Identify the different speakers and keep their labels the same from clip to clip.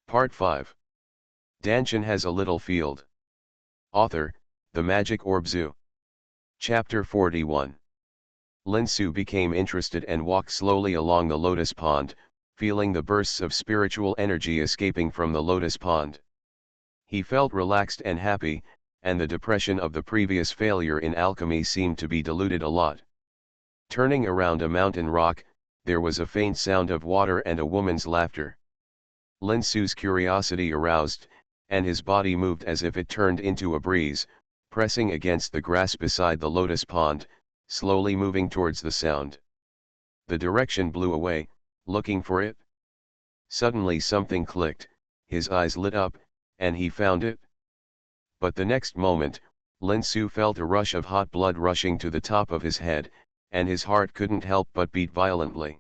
Speaker 1: Part 5. Dantian has a little field. Author, The Magic Orb Zoo. Chapter 41. Lin Su became interested and walked slowly along the lotus pond, feeling the bursts of spiritual energy escaping from the lotus pond. He felt relaxed and happy, and the depression of the previous failure in alchemy seemed to be diluted a lot. Turning around a mountain rock, there was a faint sound of water and a woman's laughter. Lin Su's curiosity aroused, and his body moved as if it turned into a breeze, pressing against the grass beside the lotus pond, slowly moving towards the sound. The direction blew away, looking for it. Suddenly something clicked, his eyes lit up, and he found it. But the next moment, Lin Su felt a rush of hot blood rushing to the top of his head, and his heart couldn't help but beat violently.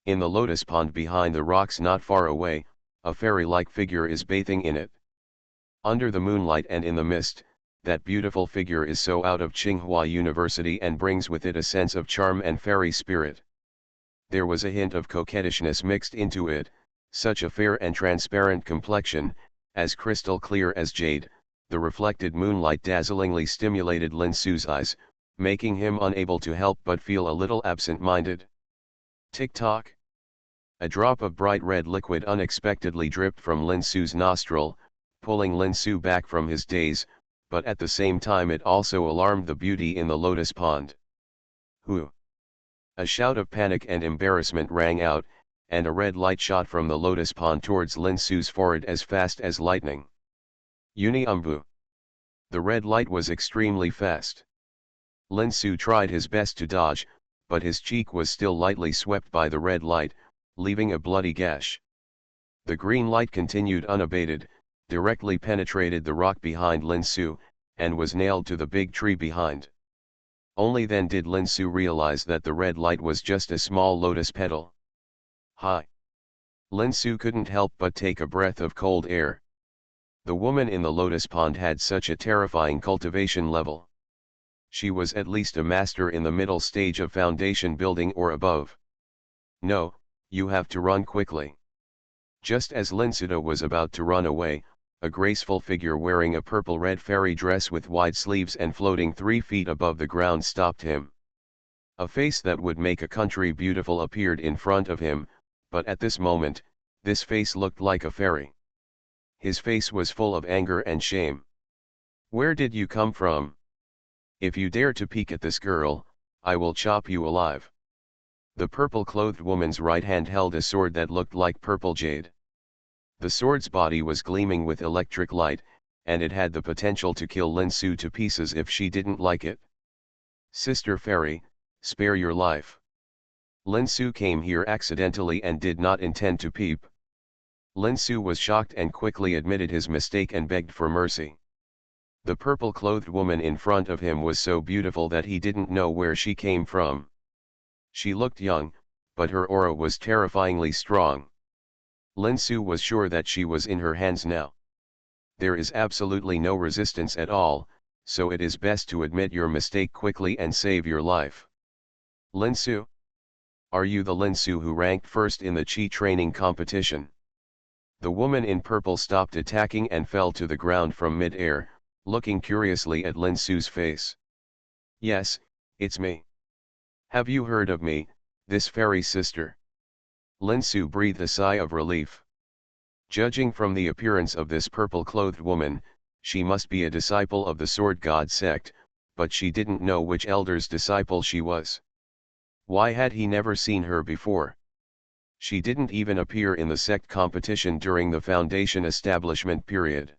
Speaker 1: In the lotus pond behind the rocks not far away, a fairy-like figure is bathing in it. Under the moonlight and in the mist, that beautiful figure is so out of Tsinghua University and brings with it a sense of charm and fairy spirit. There was a hint of coquettishness mixed into it, such a fair and transparent complexion, as crystal clear as jade. The reflected moonlight dazzlingly stimulated Lin Su's eyes, making him unable to help but feel a little absent-minded. Tick-tock. A drop of bright red liquid unexpectedly dripped from Lin Su's nostril, pulling Lin Su back from his daze, but at the same time it also alarmed the beauty in the lotus pond. Who? A shout of panic and embarrassment rang out, and a red light shot from the lotus pond towards Lin Su's forehead as fast as lightning. Uni-umbu. The red light was extremely fast. Lin Su tried his best to dodge, but his cheek was still lightly swept by the red light, leaving a bloody gash. The green light continued unabated, directly penetrated the rock behind Lin Su, and was nailed to the big tree behind. Only then did Lin Su realize that the red light was just a small lotus petal. Hi! Lin Su couldn't help but take a breath of cold air. The woman in the lotus pond had such a terrifying cultivation level. She was at least a master in the middle stage of foundation building or above. No, you have to run quickly. Just as Lin Su was about to run away, a graceful figure wearing a purple-red fairy dress with wide sleeves and floating 3 feet above the ground stopped him. A face that would make a country beautiful appeared in front of him, but at this moment, this face looked like a fairy. His face was full of anger and shame. Where did you come from? If you dare to peek at this girl, I will chop you alive. The purple-clothed woman's right hand held a sword that looked like purple jade. The sword's body was gleaming with electric light, and it had the potential to kill Lin Su to pieces if she didn't like it. Sister Fairy, spare your life. Lin Su came here accidentally and did not intend to peep. Lin Su was shocked and quickly admitted his mistake and begged for mercy. The purple-clothed woman in front of him was so beautiful that he didn't know where she came from. She looked young, but her aura was terrifyingly strong. Lin Su was sure that she was in her hands now. There is absolutely no resistance at all, so it is best to admit your mistake quickly and save your life. Lin Su? Are you the Lin Su who ranked first in the Qi training competition? The woman in purple stopped attacking and fell to the ground from mid-air, looking curiously at Lin Su's face. Yes, it's me. Have you heard of me, this fairy sister? Lin Su breathed a sigh of relief. Judging from the appearance of this purple-clothed woman, she must be a disciple of the Sword God sect, but she didn't know which elder's disciple she was. Why had he never seen her before? She didn't even appear in the sect competition during the foundation establishment period.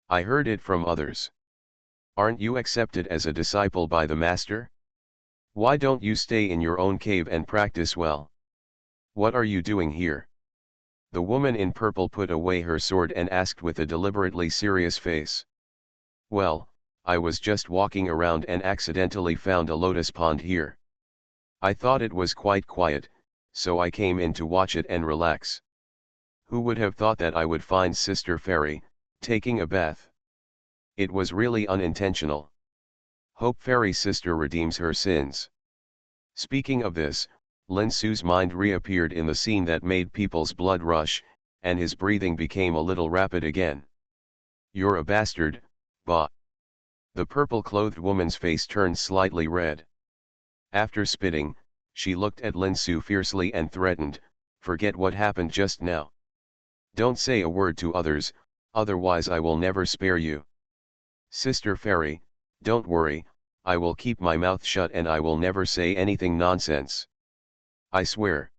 Speaker 1: I heard it from others. Aren't you accepted as a disciple by the master? Why don't you stay in your own cave and practice well? What are you doing here? The woman in purple put away her sword and asked with a deliberately serious face. Well, I was just walking around and accidentally found a lotus pond here. I thought it was quite quiet, so I came in to watch it and relax. Who would have thought that I would find Sister Fairy, taking a bath? It was really unintentional. Hope Fairy Sister redeems her sins. Speaking of this, Lin Su's mind reappeared in the scene that made people's blood rush, and his breathing became a little rapid again. "You're a bastard, bah." The purple-clothed woman's face turned slightly red. After spitting, she looked at Lin Su fiercely and threatened, "Forget what happened just now. Don't say a word to others, otherwise I will never spare you. Sister Fairy, don't worry, I will keep my mouth shut and I will never say anything nonsense. I swear."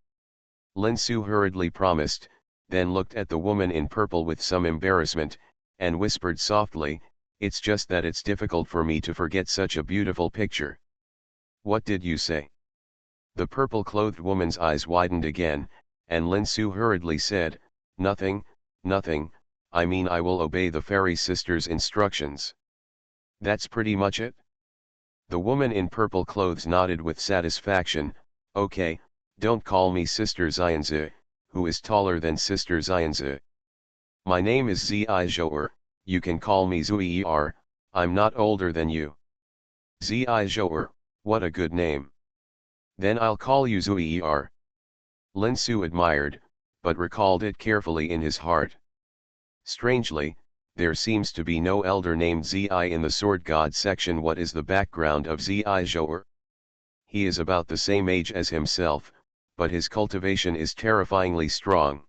Speaker 1: Lin Su hurriedly promised, then looked at the woman in purple with some embarrassment, and whispered softly, "It's just that it's difficult for me to forget such a beautiful picture." "What did you say?" The purple-clothed woman's eyes widened again, and Lin Su hurriedly said, "Nothing, nothing, I mean I will obey the fairy sister's instructions." "That's pretty much it?" The woman in purple clothes nodded with satisfaction. "Okay, don't call me Sister Xianxia, who is taller than Sister Xianxia. My name is Zizhouer, you can call me Zuier, I'm not older than you." "Zizhouer, what a good name. Then I'll call you Zuier." Lin Su admired, but recalled it carefully in his heart. Strangely, there seems to be no elder named Zi in the Sword God section. What is the background of Zizhouer? He is about the same age as himself, but his cultivation is terrifyingly strong.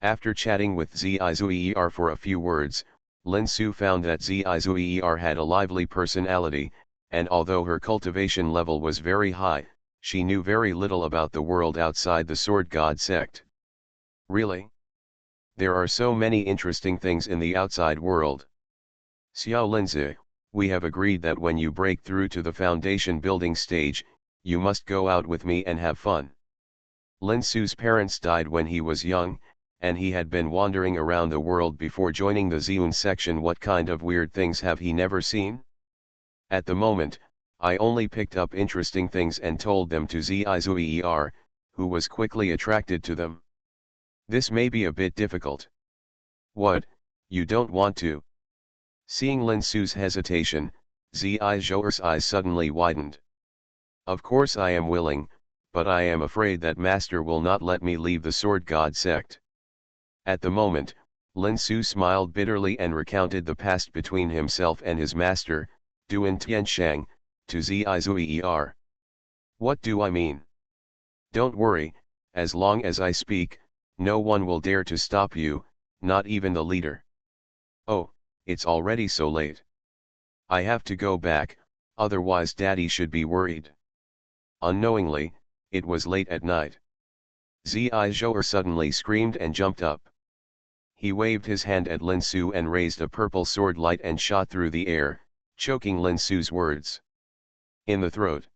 Speaker 1: After chatting with Zizhouer for a few words, Lin Su found that Zizhouer had a lively personality, and although her cultivation level was very high, she knew very little about the world outside the Sword God sect. "Really? There are so many interesting things in the outside world. Xiao Linzi, we have agreed that when you break through to the foundation building stage, you must go out with me and have fun." Lin Su's parents died when he was young, and he had been wandering around the world before joining the Ziyun section. What kind of weird things have he never seen? At the moment, I only picked up interesting things and told them to Zizhouer, who was quickly attracted to them. "This may be a bit difficult." "What, you don't want to?" Seeing Lin Su's hesitation, Zizhouer's eyes suddenly widened. "Of course I am willing, but I am afraid that Master will not let me leave the Sword God sect." At the moment, Lin Su smiled bitterly and recounted the past between himself and his master, Duan Tianshang, to Zizhouer. "What do I mean? Don't worry, as long as I speak, no one will dare to stop you, not even the leader." "Oh, it's already so late. I have to go back, otherwise Daddy should be worried." Unknowingly, it was late at night. Zizhouer suddenly screamed and jumped up. He waved his hand at Lin Su and raised a purple sword light and shot through the air, choking Lin Su's words in the throat.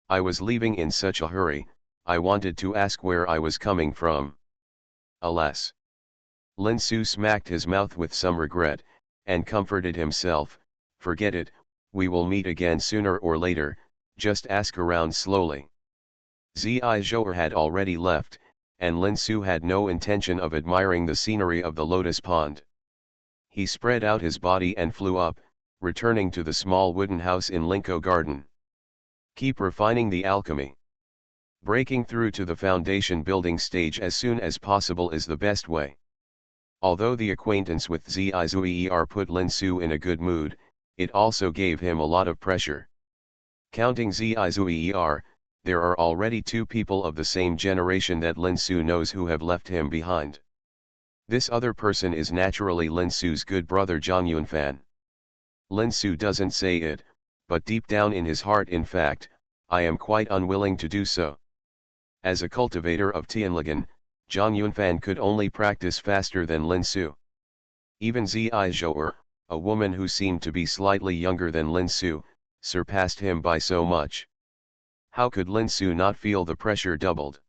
Speaker 1: "I was leaving in such a hurry, I wanted to ask where I was coming from." Alas! Lin Su smacked his mouth with some regret, and comforted himself, "Forget it, we will meet again sooner or later, just ask around slowly." Zizhouer had already left, and Lin Su had no intention of admiring the scenery of the lotus pond. He spread out his body and flew up, returning to the small wooden house in Linko Garden. "Keep refining the alchemy. Breaking through to the foundation building stage as soon as possible is the best way." Although the acquaintance with Zizhouer put Lin Su in a good mood, it also gave him a lot of pressure. Counting Zizhouer, there are already 2 people of the same generation that Lin Su knows who have left him behind. This other person is naturally Lin Su's good brother Zhang Yunfan. Lin Su doesn't say it, but deep down in his heart, in fact, I am quite unwilling to do so. As a cultivator of Tianligan, Zhang Yunfan could only practice faster than Lin Su. Even Zizhouer, a woman who seemed to be slightly younger than Lin Su, surpassed him by so much. How could Lin Su not feel the pressure doubled?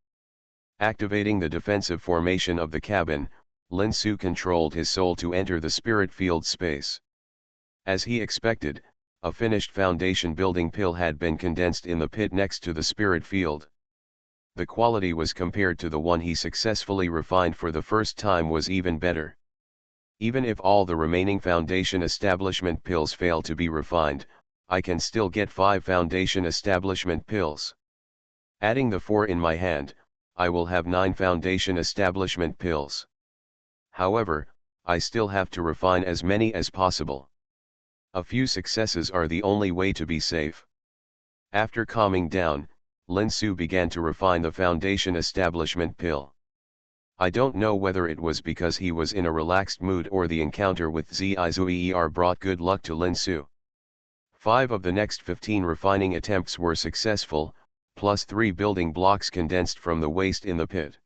Speaker 1: Activating the defensive formation of the cabin, Lin Su controlled his soul to enter the spirit field space. As he expected, a finished foundation building pill had been condensed in the pit next to the spirit field. The quality was compared to the one he successfully refined for the first time was even better. Even if all the remaining foundation establishment pills fail to be refined, I can still get 5 foundation establishment pills. Adding the 4 in my hand, I will have 9 foundation establishment pills. However, I still have to refine as many as possible. A few successes are the only way to be safe. After calming down, Lin Su began to refine the foundation establishment pill. I don't know whether it was because he was in a relaxed mood or the encounter with Xianxia brought good luck to Lin Su. 5 of the next 15 refining attempts were successful, plus 3 building blocks condensed from the waste in the pit.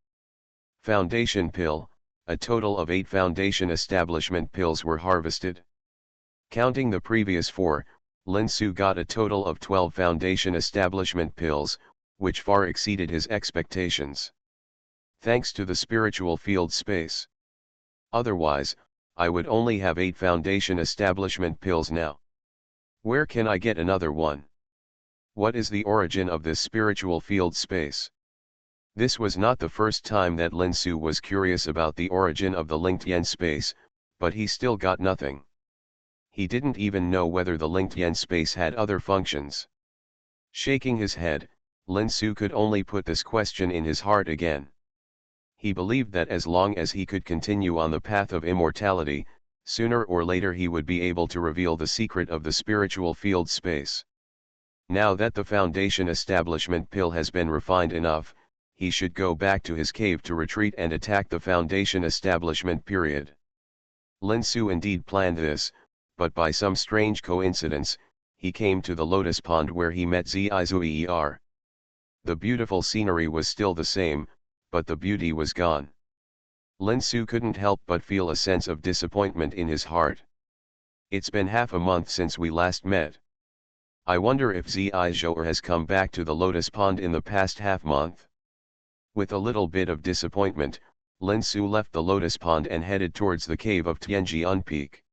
Speaker 1: Foundation pill, a total of 8 foundation establishment pills were harvested. Counting the previous 4, Lin Su got a total of 12 foundation establishment pills, which far exceeded his expectations. Thanks to the spiritual field space. Otherwise, I would only have 8 foundation establishment pills now. Where can I get another one? What is the origin of this spiritual field space? This was not the first time that Lin Su was curious about the origin of the linked-yen space, but he still got nothing. He didn't even know whether the linked-yen space had other functions. Shaking his head, Lin Su could only put this question in his heart again. He believed that as long as he could continue on the path of immortality, sooner or later he would be able to reveal the secret of the spiritual field space. Now that the foundation establishment pill has been refined enough, he should go back to his cave to retreat and attack the foundation establishment period. Lin Su indeed planned this, but by some strange coincidence, he came to the lotus pond where he met Xianxia. The beautiful scenery was still the same, but the beauty was gone. Lin Su couldn't help but feel a sense of disappointment in his heart. It's been half a month since we last met. I wonder if Xianxia has come back to the lotus pond in the past half month. With a little bit of disappointment, Lin Su left the lotus pond and headed towards the cave of Tianjian Peak.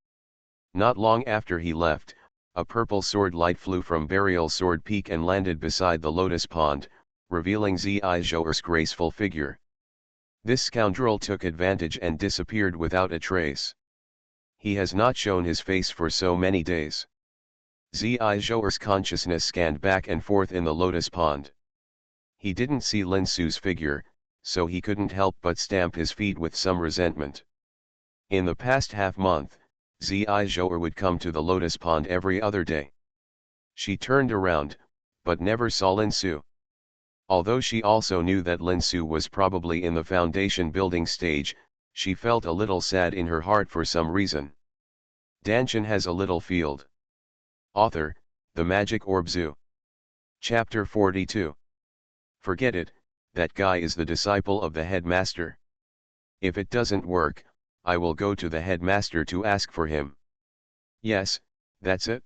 Speaker 1: Not long after he left, a purple sword light flew from Burial Sword Peak and landed beside the lotus pond, revealing Xianxia's graceful figure. This scoundrel took advantage and disappeared without a trace. He has not shown his face for so many days. Xianxia's consciousness scanned back and forth in the lotus pond. He didn't see Lin Su's figure, so he couldn't help but stamp his feet with some resentment. In the past half-month, Xianxia would come to the lotus pond every other day. She turned around, but never saw Lin Su. Although she also knew that Lin Su was probably in the foundation building stage, she felt a little sad in her heart for some reason. Dantian has a little field. Author, The Magic Orb Zoo. Chapter 42. Forget it, that guy is the disciple of the headmaster. If it doesn't work, I will go to the headmaster to ask for him. Yes, that's it.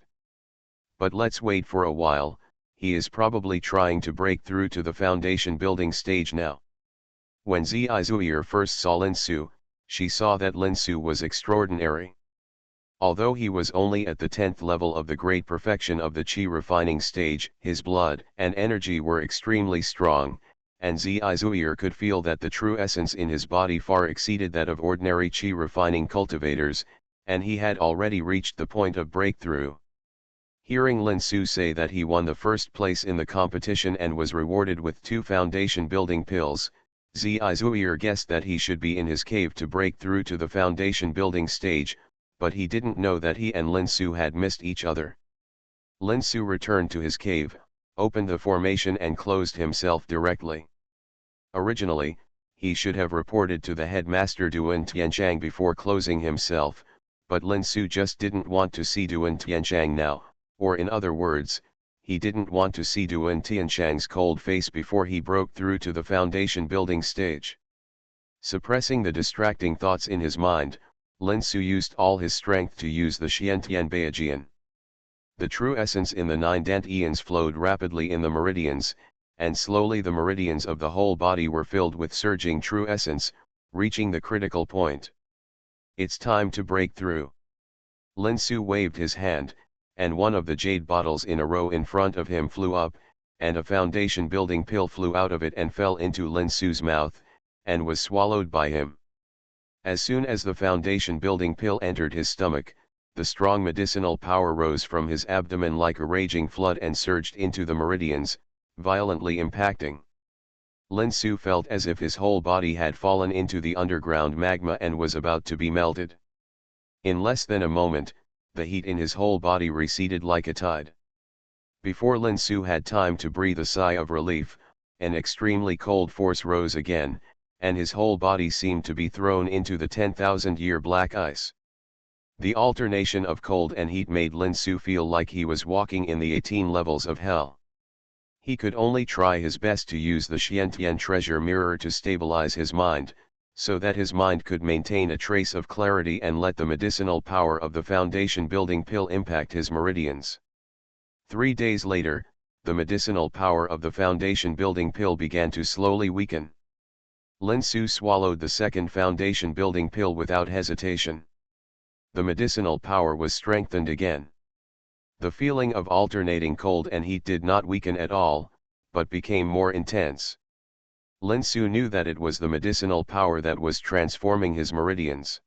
Speaker 1: But let's wait for a while. He is probably trying to break through to the foundation building stage now. When Xianxia first saw Lin Su, she saw that Lin Su was extraordinary. Although he was only at the 10th level of the great perfection of the Qi refining stage, his blood and energy were extremely strong, and Xianxia could feel that the true essence in his body far exceeded that of ordinary Qi refining cultivators, and he had already reached the point of breakthrough. Hearing Lin Su say that he won the first place in the competition and was rewarded with 2 foundation building pills, Xianxia guessed that he should be in his cave to break through to the foundation building stage, but he didn't know that he and Lin Su had missed each other. Lin Su returned to his cave, opened the formation and closed himself directly. Originally, he should have reported to the headmaster Duan Tianchang before closing himself, but Lin Su just didn't want to see Duan Tianchang now. Or in other words, he didn't want to see Duan Tianchang's cold face before he broke through to the foundation building stage. Suppressing the distracting thoughts in his mind, Lin Su used all his strength to use the Xiantian Beijian. The true essence in the 9 Dantians flowed rapidly in the meridians, and slowly the meridians of the whole body were filled with surging true essence, reaching the critical point. It's time to break through. Lin Su waved his hand, and one of the jade bottles in a row in front of him flew up, and a foundation building pill flew out of it and fell into Lin Su's mouth, and was swallowed by him. As soon as the foundation building pill entered his stomach, the strong medicinal power rose from his abdomen like a raging flood and surged into the meridians, violently impacting. Lin Su felt as if his whole body had fallen into the underground magma and was about to be melted. In less than a moment, the heat in his whole body receded like a tide. Before Lin Su had time to breathe a sigh of relief, an extremely cold force rose again, and his whole body seemed to be thrown into the 10,000-year black ice. The alternation of cold and heat made Lin Su feel like he was walking in the 18 levels of hell. He could only try his best to use the Xianxia treasure mirror to stabilize his mind, so that his mind could maintain a trace of clarity and let the medicinal power of the foundation building pill impact his meridians. 3 days later, the medicinal power of the foundation building pill began to slowly weaken. Lin Su swallowed the second foundation building pill without hesitation. The medicinal power was strengthened again. The feeling of alternating cold and heat did not weaken at all, but became more intense. Lin Su knew that it was the medicinal power that was transforming his meridians.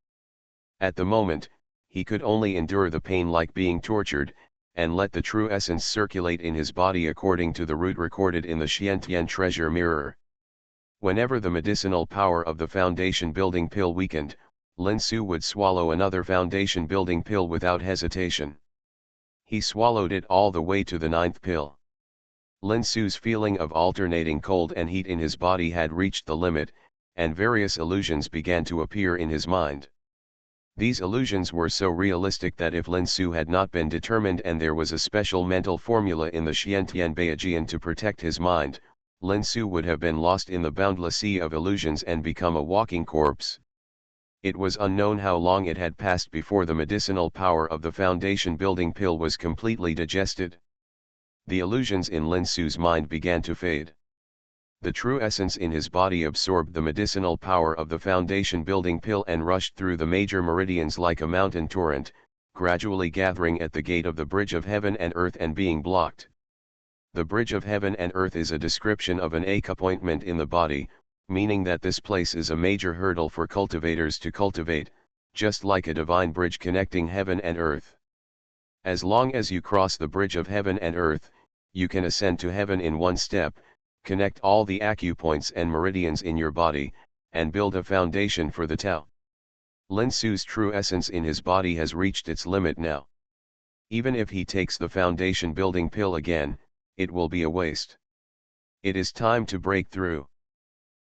Speaker 1: At the moment, he could only endure the pain like being tortured, and let the true essence circulate in his body according to the route recorded in the Xianxia treasure mirror. Whenever the medicinal power of the foundation building pill weakened, Lin Su would swallow another foundation building pill without hesitation. He swallowed it all the way to the 9th pill. Lin Su's feeling of alternating cold and heat in his body had reached the limit, and various illusions began to appear in his mind. These illusions were so realistic that if Lin Su had not been determined and there was a special mental formula in the Xiantian to protect his mind, Lin Su would have been lost in the boundless sea of illusions and become a walking corpse. It was unknown how long it had passed before the medicinal power of the foundation building pill was completely digested. The illusions in Lin Su's mind began to fade. The true essence in his body absorbed the medicinal power of the foundation building pill and rushed through the major meridians like a mountain torrent, gradually gathering at the gate of the bridge of heaven and earth and being blocked. The bridge of heaven and earth is a description of an appointment in the body, meaning that this place is a major hurdle for cultivators to cultivate, just like a divine bridge connecting heaven and earth. As long as you cross the bridge of heaven and earth, you can ascend to heaven in one step, connect all the acupoints and meridians in your body, and build a foundation for the Tao. Lin Su's true essence in his body has reached its limit now. Even if he takes the foundation building pill again, it will be a waste. It is time to break through.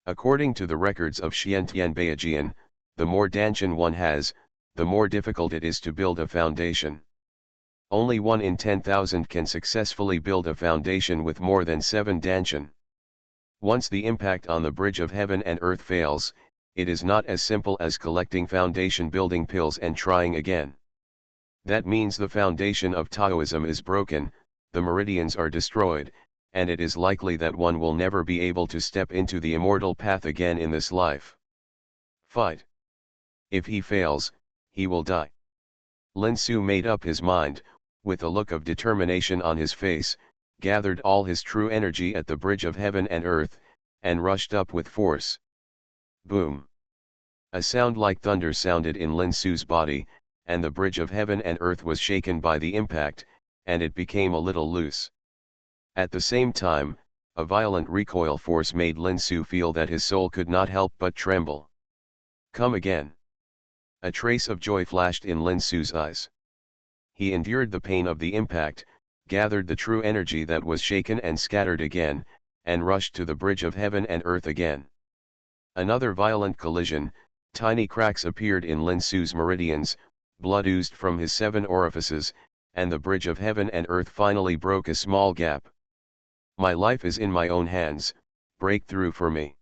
Speaker 1: According to the records of Xiantian, the more Dantian one has, the more difficult it is to build a foundation. Only 1 in 10,000 can successfully build a foundation with more than 7 Dantian. Once the impact on the bridge of heaven and earth fails, it is not as simple as collecting foundation building pills and trying again. That means the foundation of Taoism is broken, the meridians are destroyed, and it is likely that one will never be able to step into the immortal path again in this life. Fight. If he fails, he will die. Lin Su made up his mind, with a look of determination on his face, gathered all his true energy at the bridge of heaven and earth, and rushed up with force. Boom! A sound like thunder sounded in Lin Su's body, and the bridge of heaven and earth was shaken by the impact, and it became a little loose. At the same time, a violent recoil force made Lin Su feel that his soul could not help but tremble. Come again! A trace of joy flashed in Lin Su's eyes. He endured the pain of the impact, gathered the true energy that was shaken and scattered again, and rushed to the bridge of heaven and earth again. Another violent collision, tiny cracks appeared in Lin Su's meridians, blood oozed from his 7 orifices, and the bridge of heaven and earth finally broke a small gap. My life is in my own hands, break through for me.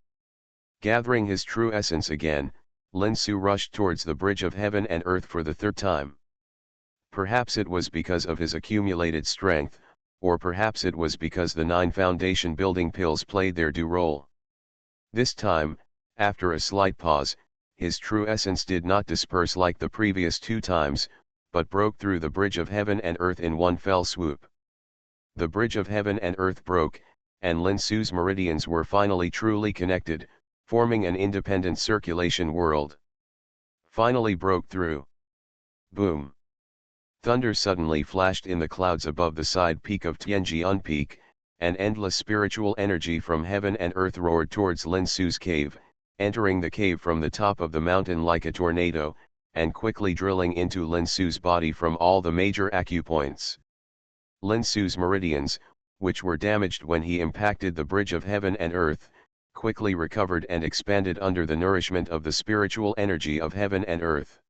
Speaker 1: Gathering his true essence again, Lin Su rushed towards the bridge of heaven and earth for the 3rd time. Perhaps it was because of his accumulated strength, or perhaps it was because the 9 foundation building pills played their due role. This time, after a slight pause, his true essence did not disperse like the previous 2 times, but broke through the bridge of heaven and earth in one fell swoop. The bridge of heaven and earth broke, and Lin Su's meridians were finally truly connected, forming an independent circulation world. Finally broke through. Boom! Thunder suddenly flashed in the clouds above the side peak of Tianjian Peak, An endless spiritual energy from heaven and earth roared towards Lin Su's cave, entering the cave from the top of the mountain like a tornado, and quickly drilling into Lin Su's body from all the major acupoints. Lin Su's meridians, which were damaged when he impacted the bridge of heaven and earth, quickly recovered and expanded under the nourishment of the spiritual energy of heaven and earth.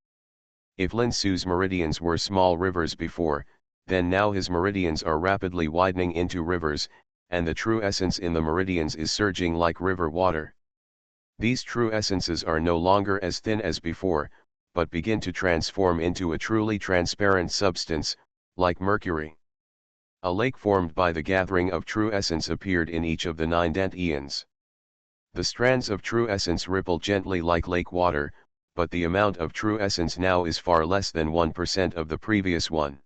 Speaker 1: If Lin Su's meridians were small rivers before, then now his meridians are rapidly widening into rivers, and the true essence in the meridians is surging like river water. These true essences are no longer as thin as before, but begin to transform into a truly transparent substance, like mercury. A lake formed by the gathering of true essence appeared in each of the 9 Dantians. The strands of true essence ripple gently like lake water, but the amount of true essence now is far less than 1% of the previous one.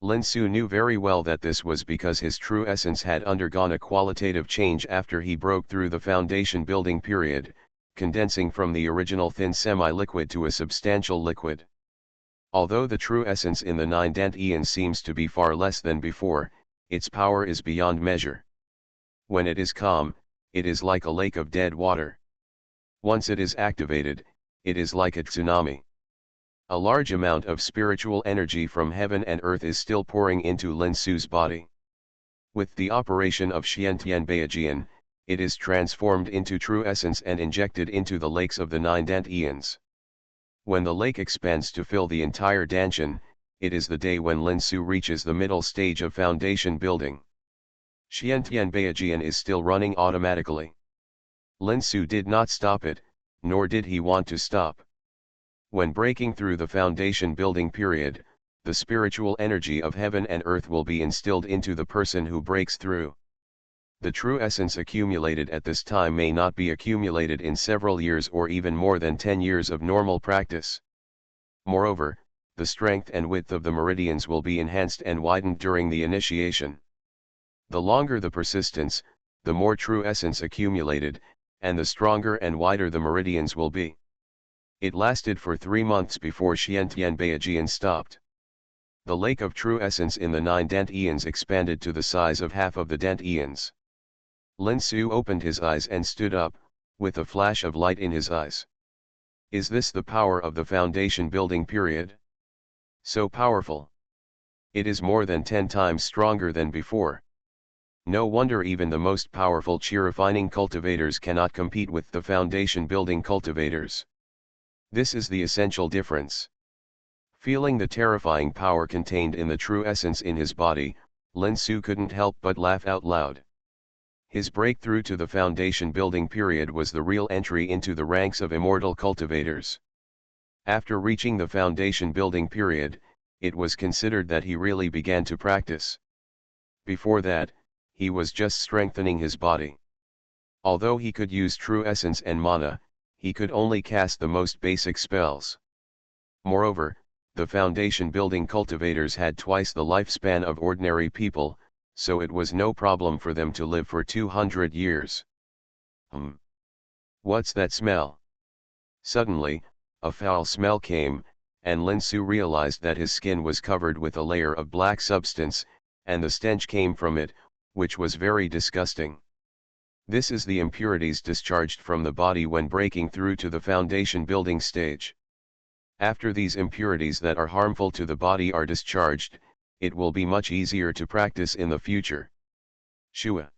Speaker 1: Lin Su knew very well that this was because his true essence had undergone a qualitative change after he broke through the foundation building period, condensing from the original thin semi-liquid to a substantial liquid. Although the true essence in the 9 Dantians seems to be far less than before, its power is beyond measure. When it is calm, it is like a lake of dead water. Once it is activated, it is like a tsunami. A large amount of spiritual energy from heaven and earth is still pouring into Lin Su's body. With the operation of Xianxia, it is transformed into true essence and injected into the lakes of the 9 Dantians. When the lake expands to fill the entire Dantian, it is the day when Lin Su reaches the middle stage of foundation building. Xianxia is still running automatically. Lin Su did not stop it, nor did he want to stop. When breaking through the foundation building period, the spiritual energy of heaven and earth will be instilled into the person who breaks through. The true essence accumulated at this time may not be accumulated in several years or even more than 10 years of normal practice. Moreover, the strength and width of the meridians will be enhanced and widened during the initiation. The longer the persistence, the more true essence accumulated, and the stronger and wider the meridians will be. It lasted for 3 months before Xianxia stopped. The lake of true essence in the 9 Dantians expanded to the size of half of the Dantians. Lin Su opened his eyes and stood up, with a flash of light in his eyes. Is this the power of the foundation building period? So powerful. It is more than 10 times stronger than before. No wonder even the most powerful chi refining cultivators cannot compete with the foundation building cultivators. This is the essential difference. Feeling the terrifying power contained in the true essence in his body, Lin Su couldn't help but laugh out loud. His breakthrough to the foundation building period was the real entry into the ranks of immortal cultivators. After reaching the foundation building period, it was considered that he really began to practice. Before that, he was just strengthening his body. Although he could use true essence and mana, he could only cast the most basic spells. Moreover, the foundation building cultivators had twice the lifespan of ordinary people, so it was no problem for them to live for 200 years. What's that smell? Suddenly, a foul smell came, and Lin Su realized that his skin was covered with a layer of black substance, and the stench came from it, which was very disgusting. This is the impurities discharged from the body when breaking through to the foundation building stage. After these impurities that are harmful to the body are discharged, it will be much easier to practice in the future. Shua.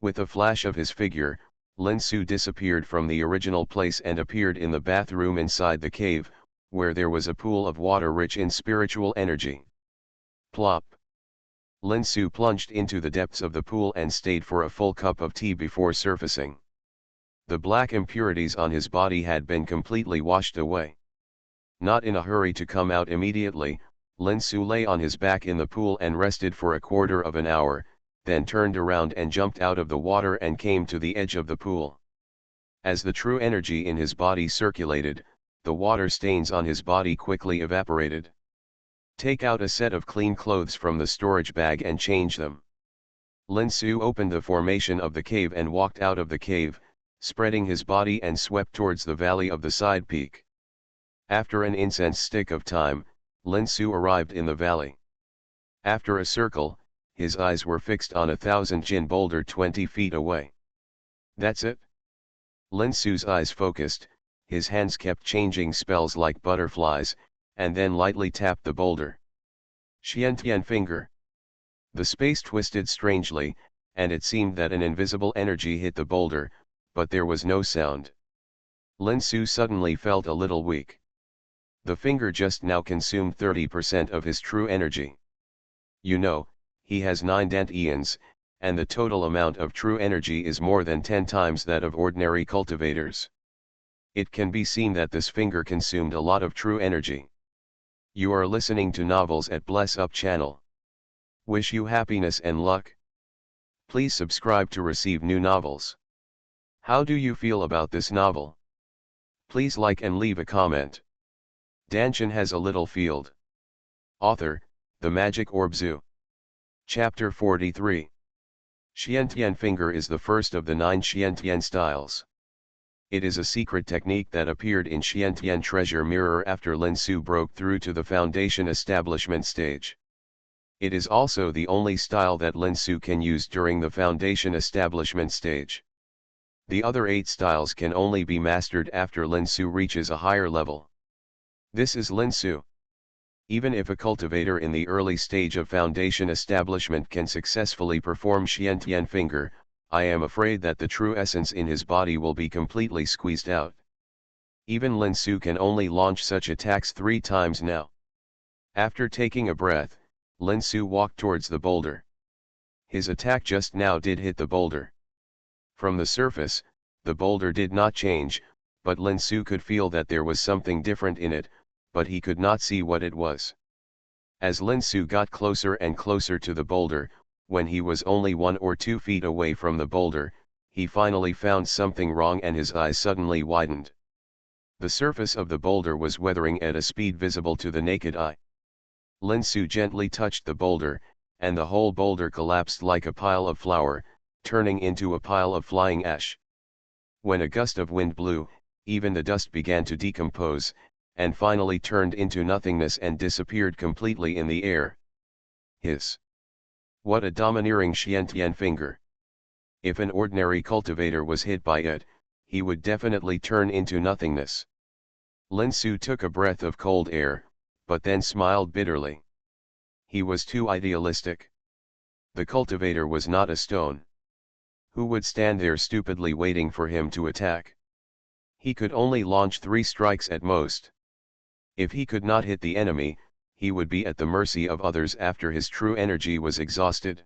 Speaker 1: With a flash of his figure, Lin Su disappeared from the original place and appeared in the bathroom inside the cave, where there was a pool of water rich in spiritual energy. Plop. Lin Su plunged into the depths of the pool and stayed for a full cup of tea before surfacing. The black impurities on his body had been completely washed away. Not in a hurry to come out immediately, Lin Su lay on his back in the pool and rested for a quarter of an hour, then turned around and jumped out of the water and came to the edge of the pool. As the true energy in his body circulated, the water stains on his body quickly evaporated. Take out a set of clean clothes from the storage bag and change them. Lin Su opened the formation of the cave and walked out of the cave, spreading his body and swept towards the valley of the side peak. After an incense stick of time, Lin Su arrived in the valley. After a circle, his eyes were fixed on 1,000 Jin boulder 20 feet away. That's it? Lin Su's eyes focused, his hands kept changing spells like butterflies, and then lightly tapped the boulder. Xiantian finger. The space twisted strangely, and it seemed that an invisible energy hit the boulder, but there was no sound. Lin Su suddenly felt a little weak. The finger just now consumed 30% of his true energy. You know, he has 9 Dantians, and the total amount of true energy is more than 10 times that of ordinary cultivators. It can be seen that this finger consumed a lot of true energy. You are listening to Novels at Bless Up channel. Wish you happiness and luck. Please subscribe to receive new novels. How do you feel about this novel? Please like and leave a comment. Dantian has a little field. Author, The Magic Orb Zoo. Chapter 43. Xiantian finger is the first of the 9 Xiantian styles. It is a secret technique that appeared in Xiantian Treasure Mirror after Lin Su broke through to the foundation establishment stage. It is also the only style that Lin Su can use during the foundation establishment stage. The other 8 styles can only be mastered after Lin Su reaches a higher level. This is Lin Su. Even if a cultivator in the early stage of foundation establishment can successfully perform Xiantian finger, I am afraid that the true essence in his body will be completely squeezed out. Even Lin Su can only launch such attacks 3 times now. After taking a breath, Lin Su walked towards the boulder. His attack just now did hit the boulder. From the surface, the boulder did not change, but Lin Su could feel that there was something different in it, but he could not see what it was. As Lin Su got closer and closer to the boulder, when he was only 1 or 2 feet away from the boulder, he finally found something wrong and his eyes suddenly widened. The surface of the boulder was weathering at a speed visible to the naked eye. Lin Su gently touched the boulder, and the whole boulder collapsed like a pile of flour, turning into a pile of flying ash. When a gust of wind blew, even the dust began to decompose, and finally turned into nothingness and disappeared completely in the air. Hiss! What a domineering Xiantian finger! If an ordinary cultivator was hit by it, he would definitely turn into nothingness. Lin Su took a breath of cold air, but then smiled bitterly. He was too idealistic. The cultivator was not a stone. Who would stand there stupidly waiting for him to attack? He could only launch 3 strikes at most. If he could not hit the enemy, he would be at the mercy of others after his true energy was exhausted.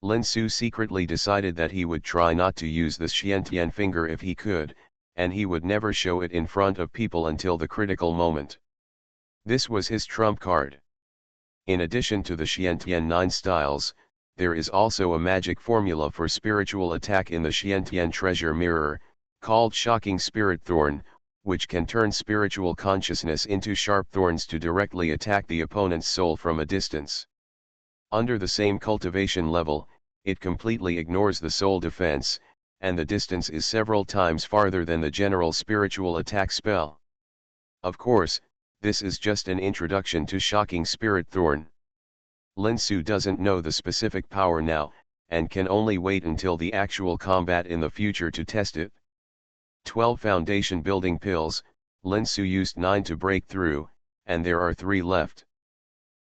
Speaker 1: Lin Su secretly decided that he would try not to use the Xiantian finger if he could, and he would never show it in front of people until the critical moment. This was his trump card. In addition to the Xiantian 9 styles, there is also a magic formula for spiritual attack in the Xiantian Treasure Mirror, called Shocking Spirit Thorn, which can turn spiritual consciousness into sharp thorns to directly attack the opponent's soul from a distance. Under the same cultivation level, it completely ignores the soul defense, and the distance is several times farther than the general spiritual attack spell. Of course, this is just an introduction to Shocking Spirit Thorn. Lin Su doesn't know the specific power now, and can only wait until the actual combat in the future to test it. 12 foundation building pills, Lin Su used 9 to break through, and there are 3 left.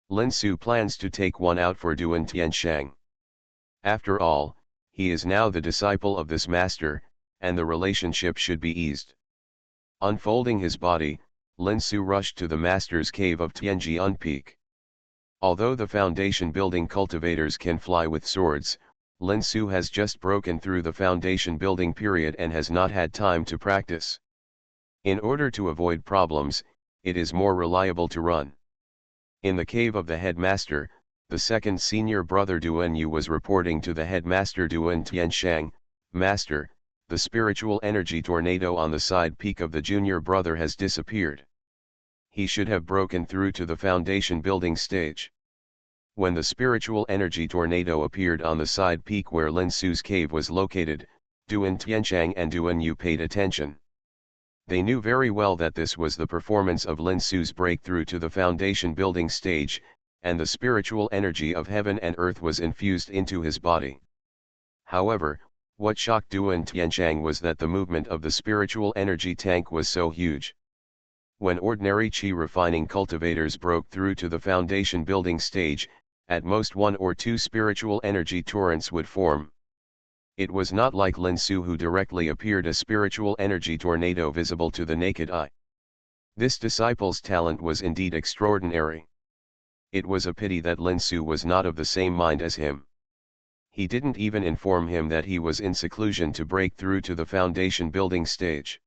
Speaker 1: Lin Su plans to take one out for Duan Tianshang. After all, he is now the disciple of this master, and the relationship should be eased. Unfolding his body, Lin Su rushed to the master's cave of Tianjian Peak. Although the foundation building cultivators can fly with swords, Lin Su has just broken through the foundation building period and has not had time to practice. In order to avoid problems, it is more reliable to run. In the cave of the headmaster, the second senior brother Duan Yu was reporting to the headmaster Duan Tianshang, "Master, the spiritual energy tornado on the side peak of the junior brother has disappeared. He should have broken through to the foundation building stage." When the spiritual energy tornado appeared on the side peak where Lin Su's cave was located, Duan Tianshang and Duan Yu paid attention. They knew very well that this was the performance of Lin Su's breakthrough to the foundation building stage, and the spiritual energy of heaven and earth was infused into his body. However, what shocked Duan Tianchang was that the movement of the spiritual energy tank was so huge. When ordinary qi refining cultivators broke through to the foundation building stage, at most 1 or 2 spiritual energy torrents would form. It was not like Lin Su, who directly appeared a spiritual energy tornado visible to the naked eye. This disciple's talent was indeed extraordinary. It was a pity that Lin Su was not of the same mind as him. He didn't even inform him that he was in seclusion to break through to the foundation building stage.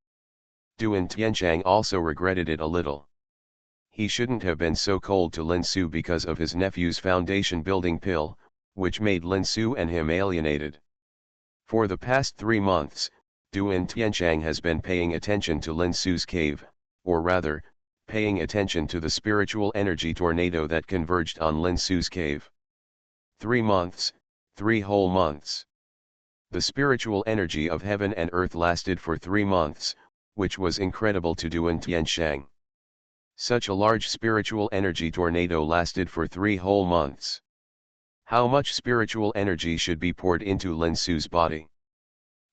Speaker 1: Duan Tianchang also regretted it a little. He shouldn't have been so cold to Lin Su because of his nephew's foundation building pill, which made Lin Su and him alienated. For the past 3 months, Duan Tianchang has been paying attention to Lin Su's cave, or rather, paying attention to the spiritual energy tornado that converged on Lin Su's cave. 3 months, 3 whole months. The spiritual energy of heaven and earth lasted for 3 months, which was incredible to Duan Tianchang. Such a large spiritual energy tornado lasted for 3 whole months. How much spiritual energy should be poured into Lin Su's body?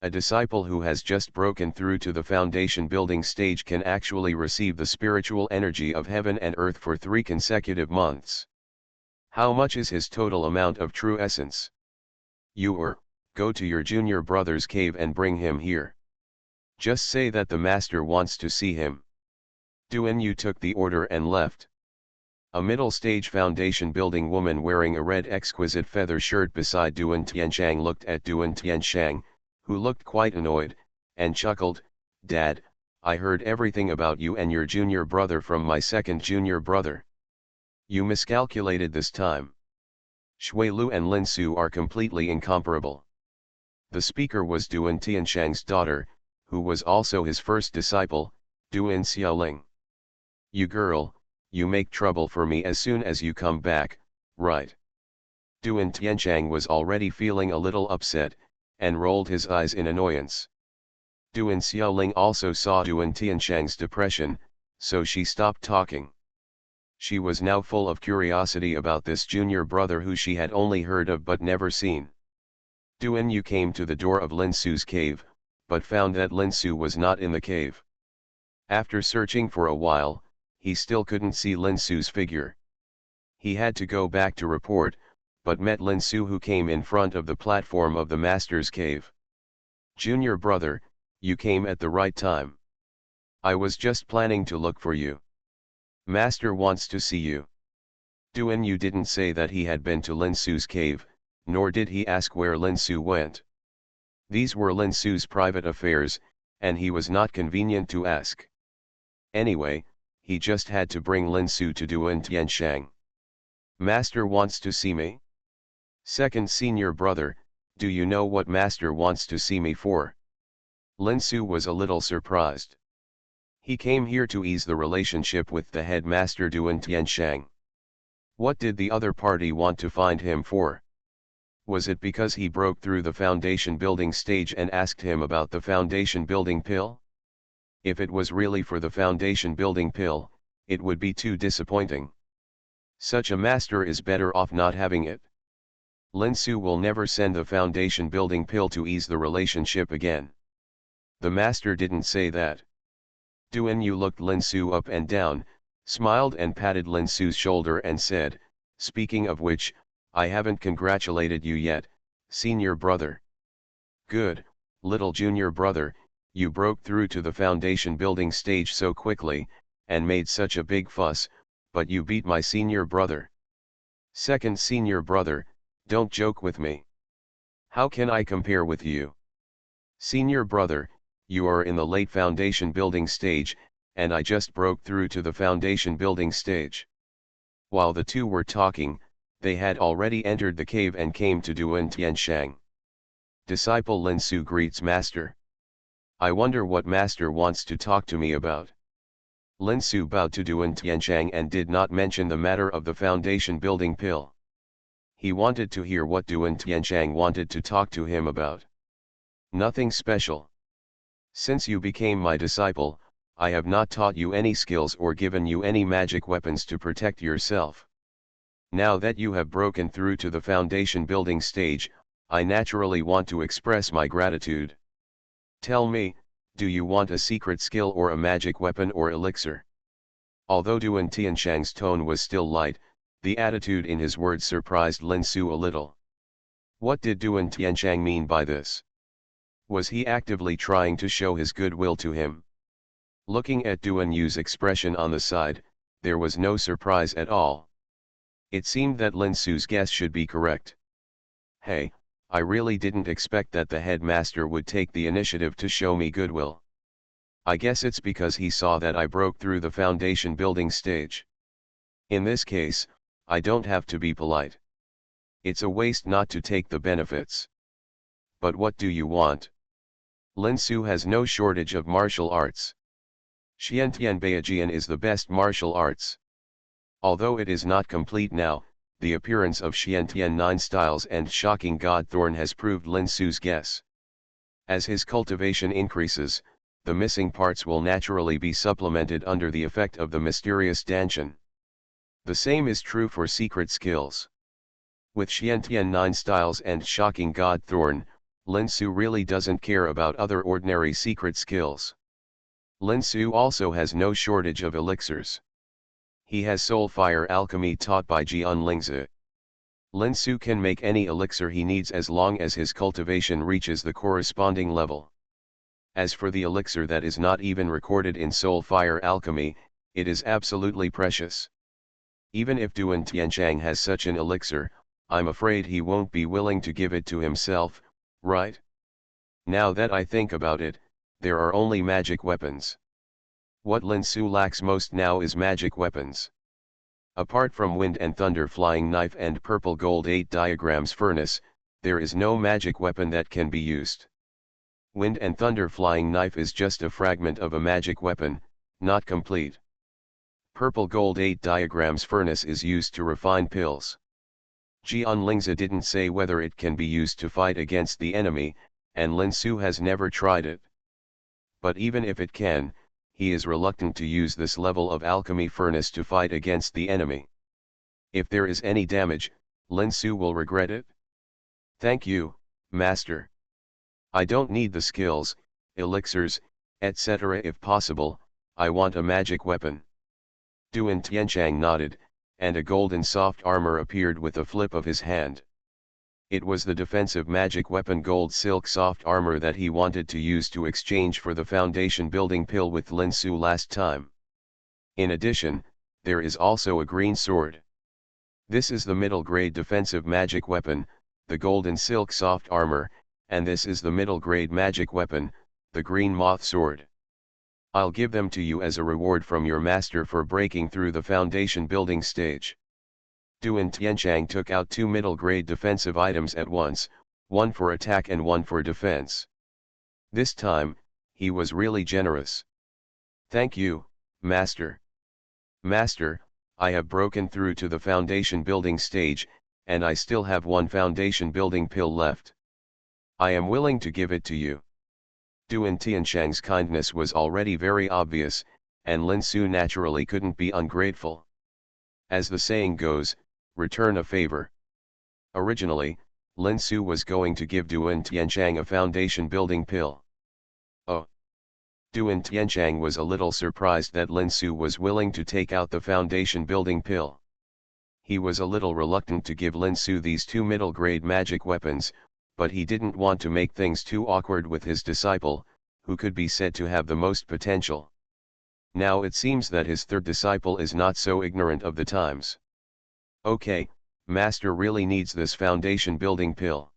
Speaker 1: A disciple who has just broken through to the foundation building stage can actually receive the spiritual energy of heaven and earth for 3 consecutive months. How much is his total amount of true essence? Go to your junior brother's cave and bring him here. Just say that the master wants to see him. Duan Yu took the order and left. A middle-stage foundation building woman wearing a red exquisite feather shirt beside Duan Tianchang looked at Duan Tianchang, who looked quite annoyed, and chuckled, "Dad, I heard everything about you and your junior brother from my second junior brother. You miscalculated this time. Shui Lu and Lin Su are completely incomparable." The speaker was Duan Tianchang's daughter, who was also his first disciple, Duan Xiaoling. "You girl, you make trouble for me as soon as you come back, right?" Duan Tianchang was already feeling a little upset, and rolled his eyes in annoyance. Duan Xiaoling also saw Duan Tianchang's depression, so she stopped talking. She was now full of curiosity about this junior brother who she had only heard of but never seen. Duan Yu came to the door of Lin Su's cave, but found that Lin Su was not in the cave. After searching for a while, he still couldn't see Lin Su's figure. He had to go back to report, but met Lin Su, who came in front of the platform of the master's cave. "Junior brother, you came at the right time. I was just planning to look for you. Master wants to see you." Duan Yu didn't say that he had been to Lin Su's cave, nor did he ask where Lin Su went. These were Lin Su's private affairs, and he was not convenient to ask. Anyway, he just had to bring Lin Su to Duan Tianchang. "Master wants to see me? Second senior brother, do you know what Master wants to see me for?" Lin Su was a little surprised. He came here to ease the relationship with the headmaster Duan Tianchang. What did the other party want to find him for? Was it because he broke through the foundation building stage and asked him about the foundation building pill? If it was really for the foundation building pill, it would be too disappointing. Such a master is better off not having it. Lin Su will never send the foundation building pill to ease the relationship again. The master didn't say that. Duan Yu looked Lin Su up and down, smiled and patted Lin Su's shoulder and said, "Speaking of which, I haven't congratulated you yet, senior brother." "Good, little junior brother, you broke through to the foundation building stage so quickly, and made such a big fuss, but you beat my senior brother." "Second senior brother, don't joke with me. How can I compare with you? Senior brother, you are in the late foundation building stage, and I just broke through to the foundation building stage." While the two were talking, they had already entered the cave and came to Duan Tianchang. Disciple Lin Su greets Master. "I wonder what Master wants to talk to me about." Lin Su bowed to Duan Tianchang and did not mention the matter of the foundation building pill. He wanted to hear what Duan Tianchang wanted to talk to him about. "Nothing special. Since you became my disciple, I have not taught you any skills or given you any magic weapons to protect yourself. Now that you have broken through to the foundation building stage, I naturally want to express my gratitude. Tell me, do you want a secret skill or a magic weapon or elixir? Although Duan Tianshang's tone was still light, the attitude in his words surprised Lin Su a little. What did Duan Tianshang mean by this? Was he actively trying to show his goodwill to him? Looking at Duan Yu's expression on the side, there was no surprise at all. It seemed that Lin Su's guess should be correct. Hey, I really didn't expect that the headmaster would take the initiative to show me goodwill. I guess it's because he saw that I broke through the foundation building stage. In this case, I don't have to be polite. It's a waste not to take the benefits. But what do you want? Lin Su has no shortage of martial arts. Xiantian Beijian is the best martial arts. Although it is not complete now, the appearance of Xiantian 9 styles and shocking God Thorn has proved Lin Su's guess. As his cultivation increases, the missing parts will naturally be supplemented under the effect of the mysterious Dantian. The same is true for secret skills. With Xiantian 9 styles and shocking God Thorn, Lin Su really doesn't care about other ordinary secret skills. Lin Su also has no shortage of elixirs. He has soul fire alchemy taught by Jianlingzi. Lin Su can make any elixir he needs as long as his cultivation reaches the corresponding level. As for the elixir that is not even recorded in soul fire alchemy, it is absolutely precious. Even if Duan Tianshang has such an elixir, I'm afraid he won't be willing to give it to himself, right? Now that I think about it, there are only magic weapons. What Lin Su lacks most now is magic weapons. Apart from wind and thunder flying knife and purple gold 8 diagrams furnace, there is no magic weapon that can be used. Wind and thunder flying knife is just a fragment of a magic weapon, not complete. Purple gold 8 diagrams furnace is used to refine pills. Jianlingzi didn't say whether it can be used to fight against the enemy, and Lin Su has never tried it. But even if it can, he is reluctant to use this level of alchemy furnace to fight against the enemy. If there is any damage, Lin Su will regret it. Thank you, Master. I don't need the skills, elixirs, etc. If possible, I want a magic weapon. Duan Tianshang nodded, and a golden soft armor appeared with a flip of his hand. It was the defensive magic weapon gold silk soft armor that he wanted to use to exchange for the foundation building pill with Lin Su last time. In addition, there is also a green sword. This is the middle grade defensive magic weapon, the golden silk soft armor, and this is the middle grade magic weapon, the green moth sword. I'll give them to you as a reward from your master for breaking through the foundation building stage. Duan Tianshang took out 2 middle grade defensive items at once, one for attack and one for defense. This time, he was really generous. Thank you, Master. Master, I have broken through to the foundation building stage, and I still have one foundation building pill left. I am willing to give it to you. Duan Tianshang's kindness was already very obvious, and Lin Su naturally couldn't be ungrateful. As the saying goes, return a favor. Originally, Lin Su was going to give Duan Tianshang a foundation building pill. Oh. Duan Tianshang was a little surprised that Lin Su was willing to take out the foundation building pill. He was a little reluctant to give Lin Su these 2 middle grade magic weapons, but he didn't want to make things too awkward with his disciple, who could be said to have the most potential. Now it seems that his third disciple is not so ignorant of the times. Okay, Master really needs this foundation building pill.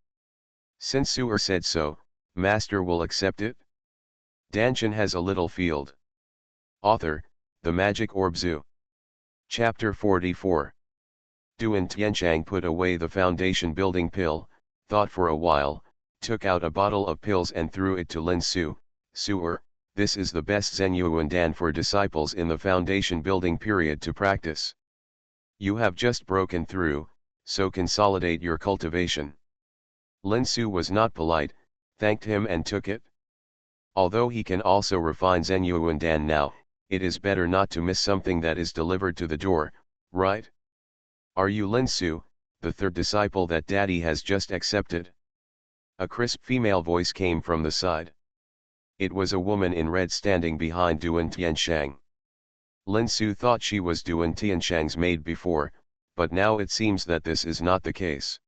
Speaker 1: Since Su'er said so, Master will accept it. Dantian has a little field. Author, The Magic Orb Zoo. Chapter 44. Duan Tianshang put away the foundation building pill, thought for a while, took out a bottle of pills and threw it to Lin Su. Su'er, this is the best Zenyuan for disciples in the foundation building period to practice. You have just broken through, so consolidate your cultivation. Lin Su was not polite, thanked him and took it. Although he can also refine Zenyuan now, it is better not to miss something that is delivered to the door, right? Are you Lin Su, the third disciple that Daddy has just accepted? A crisp female voice came from the side. It was a woman in red standing behind Duan Tianshang. Lin Su thought she was Duan Tianshang's maid before, but now it seems that this is not the case.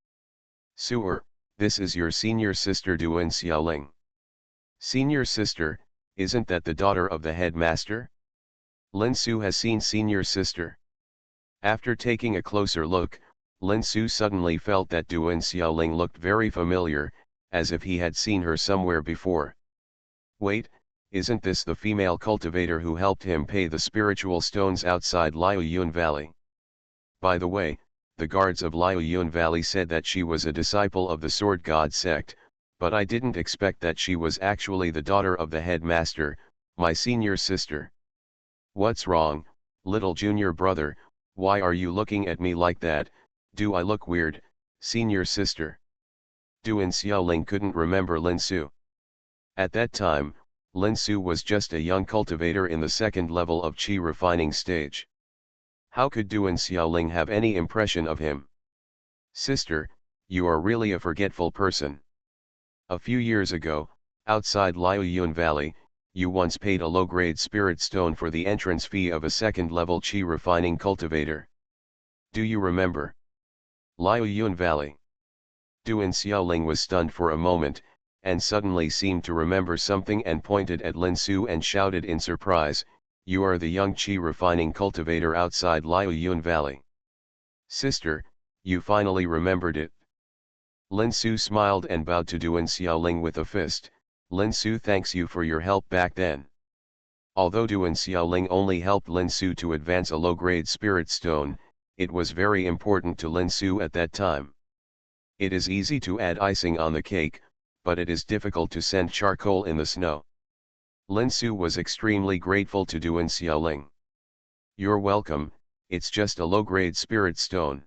Speaker 1: Su'er, this is your senior sister Duan Xiaoling. Senior sister, isn't that the daughter of the headmaster? Lin Su has seen senior sister. After taking a closer look, Lin Su suddenly felt that Duan Xiaoling looked very familiar, as if he had seen her somewhere before. Wait, isn't this the female cultivator who helped him pay the spiritual stones outside Liaoyun Valley? By the way, the guards of Liaoyun Valley said that she was a disciple of the Sword God sect, but I didn't expect that she was actually the daughter of the headmaster, my senior sister. What's wrong, little junior brother, why are you looking at me like that? Do I look weird, senior sister? Duan Xiaoling couldn't remember Lin Su. At that time, Lin Su was just a young cultivator in the second level of Qi refining stage. How could Duan Xiaoling have any impression of him? Sister, you are really a forgetful person. A few years ago, outside Liaoyun Valley, you once paid a low-grade spirit stone for the entrance fee of a second-level Qi refining cultivator. Do you remember? Liaoyun Valley. Duan Xiaoling was stunned for a moment, and suddenly seemed to remember something and pointed at Lin Su and shouted in surprise, "You are the young Qi refining cultivator outside Liaoyun Valley. Sister, you finally remembered it." Lin Su smiled and bowed to Duan Xiaoling with a fist. "Lin Su thanks you for your help back then." Although Duan Xiaoling only helped Lin Su to advance a low-grade spirit stone, it was very important to Lin Su at that time. It is easy to add icing on the cake, but it is difficult to send charcoal in the snow. Lin Su was extremely grateful to Duan Xiaoling. "You're welcome, it's just a low-grade spirit stone."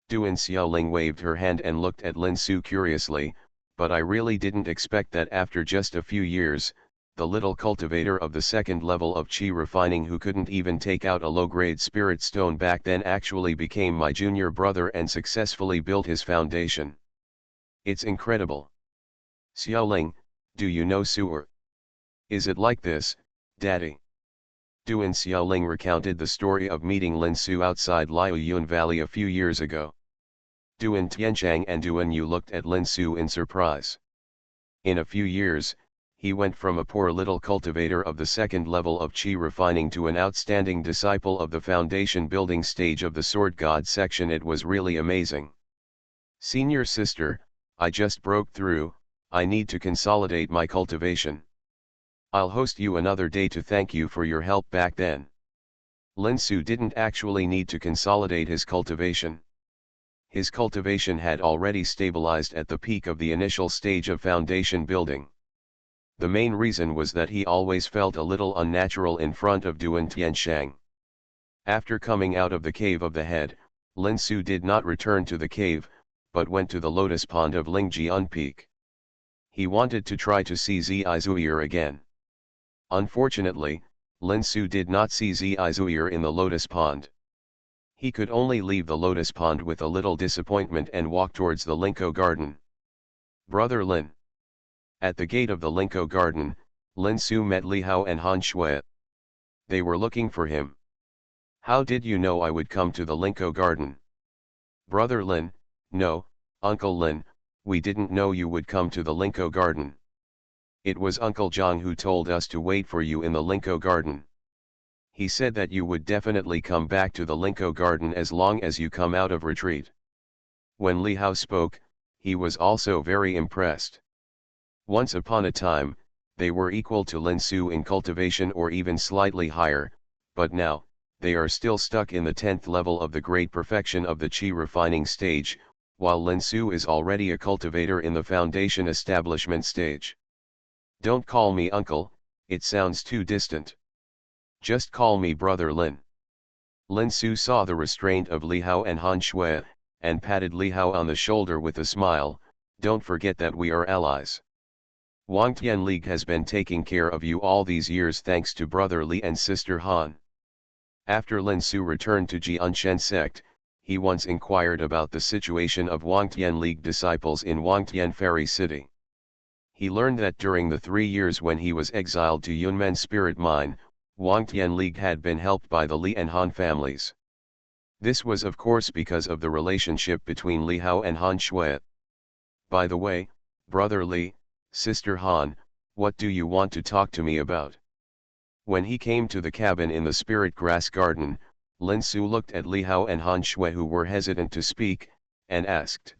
Speaker 1: Duan Xiaoling waved her hand and looked at Lin Su curiously, "But I really didn't expect that after just a few years, the little cultivator of the second level of Qi refining who couldn't even take out a low-grade spirit stone back then actually became my junior brother and successfully built his foundation. It's incredible." "Xiaoling, do you know Su'er? Is it like this, Daddy?" Duan Xiaoling recounted the story of meeting Lin Su outside Liaoyun Valley a few years ago. Duan Tianshang and Duan Yu looked at Lin Su in surprise. In a few years, he went from a poor little cultivator of the second level of Qi refining to an outstanding disciple of the foundation building stage of the Sword God section. It was really amazing. "Senior sister, I just broke through, I need to consolidate my cultivation. I'll host you another day to thank you for your help back then." Lin Su didn't actually need to consolidate his cultivation. His cultivation had already stabilized at the peak of the initial stage of foundation building. The main reason was that he always felt a little unnatural in front of Duan Tianshang. After coming out of the cave of the head, Lin Su did not return to the cave, but went to the lotus pond of Lingjian Peak. He wanted to try to see Zizuir again. Unfortunately, Lin Su did not see Zizuir in the lotus pond. He could only leave the lotus pond with a little disappointment and walk towards the Linko garden. "Brother Lin." At the gate of the Linko garden, Lin Su met Li Hao and Han Shui. They were looking for him. "How did you know I would come to the Linko garden?" "Brother Lin, no, Uncle Lin, we didn't know you would come to the Linko garden. It was Uncle Zhang who told us to wait for you in the Linko garden. He said that you would definitely come back to the Linko garden as long as you come out of retreat." When Li Hao spoke, he was also very impressed. Once upon a time, they were equal to Lin Su in cultivation or even slightly higher, but now, they are still stuck in the 10th level of the great perfection of the Qi refining stage, while Lin Su is already a cultivator in the foundation establishment stage. "Don't call me uncle, it sounds too distant. Just call me brother Lin." Lin Su saw the restraint of Li Hao and Han Shui, and patted Li Hao on the shoulder with a smile. "Don't forget that we are allies. Wangtian League has been taking care of you all these years thanks to brother Li and sister Han." After Lin Su returned to Jianshen sect, he once inquired about the situation of Wangtian League disciples in Wangtian Fairy City. He learned that during the 3 years when he was exiled to Yunmen Spirit Mine, Wangtian League had been helped by the Li and Han families. This was of course because of the relationship between Li Hao and Han Shui. By the way, brother Li, sister Han, what do you want to talk to me about? When he came to the cabin in the Spirit Grass Garden, Lin Su looked at Li Hao and Han Shui, who were hesitant to speak, and asked.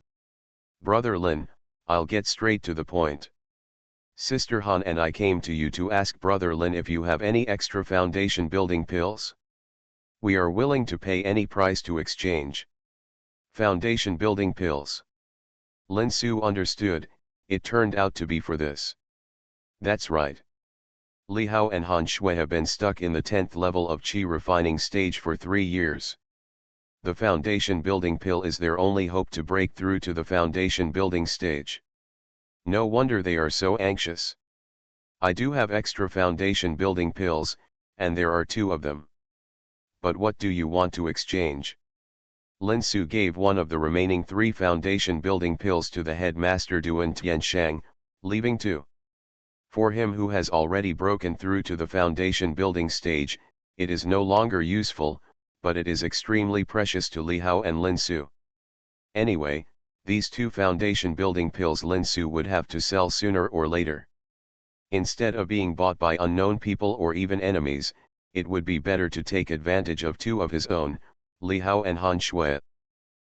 Speaker 1: Brother Lin, I'll get straight to the point. Sister Han and I came to you to ask Brother Lin if you have any extra foundation building pills. We are willing to pay any price to exchange. Foundation building pills. Lin Su understood, it turned out to be for this. That's right. Li Hao and Han Shui have been stuck in the 10th level of Qi refining stage for 3 years. The foundation building pill is their only hope to break through to the foundation building stage. No wonder they are so anxious. I do have extra foundation building pills, and there are 2 of them. But what do you want to exchange? Lin Su gave one of the remaining 3 foundation building pills to the headmaster Duan Tianshang, leaving 2. For him who has already broken through to the foundation building stage, it is no longer useful, but it is extremely precious to Li Hao and Lin Su. Anyway, these 2 foundation building pills Lin Su would have to sell sooner or later. Instead of being bought by unknown people or even enemies, it would be better to take advantage of 2 of his own, Li Hao and Han Shui.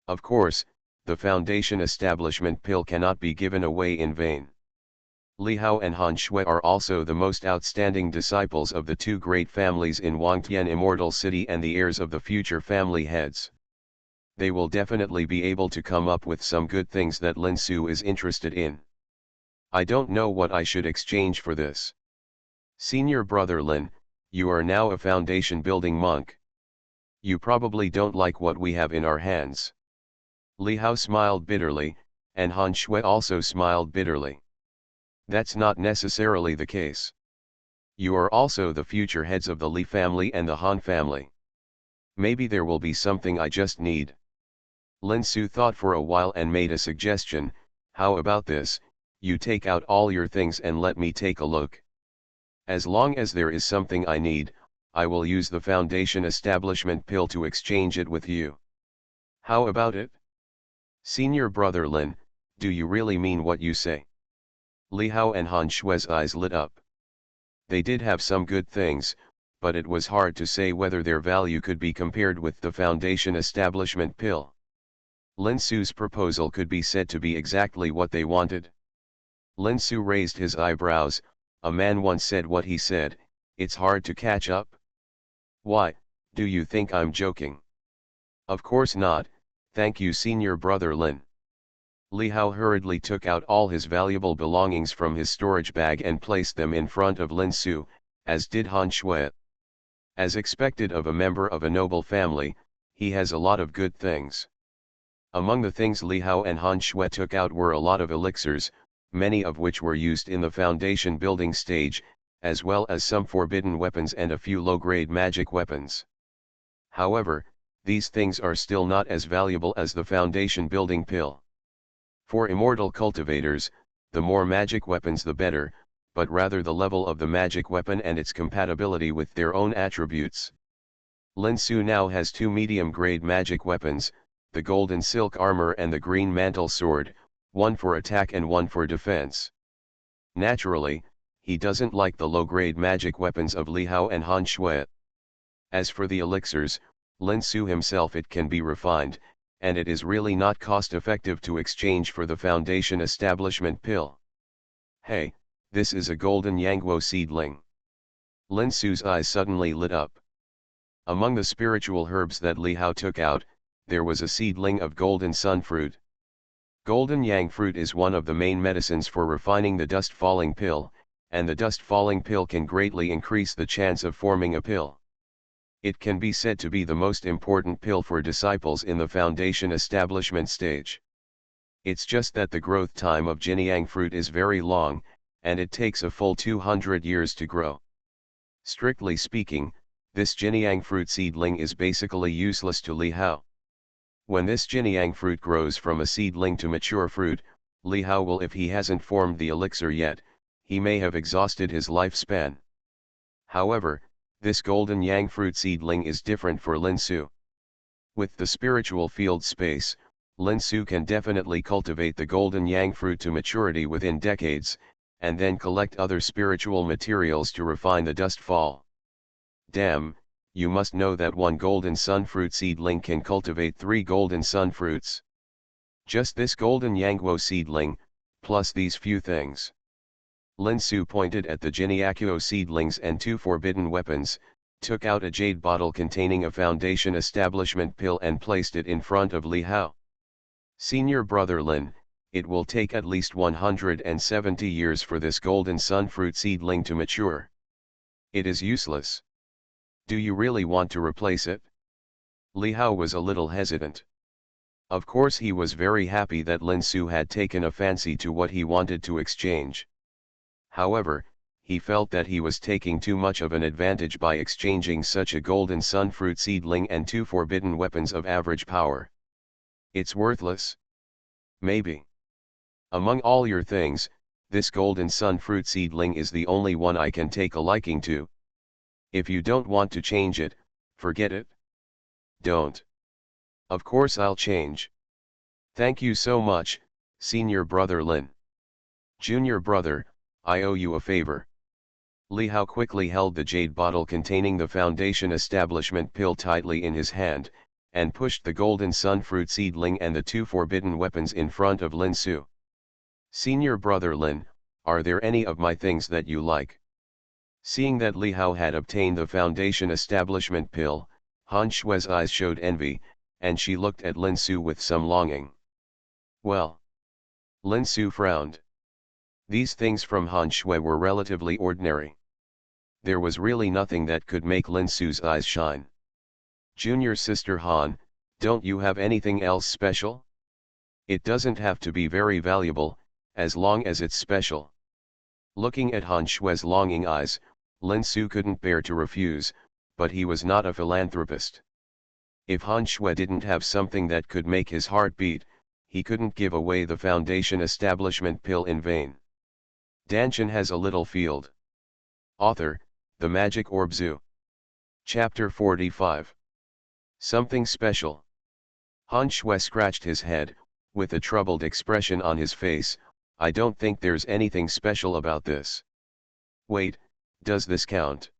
Speaker 1: Of course, the foundation establishment pill cannot be given away in vain. Li Hao and Han Shui are also the most outstanding disciples of the 2 great families in Wangtian Immortal City and the heirs of the future family heads. They will definitely be able to come up with some good things that Lin Su is interested in. I don't know what I should exchange for this. Senior brother Lin, you are now a foundation building monk. You probably don't like what we have in our hands. Li Hao smiled bitterly, and Han Shui also smiled bitterly. That's not necessarily the case. You are also the future heads of the Li family and the Han family. Maybe there will be something I just need. Lin Su thought for a while and made a suggestion. How about this, you take out all your things and let me take a look. As long as there is something I need, I will use the foundation establishment pill to exchange it with you. How about it? Senior brother Lin, do you really mean what you say? Li Hao and Han Shui's eyes lit up. They did have some good things, but it was hard to say whether their value could be compared with the foundation establishment pill. Lin Su's proposal could be said to be exactly what they wanted. Lin Su raised his eyebrows. A man once said what he said, it's hard to catch up. Why, do you think I'm joking? Of course not, thank you senior brother Lin. Li Hao hurriedly took out all his valuable belongings from his storage bag and placed them in front of Lin Su, as did Han Shui. As expected of a member of a noble family, he has a lot of good things. Among the things Li Hao and Han Shui took out were a lot of elixirs, many of which were used in the foundation building stage, as well as some forbidden weapons and a few low-grade magic weapons. However, these things are still not as valuable as the foundation building pill. For immortal cultivators, the more magic weapons the better, but rather the level of the magic weapon and its compatibility with their own attributes. Lin Su now has 2 medium-grade magic weapons, the golden silk armor and the green mantle sword, one for attack and one for defense. Naturally, he doesn't like the low-grade magic weapons of Li Hao and Han Shui. As for the elixirs, Lin Su himself it can be refined, and it is really not cost-effective to exchange for the foundation establishment pill. Hey, this is a golden Yangguo seedling. Lin Su's eyes suddenly lit up. Among the spiritual herbs that Li Hao took out, there was a seedling of golden sun fruit. Golden yang fruit is one of the main medicines for refining the dust falling pill, and the dust falling pill can greatly increase the chance of forming a pill. It can be said to be the most important pill for disciples in the foundation establishment stage. It's just that the growth time of Jinyang fruit is very long, and it takes a full 200 years to grow. Strictly speaking, this Jinyang fruit seedling is basically useless to Li Hao. When this Jinyang fruit grows from a seedling to mature fruit, Li Hao will, if he hasn't formed the elixir yet, he may have exhausted his lifespan. However, this golden yang fruit seedling is different for Lin Su. With the spiritual field space, Lin Su can definitely cultivate the golden yang fruit to maturity within decades, and then collect other spiritual materials to refine the dust fall. Damn, you must know that one golden sun fruit seedling can cultivate 3 golden sun fruits. Just this golden yangguo seedling, plus these few things. Lin Su pointed at the Geniakuo seedlings and 2 forbidden weapons, took out a jade bottle containing a foundation establishment pill and placed it in front of Li Hao. Senior brother Lin, it will take at least 170 years for this golden sun fruit seedling to mature. It is useless. Do you really want to replace it? Li Hao was a little hesitant. Of course he was very happy that Lin Su had taken a fancy to what he wanted to exchange. However, he felt that he was taking too much of an advantage by exchanging such a golden sun fruit seedling and 2 forbidden weapons of average power. It's worthless. Maybe. Among all your things, this golden sun fruit seedling is the only one I can take a liking to. If you don't want to change it, forget it. Don't. Of course I'll change. Thank you so much, senior brother Lin. Junior brother, I owe you a favor. Li Hao quickly held the jade bottle containing the foundation establishment pill tightly in his hand, and pushed the golden sun fruit seedling and the 2 forbidden weapons in front of Lin Su. Senior brother Lin, are there any of my things that you like? Seeing that Li Hao had obtained the foundation establishment pill, Han Shui's eyes showed envy, and she looked at Lin Su with some longing. Well. Lin Su frowned. These things from Han Shui were relatively ordinary. There was really nothing that could make Lin Su's eyes shine. Junior sister Han, don't you have anything else special? It doesn't have to be very valuable, as long as it's special. Looking at Han Shui's longing eyes, Lin Su couldn't bear to refuse, but he was not a philanthropist. If Han Shui didn't have something that could make his heart beat, he couldn't give away the foundation establishment pill in vain. Dantian has a little field. Author, The Magic Orb Zoo. Chapter 45. Something special. Han Shui scratched his head, with a troubled expression on his face. I don't think there's anything special about this. Wait, does this count?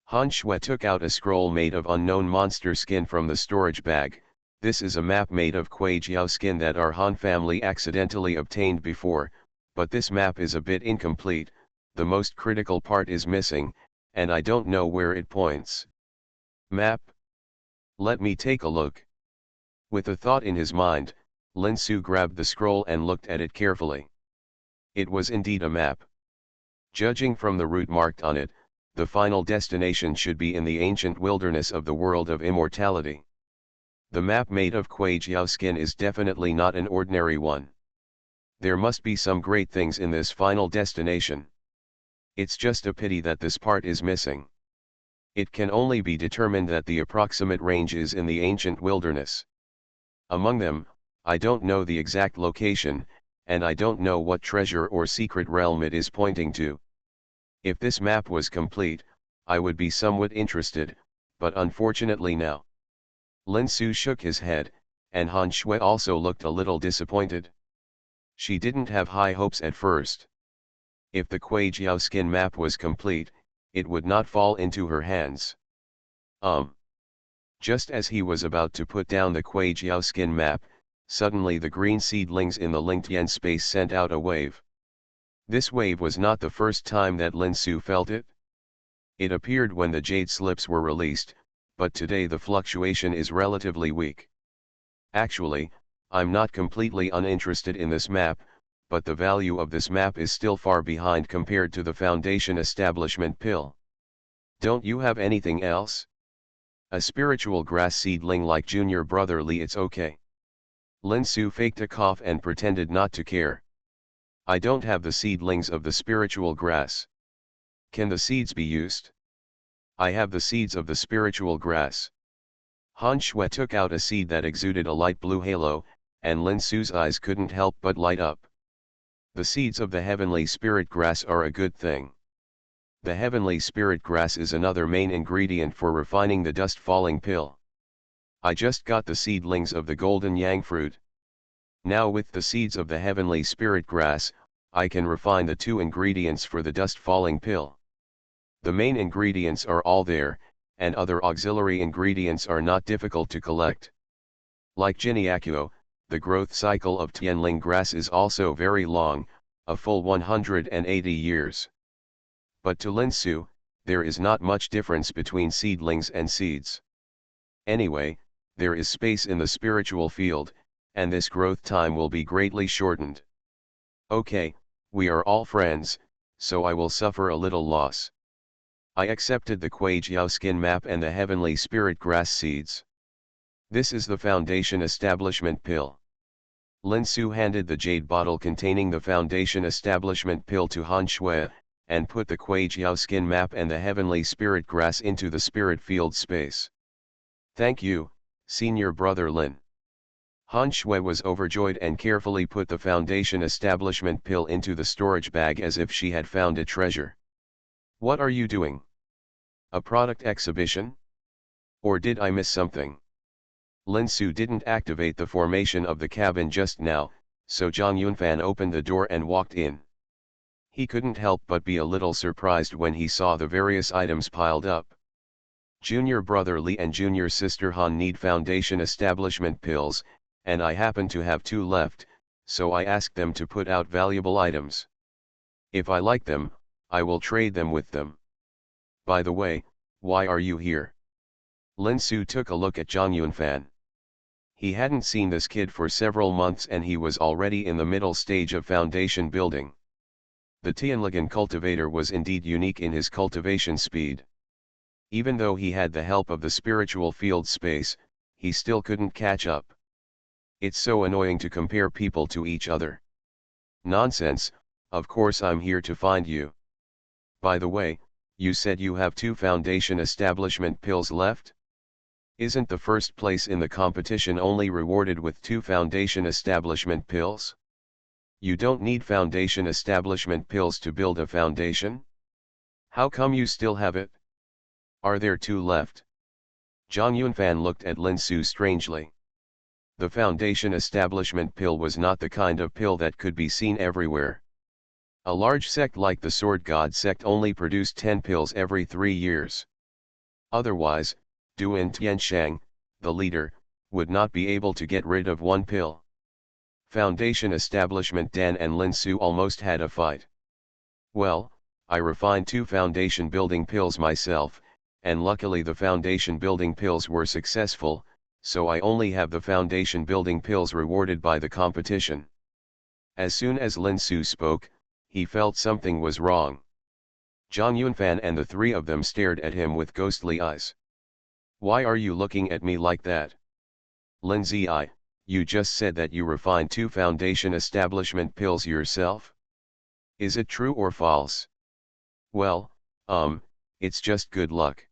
Speaker 1: Han Shui took out a scroll made of unknown monster skin from the storage bag. This is a map made of Kueijiao skin that our Han family accidentally obtained before, but this map is a bit incomplete, the most critical part is missing, and I don't know where it points. Map? Let me take a look. With a thought in his mind, Lin Su grabbed the scroll and looked at it carefully. It was indeed a map. Judging from the route marked on it, the final destination should be in the ancient wilderness of the world of immortality. The map made of Kueijiao skin is definitely not an ordinary one. There must be some great things in this final destination. It's just a pity that this part is missing. It can only be determined that the approximate range is in the ancient wilderness. Among them, I don't know the exact location, and I don't know what treasure or secret realm it is pointing to. If this map was complete, I would be somewhat interested, but unfortunately now. Lin Su shook his head, and Han Shui also looked a little disappointed. She didn't have high hopes at first. If the Kueijiao skin map was complete, it would not fall into her hands. Just as he was about to put down the Kueijiao skin map, suddenly the green seedlings in the linked yen space sent out a wave. This wave was not the first time that Lin Su felt it. It appeared when the jade slips were released, but today the fluctuation is relatively weak. Actually, I'm not completely uninterested in this map, but the value of this map is still far behind compared to the foundation establishment pill. Don't you have anything else? A spiritual grass seedling like junior brother Li, it's okay. Lin Su faked a cough and pretended not to care. I don't have the seedlings of the spiritual grass. Can the seeds be used? I have the seeds of the spiritual grass. Han Shui took out a seed that exuded a light blue halo, and Lin Su's eyes couldn't help but light up. The seeds of the heavenly spirit grass are a good thing. The heavenly spirit grass is another main ingredient for refining the dust falling pill. I just got the seedlings of the golden yang fruit. Now with the seeds of the heavenly spirit grass, I can refine the two ingredients for the dust falling pill. The main ingredients are all there, and other auxiliary ingredients are not difficult to collect. Like Xianxia, the growth cycle of Tianling grass is also very long, a full 180 years. But to Lin Su, there is not much difference between seedlings and seeds. Anyway, there is space in the spiritual field, and this growth time will be greatly shortened. Okay, we are all friends, so I will suffer a little loss. I accepted the Kuai-Jiao skin map and the heavenly spirit grass seeds. This is the foundation establishment pill. Lin Su handed the jade bottle containing the foundation establishment pill to Han Shui, and put the Kuai-Jiao skin map and the heavenly spirit grass into the spirit field space. Thank you, senior brother Lin. Han Shui was overjoyed and carefully put the foundation establishment pill into the storage bag as if she had found a treasure. What are you doing? A product exhibition? Or did I miss something? Lin Su didn't activate the formation of the cabin just now, so Zhang Yunfan opened the door and walked in. He couldn't help but be a little surprised when he saw the various items piled up. Junior brother Li and junior sister Han need foundation establishment pills, and I happen to have 2 left, so I asked them to put out valuable items. If I like them, I will trade them with them. By the way, why are you here? Lin Su took a look at Zhang Yunfan. He hadn't seen this kid for several months and he was already in the middle stage of foundation building. The Tianligan cultivator was indeed unique in his cultivation speed. Even though he had the help of the spiritual field space, he still couldn't catch up. It's so annoying to compare people to each other. Nonsense, of course I'm here to find you. By the way, you said you have 2 foundation establishment pills left? Isn't the first place in the competition only rewarded with 2 foundation establishment pills? You don't need foundation establishment pills to build a foundation? How come you still have it? Are there 2 left? Zhang Yunfan looked at Lin Su strangely. The foundation establishment pill was not the kind of pill that could be seen everywhere. A large sect like the Sword God sect only produced 10 pills every 3 years. Otherwise, Duan Tianshang, the leader, would not be able to get rid of 1 pill. Foundation establishment Dan and Lin Su almost had a fight. Well, I refined 2 foundation building pills myself, and luckily the foundation building pills were successful, so I only have the foundation building pills rewarded by the competition. As soon as Lin Su spoke, he felt something was wrong. Zhang Yunfan and the 3 of them stared at him with ghostly eyes. Why are you looking at me like that? Lin Zi, you just said that you refined 2 foundation establishment pills yourself? Is it true or false? Well, it's just good luck.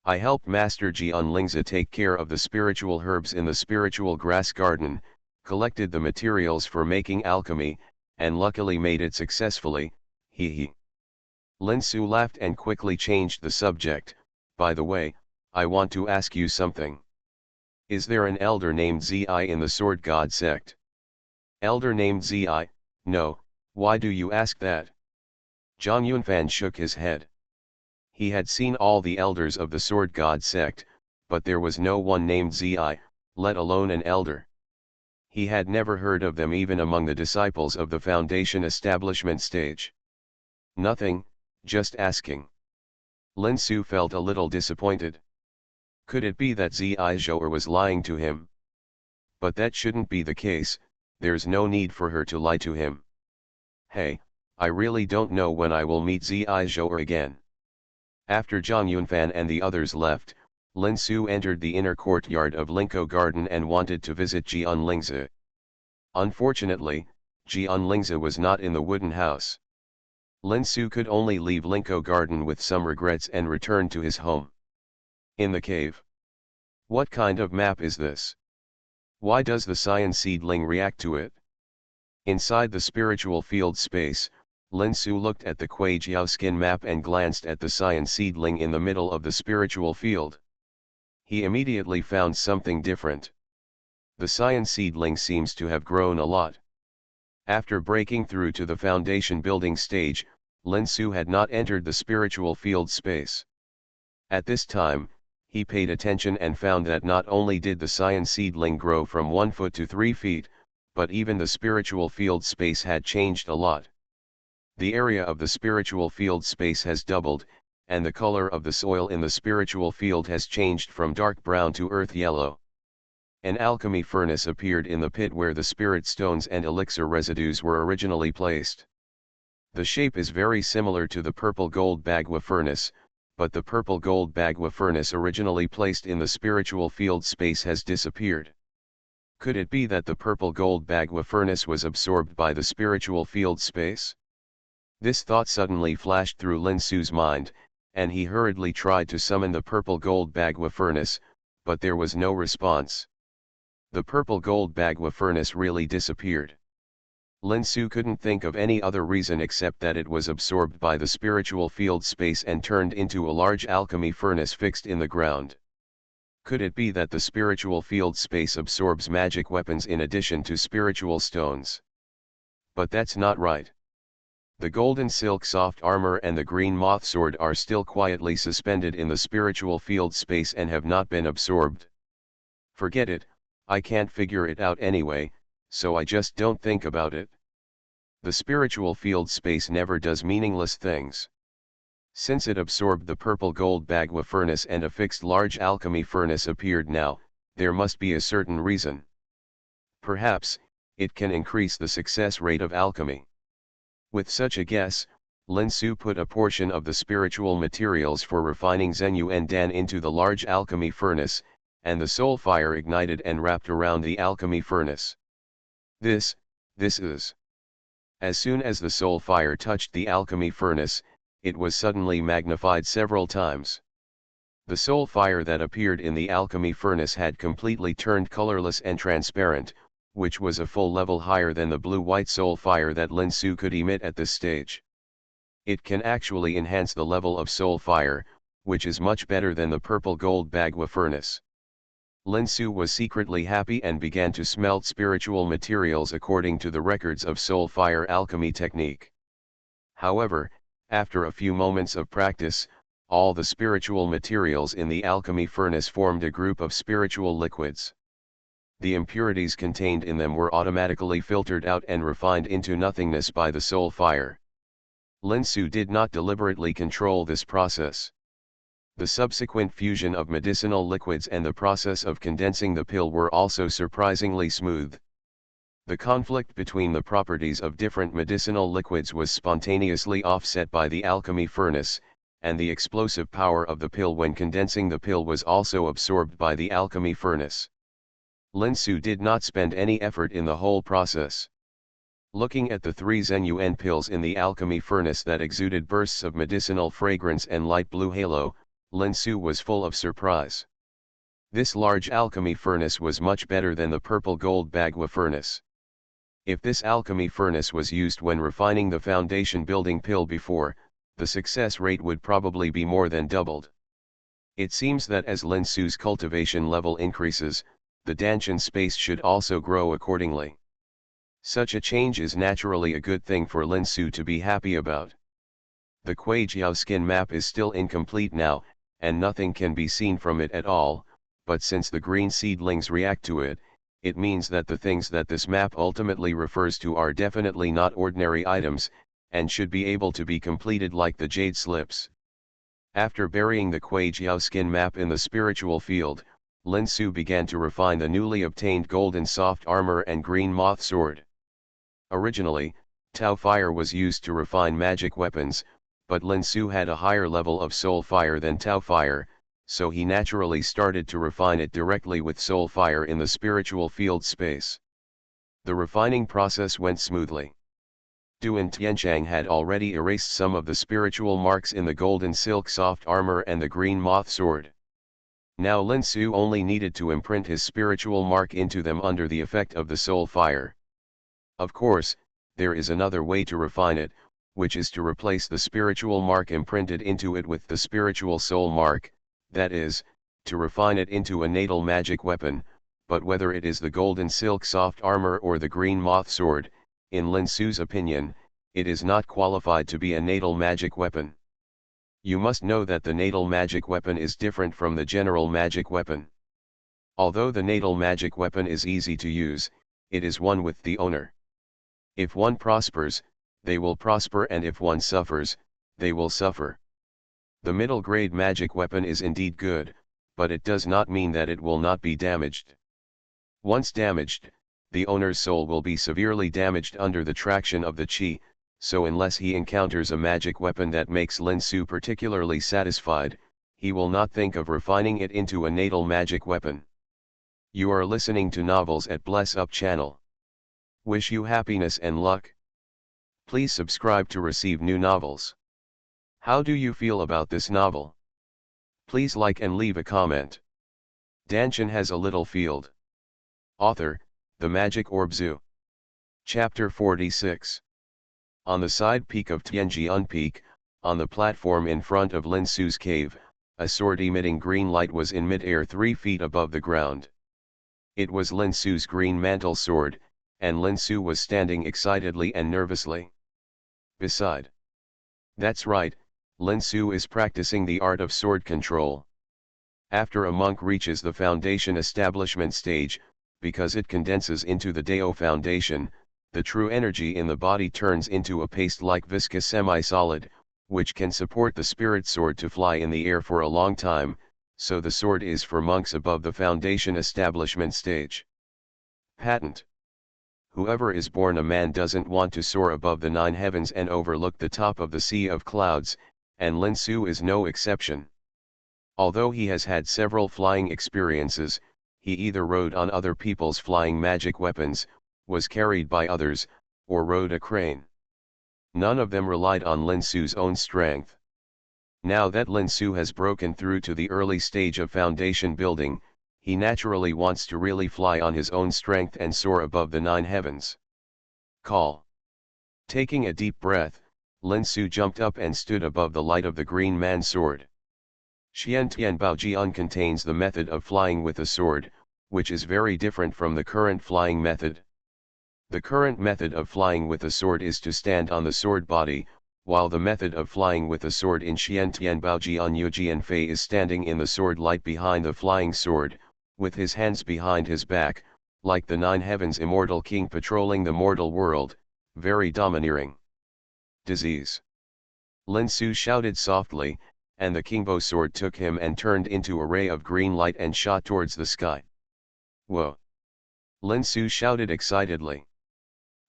Speaker 1: I helped Master Jian Lingzi take care of the spiritual herbs in the spiritual grass garden, collected the materials for making alchemy, and luckily made it successfully, he. Lin Su laughed and quickly changed the subject. By the way, I want to ask you something. Is there an elder named Zi in the Sword God sect? Elder named Zi? No, why do you ask that? Zhang Yunfan shook his head. He had seen all the elders of the Sword God sect, but there was no one named Zi, let alone an elder. He had never heard of them even among the disciples of the foundation establishment stage. Nothing, just asking. Lin Su felt a little disappointed. Could it be that Zi Zhou'er was lying to him? But that shouldn't be the case, there's no need for her to lie to him. Hey, I really don't know when I will meet Zi Zhou'er again. After Zhang Yunfan and the others left, Lin Su entered the inner courtyard of Linko Garden and wanted to visit Jian Lingzi. Unfortunately, Jian Lingzi was not in the wooden house. Lin Su could only leave Linko Garden with some regrets and return to his home. In the cave. What kind of map is this? Why does the Science Seedling react to it? Inside the spiritual field space, Lin Su looked at the Kuei Jiao skin map and glanced at the Science Seedling in the middle of the spiritual field. He immediately found something different. The Science Seedling seems to have grown a lot. After breaking through to the foundation building stage, Lin Su had not entered the spiritual field space. At this time, he paid attention and found that not only did the Science Seedling grow from 1 foot to 3 feet, but even the spiritual field space had changed a lot. The area of the spiritual field space has doubled, and the color of the soil in the spiritual field has changed from dark brown to earth yellow. An alchemy furnace appeared in the pit where the spirit stones and elixir residues were originally placed. The shape is very similar to the purple gold bagua furnace, but the purple gold bagua furnace originally placed in the spiritual field space has disappeared. Could it be that the purple gold bagua furnace was absorbed by the spiritual field space? This thought suddenly flashed through Lin Su's mind, and he hurriedly tried to summon the purple gold bagua furnace, but there was no response. The purple gold bagua furnace really disappeared. Lin Su couldn't think of any other reason except that it was absorbed by the spiritual field space and turned into a large alchemy furnace fixed in the ground. Could it be that the spiritual field space absorbs magic weapons in addition to spiritual stones? But that's not right. The golden silk soft armor and the green moth sword are still quietly suspended in the spiritual field space and have not been absorbed. Forget it, I can't figure it out anyway, so I just don't think about it. The spiritual field space never does meaningless things. Since it absorbed the purple gold bagua furnace and a fixed large alchemy furnace appeared now, there must be a certain reason. Perhaps, it can increase the success rate of alchemy. With such a guess, Lin Su put a portion of the spiritual materials for refining Zhenyu and Dan into the large alchemy furnace, and the soul fire ignited and wrapped around the alchemy furnace. This is. As soon as the soul fire touched the alchemy furnace, it was suddenly magnified several times. The soul fire that appeared in the alchemy furnace had completely turned colorless and transparent, which was a full level higher than the blue-white soul fire that Lin Su could emit at this stage. It can actually enhance the level of soul fire, which is much better than the purple gold bagua furnace. Lin Su was secretly happy and began to smelt spiritual materials according to the records of soul fire alchemy technique. However, after a few moments of practice, all the spiritual materials in the alchemy furnace formed a group of spiritual liquids. The impurities contained in them were automatically filtered out and refined into nothingness by the soul fire. Lin Su did not deliberately control this process. The subsequent fusion of medicinal liquids and the process of condensing the pill were also surprisingly smooth. The conflict between the properties of different medicinal liquids was spontaneously offset by the alchemy furnace, and the explosive power of the pill when condensing the pill was also absorbed by the alchemy furnace. Lin Su did not spend any effort in the whole process. Looking at the 3 Zhenyu pills in the alchemy furnace that exuded bursts of medicinal fragrance and light blue halo, Lin Su was full of surprise. This large alchemy furnace was much better than the purple gold bagua furnace. If this alchemy furnace was used when refining the foundation building pill before, the success rate would probably be more than doubled. It seems that as Lin Su's cultivation level increases, the Dantian space should also grow accordingly. Such a change is naturally a good thing for Lin Su to be happy about. The Kuei Jiao skin map is still incomplete now, and nothing can be seen from it at all, but since the green seedlings react to it, it means that the things that this map ultimately refers to are definitely not ordinary items, and should be able to be completed like the jade slips. After burying the Kuei Jiao skin map in the spiritual field, Lin Su began to refine the newly obtained golden soft armor and green moth sword. Originally, Tao fire was used to refine magic weapons, but Lin Su had a higher level of soul fire than Tao fire, so he naturally started to refine it directly with soul fire in the spiritual field space. The refining process went smoothly. Du and Tianchang had already erased some of the spiritual marks in the golden silk soft armor and the green moth sword. Now Lin Su only needed to imprint his spiritual mark into them under the effect of the soul fire. Of course, there is another way to refine it, which is to replace the spiritual mark imprinted into it with the spiritual soul mark, that is, to refine it into a natal magic weapon, but whether it is the golden silk soft armor or the green moth sword, in Lin Su's opinion, it is not qualified to be a natal magic weapon. You must know that the natal magic weapon is different from the general magic weapon. Although the natal magic weapon is easy to use, it is one with the owner. If one prospers, they will prosper, and if one suffers, they will suffer. The middle grade magic weapon is indeed good, but it does not mean that it will not be damaged. Once damaged, the owner's soul will be severely damaged under the traction of the qi, so unless he encounters a magic weapon that makes Lin Su particularly satisfied, he will not think of refining it into a natal magic weapon. You are listening to Novels at Bless Up channel. Wish you happiness and luck. Please subscribe to receive new novels. How do you feel about this novel? Please like and leave a comment. Dantian has a little field. Author, The Magic Orb Zoo. Chapter 46. On the side peak of Tianjian Peak, on the platform in front of Lin Su's cave, a sword emitting green light was in mid-air 3 feet above the ground. It was Lin Su's green mantle sword, and Lin Su was standing excitedly and nervously beside. That's right, Lin Su is practicing the art of sword control. After a monk reaches the foundation establishment stage, because it condenses into the Dao foundation, the true energy in the body turns into a paste-like viscous semi-solid, which can support the spirit sword to fly in the air for a long time, so the sword is for monks above the foundation establishment stage. Patent. Whoever is born a man doesn't want to soar above the 9 heavens and overlook the top of the sea of clouds, and Lin Su is no exception. Although he has had several flying experiences, he either rode on other people's flying magic weapons, was carried by others, or rode a crane. None of them relied on Lin Su's own strength. Now that Lin Su has broken through to the early stage of foundation building, he naturally wants to really fly on his own strength and soar above the 9 heavens. Call. Taking a deep breath, Lin Su jumped up and stood above the light of the green man's sword. Xiantian Baojian contains the method of flying with a sword, which is very different from the current flying method. The current method of flying with a sword is to stand on the sword body, while the method of flying with a sword in Xiantian Baojian Yujian Fei is standing in the sword light behind the flying sword, with his hands behind his back, like the 9 heavens immortal king patrolling the mortal world, very domineering. Disease. Lin Su shouted softly, and the Kingbo sword took him and turned into a ray of green light and shot towards the sky. Whoa! Lin Su shouted excitedly.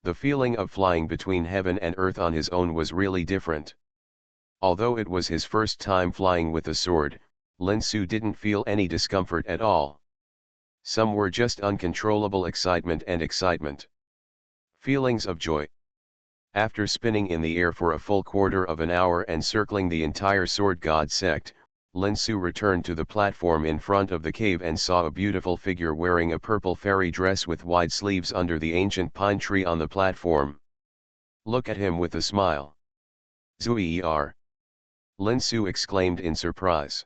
Speaker 1: The feeling of flying between heaven and earth on his own was really different. Although it was his first time flying with a sword, Lin Su didn't feel any discomfort at all. Some were just uncontrollable excitement and excitement. Feelings of joy. After spinning in the air for a full quarter of an hour and circling the entire sword god sect, Lin Su returned to the platform in front of the cave and saw a beautiful figure wearing a purple fairy dress with wide sleeves under the ancient pine tree on the platform. Look at him with a smile. Zui-er! Lin Su exclaimed in surprise.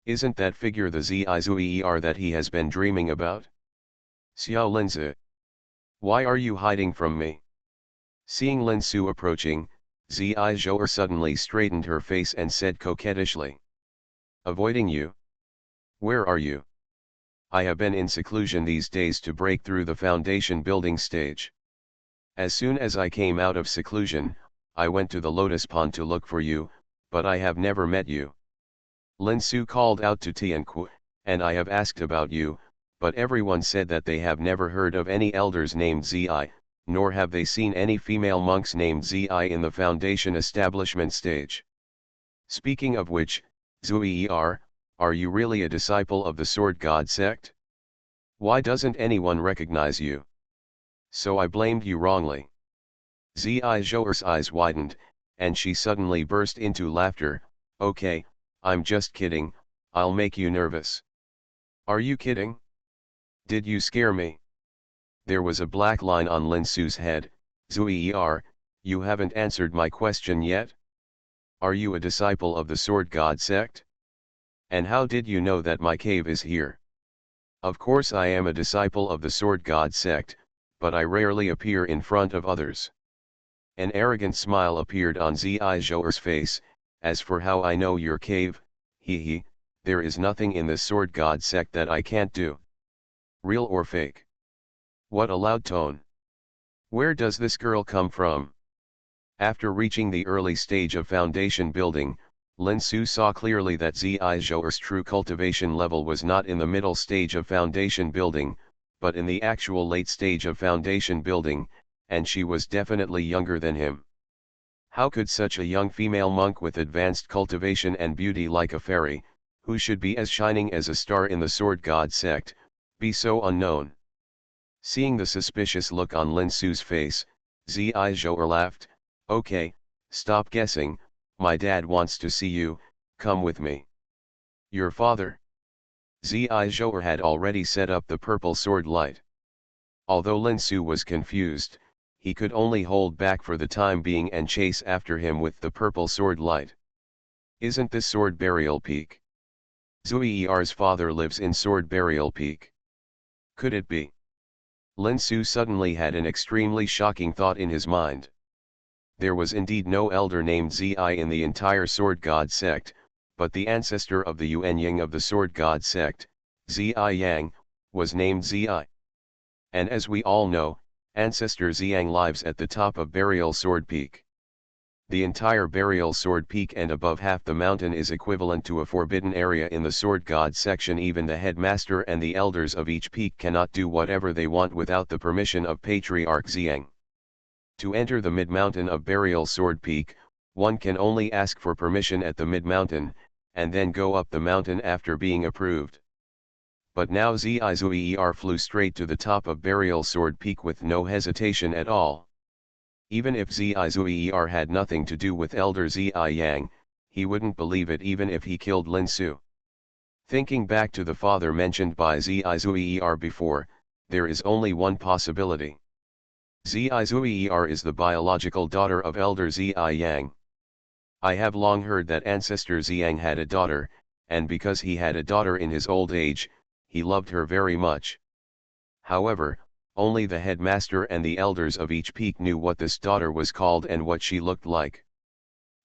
Speaker 1: Isn't that figure the Zui-er that he has been dreaming about? Xiao Linzi. Why are you hiding from me? Seeing Lin Su approaching, Zui-er suddenly straightened her face and said coquettishly. Avoiding you? Where are you? I have been in seclusion these days to break through the foundation building stage. As soon as I came out of seclusion, I went to the lotus pond to look for you, but I have never met you. Lin Su called out to Tianku, and I have asked about you, but everyone said that they have never heard of any elders named Zi, nor have they seen any female monks named Zi in the foundation establishment stage. Speaking of which, Zui-er, are you really a disciple of the Sword God sect? Why doesn't anyone recognize you? So I blamed you wrongly. Zui-er's eyes widened, and she suddenly burst into laughter. Okay, I'm just kidding, I'll make you nervous. Are you kidding? Did you scare me? There was a black line on Lin Su's head. Zuier, you haven't answered my question yet? Are you a disciple of the Sword God sect? And how did you know that my cave is here? Of course I am a disciple of the Sword God sect, but I rarely appear in front of others. An arrogant smile appeared on Zizhou's face. As for how I know your cave, hee, there is nothing in the Sword God sect that I can't do. Real or fake? What a loud tone. Where does this girl come from? After reaching the early stage of foundation building, Lin Su saw clearly that Zizhou's true cultivation level was not in the middle stage of foundation building, but in the actual late stage of foundation building, and she was definitely younger than him. How could such a young female monk with advanced cultivation and beauty like a fairy, who should be as shining as a star in the Sword God sect, be so unknown? Seeing the suspicious look on Lin Su's face, Zizhou laughed. Okay, stop guessing, my dad wants to see you, come with me. Your father? Zizhou had already set up the purple sword light. Although Lin Su was confused, he could only hold back for the time being and chase after him with the purple sword light. Isn't this Sword Burial Peak? Zuiyer's father lives in Sword Burial Peak. Could it be? Lin Su suddenly had an extremely shocking thought in his mind. There was indeed no elder named Zi in the entire Sword God sect, but the ancestor of the Yuanying of the Sword God sect, Zi Yang, was named Zi. And as we all know, ancestor Xiang lives at the top of Burial Sword Peak. The entire Burial Sword Peak and above half the mountain is equivalent to a forbidden area in the Sword God section. Even the headmaster and the elders of each peak cannot do whatever they want without the permission of Patriarch Xiang. To enter the mid-mountain of Burial Sword Peak, one can only ask for permission at the mid-mountain, and then go up the mountain after being approved. But now Zizuer flew straight to the top of Burial Sword Peak with no hesitation at all. Even if Zizuer had nothing to do with Elder Zi Yang, he wouldn't believe it even if he killed Lin Su. Thinking back to the father mentioned by Zizuer before, there is only one possibility. Zizuer is the biological daughter of Elder Zi Yang. I have long heard that ancestor Xiang had a daughter, and because he had a daughter in his old age, he loved her very much. However, only the headmaster and the elders of each peak knew what this daughter was called and what she looked like.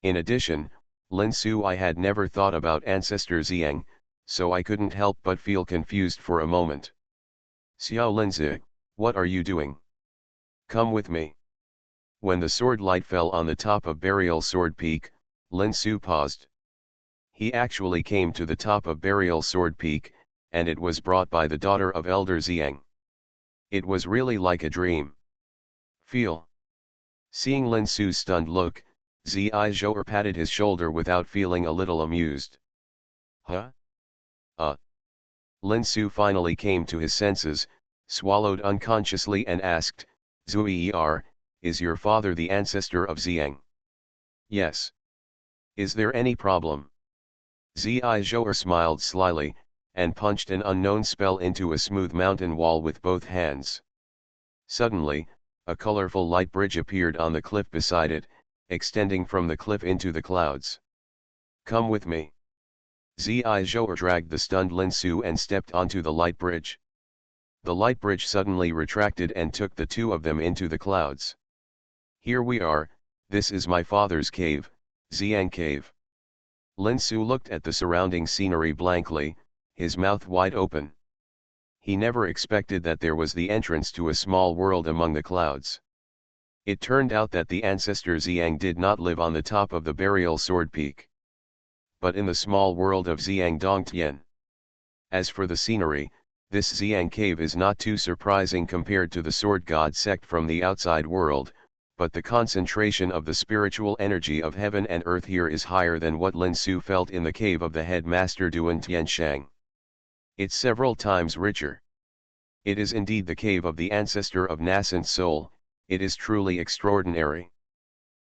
Speaker 1: In addition, Lin Su I had never thought about ancestor Xiang, so I couldn't help but feel confused for a moment. Xiao Linzi, what are you doing? Come with me. When the sword light fell on the top of Burial Sword Peak, Lin Su paused. He actually came to the top of Burial Sword Peak, and it was brought by the daughter of Elder Xiang. It was really like a dream. Feel. Seeing Lin Su's stunned look, Zizhou patted his shoulder without feeling a little amused. Huh? Lin Su finally came to his senses, swallowed unconsciously and asked, Zuier, is your father the ancestor of Xiang? Yes. Is there any problem? Zizhou smiled slyly, and punched an unknown spell into a smooth mountain wall with both hands. Suddenly, a colorful light bridge appeared on the cliff beside it, extending from the cliff into the clouds. Come with me. Zizhou dragged the stunned Lin Su and stepped onto the light bridge. The light bridge suddenly retracted and took the two of them into the clouds. Here we are, this is my father's cave, Xiang Cave. Lin Su looked at the surrounding scenery blankly, his mouth wide open. He never expected that there was the entrance to a small world among the clouds. It turned out that the ancestor Xiang did not live on the top of the Burial Sword Peak, but in the small world of Xiang Dongtian. As for the scenery, this Xiang Cave is not too surprising compared to the Sword God sect from the outside world, but the concentration of the spiritual energy of heaven and earth here is higher than what Lin Su felt in the cave of the headmaster Duan Tianshang. It's several times richer. It is indeed the cave of the ancestor of nascent soul, it is truly extraordinary.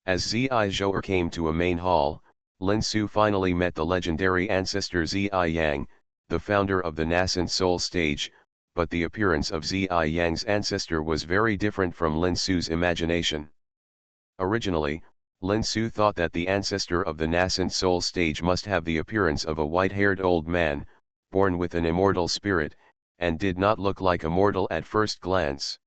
Speaker 1: As Zizhou came to a main hall, Lin Su finally met the legendary ancestor Zi Yang, the founder of the nascent soul stage, but the appearance of Zai Yang's ancestor was very different from Lin Su's imagination. Originally, Lin Su thought that the ancestor of the nascent soul stage must have the appearance of a white-haired old man, born with an immortal spirit, and did not look like a mortal at first glance.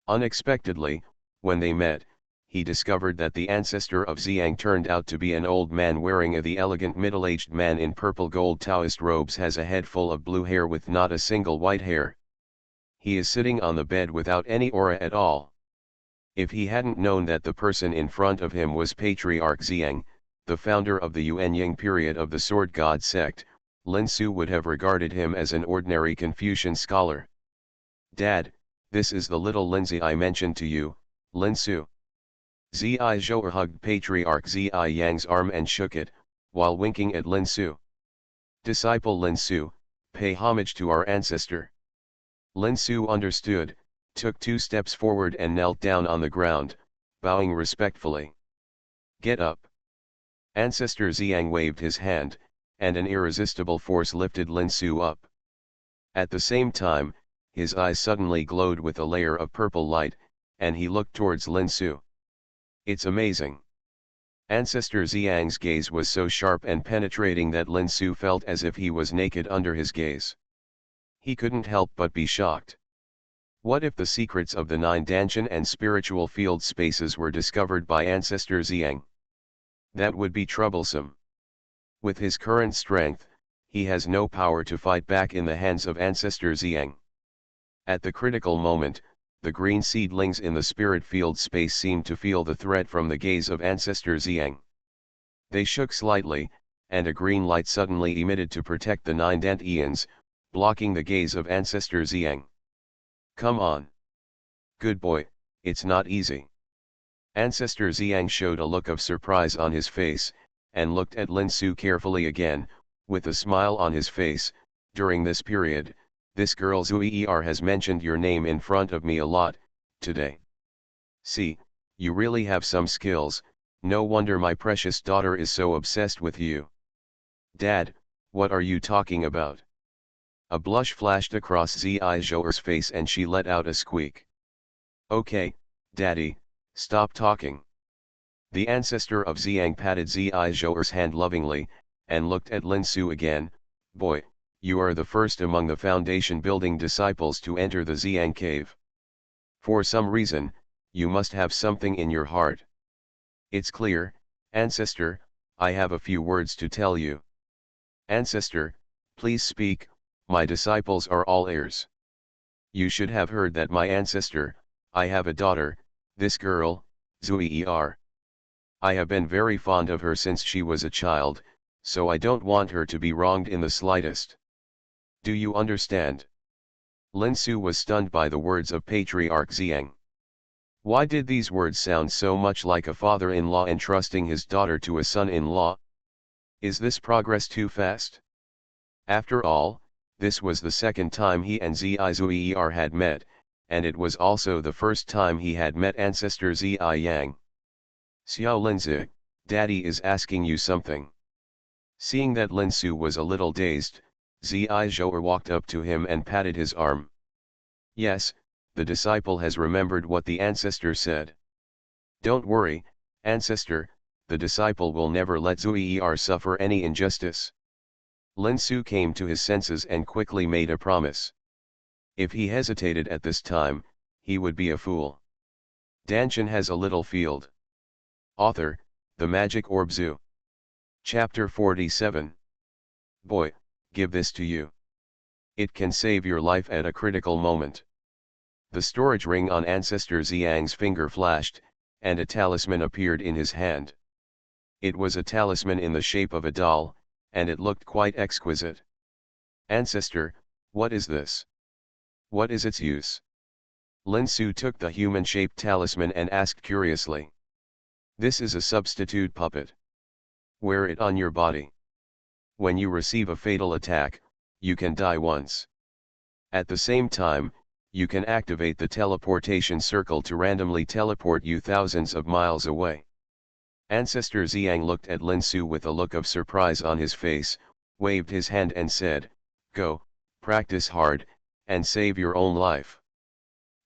Speaker 1: Unexpectedly, when they met, he discovered that the ancestor of Xiang turned out to be an old man wearing the elegant middle-aged man in purple gold Taoist robes has a head full of blue hair with not a single white hair. He is sitting on the bed without any aura at all. If he hadn't known that the person in front of him was Patriarch Xiang, the founder of the Yuanying period of the Sword God sect, Lin Su would have regarded him as an ordinary Confucian scholar. "Dad, this is the little Lindsay I mentioned to you, Lin Su." Zai Zhou hugged Patriarch Zai Yang's arm and shook it, while winking at Lin Su. "Disciple Lin Su, pay homage to our ancestor." Lin Su understood, took 2 steps forward and knelt down on the ground, bowing respectfully. "Get up." Ancestor Xiang waved his hand, and an irresistible force lifted Lin Su up. At the same time, his eyes suddenly glowed with a layer of purple light, and he looked towards Lin Su. "It's amazing." Ancestor Xiang's gaze was so sharp and penetrating that Lin Su felt as if he was naked under his gaze. He couldn't help but be shocked. What if the secrets of the 9 Dantian and spiritual field spaces were discovered by Ancestor Xiang? That would be troublesome. With his current strength, he has no power to fight back in the hands of Ancestor Xiang. At the critical moment, the green seedlings in the spirit field space seemed to feel the threat from the gaze of Ancestor Xiang. They shook slightly, and a green light suddenly emitted to protect the 9 Dantians, blocking the gaze of Ancestor Xiang. "Come on. Good boy, it's not easy." Ancestor Xiang showed a look of surprise on his face, and looked at Lin Su carefully again, with a smile on his face. "During this period, this girl Zuier has mentioned your name in front of me a lot, today. See, you really have some skills, no wonder my precious daughter is so obsessed with you." "Dad, what are you talking about?" A blush flashed across Zai Zhouer's face and she let out a squeak. "Okay, Daddy, stop talking." The ancestor of Xiang patted Zai Zhouer's hand lovingly, and looked at Lin Su again. "Boy, you are the first among the foundation building disciples to enter the Xiang cave. For some reason, you must have something in your heart. It's clear, Ancestor, I have a few words to tell you." "Ancestor, please speak, my disciples are all ears." "You should have heard that my ancestor, I have a daughter, this girl, Zuier. I have been very fond of her since she was a child, so I don't want her to be wronged in the slightest. Do you understand?" Lin Su was stunned by the words of Patriarch Xiang. Why did these words sound so much like a father-in-law entrusting his daughter to a son-in-law? Is this progress too fast? After all, this was the second time he and Zai Zuier had met, and it was also the first time he had met Ancestor Zai Yang. "Xiao Linzi, Daddy is asking you something." Seeing that Lin Su was a little dazed, Zai Zhouer walked up to him and patted his arm. "Yes, the disciple has remembered what the ancestor said. Don't worry, Ancestor, the disciple will never let Zuier suffer any injustice." Lin Su came to his senses and quickly made a promise. If he hesitated at this time, he would be a fool. Dantian has a little field. Author, The Magic Orb Zoo. Chapter 47. Boy, give this to you. It can save your life at a critical moment. The storage ring on Ancestor Xiang's finger flashed, and a talisman appeared in his hand. It was a talisman in the shape of a doll, and it looked quite exquisite. "Ancestor, what is this? What is its use?" Lin Su took the human-shaped talisman and asked curiously. "This is a substitute puppet. Wear it on your body. When you receive a fatal attack, you can die once. At the same time, you can activate the teleportation circle to randomly teleport you thousands of miles away." Ancestor Xiang looked at Lin Su with a look of surprise on his face, waved his hand and said, Go, practice hard, and save your own life.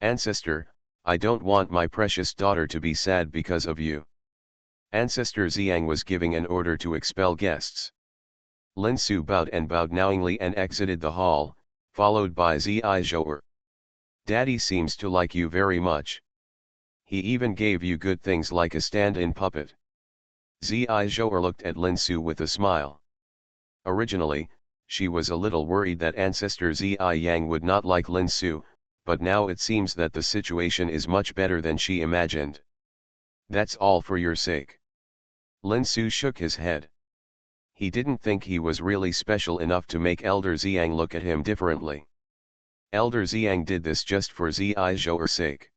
Speaker 1: Ancestor, I don't want my precious daughter to be sad because of you. Ancestor Xiang was giving an order to expel guests. Lin Su bowed knowingly and exited the hall, followed by Zhou. Daddy seems to like you very much. He even gave you good things like a stand-in puppet. Zhou looked at Lin Su with a smile. Originally, she was a little worried that Ancestor Yang would not like Lin Su, but now it seems that the situation is much better than she imagined. That's all for your sake. Lin Su shook his head. He didn't think he was really special enough to make Elder Xiang look at him differently. Elder Xiang did this just for Zhou's sake.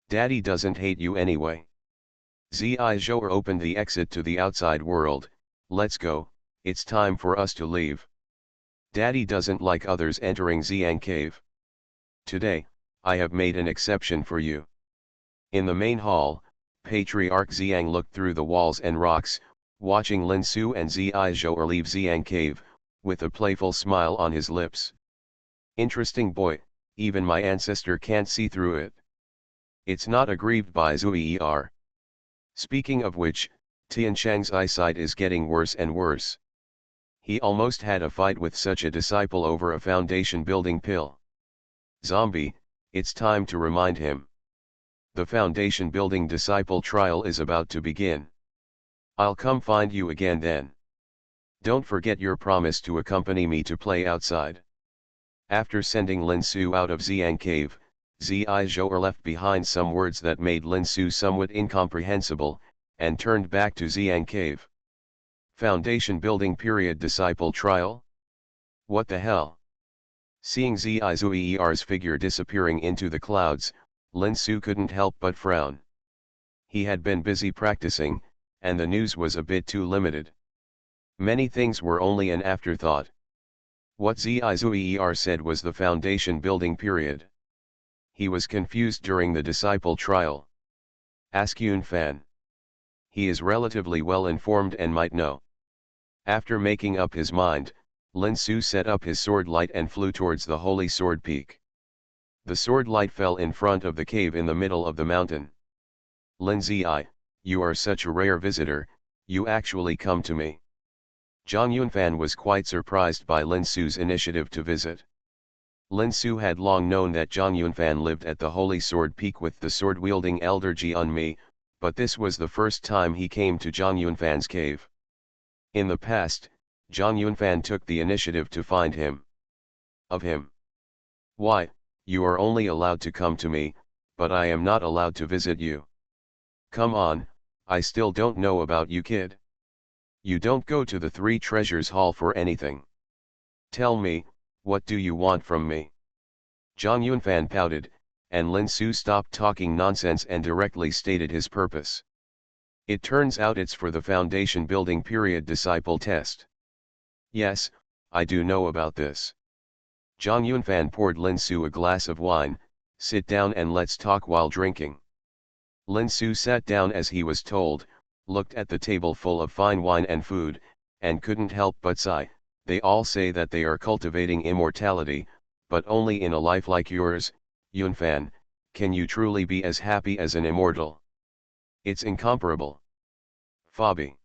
Speaker 1: Daddy doesn't hate you anyway. Zhou opened the exit to the outside world. Let's go, it's time for us to leave. Daddy doesn't like others entering Xiang Cave. Today, I have made an exception for you. In the main hall, Patriarch Xiang looked through the walls and rocks, watching Lin Su and Zhou leave Xiang Cave, with a playful smile on his lips. Interesting boy, even my ancestor can't see through it. It's not aggrieved by Zuier. Speaking of which, Tianshang's eyesight is getting worse and worse. He almost had a fight with such a disciple over a foundation building pill. Zombie, it's time to remind him. The foundation building disciple trial is about to begin. I'll come find you again then. Don't forget your promise to accompany me to play outside. After sending Lin Su out of Xiang Cave, Zhou left behind some words that made Lin Su somewhat incomprehensible, and turned back to Xiang Cave. Foundation building period disciple trial? What the hell? Seeing Zhuiyer's figure disappearing into the clouds, Lin Su couldn't help but frown. He had been busy practicing, and the news was a bit too limited. Many things were only an afterthought. What Zhuiyer said was the foundation building period. He was confused during the disciple trial. Ask Yun Fan. He is relatively well informed and might know. After making up his mind, Lin Su set up his sword light and flew towards the holy sword peak. The sword light fell in front of the cave in the middle of the mountain. Lin Zi, you are such a rare visitor, you actually come to me. Zhang Yunfan was quite surprised by Lin Su's initiative to visit. Lin Su had long known that Zhang Yunfan lived at the Holy Sword Peak with the sword-wielding elder Jianmi, but this was the first time he came to Zhang Yunfan's cave. In the past, Zhang Yunfan took the initiative to find him. Of him. Why, you are only allowed to come to me, but I am not allowed to visit you. Come on, I still don't know about you, kid. You don't go to the Three Treasures Hall for anything. Tell me, what do you want from me? Zhang Yunfan pouted, and Lin Su stopped talking nonsense and directly stated his purpose. It turns out it's for the foundation building period disciple test. Yes, I do know about this. Zhang Yunfan poured Lin Su a glass of wine. Sit down and let's talk while drinking. Lin Su sat down as he was told, looked at the table full of fine wine and food, and couldn't help but sigh. They all say that they are cultivating immortality, but only in a life like yours, Yunfan. Can you truly be as happy as an immortal? It's incomparable. Fabi.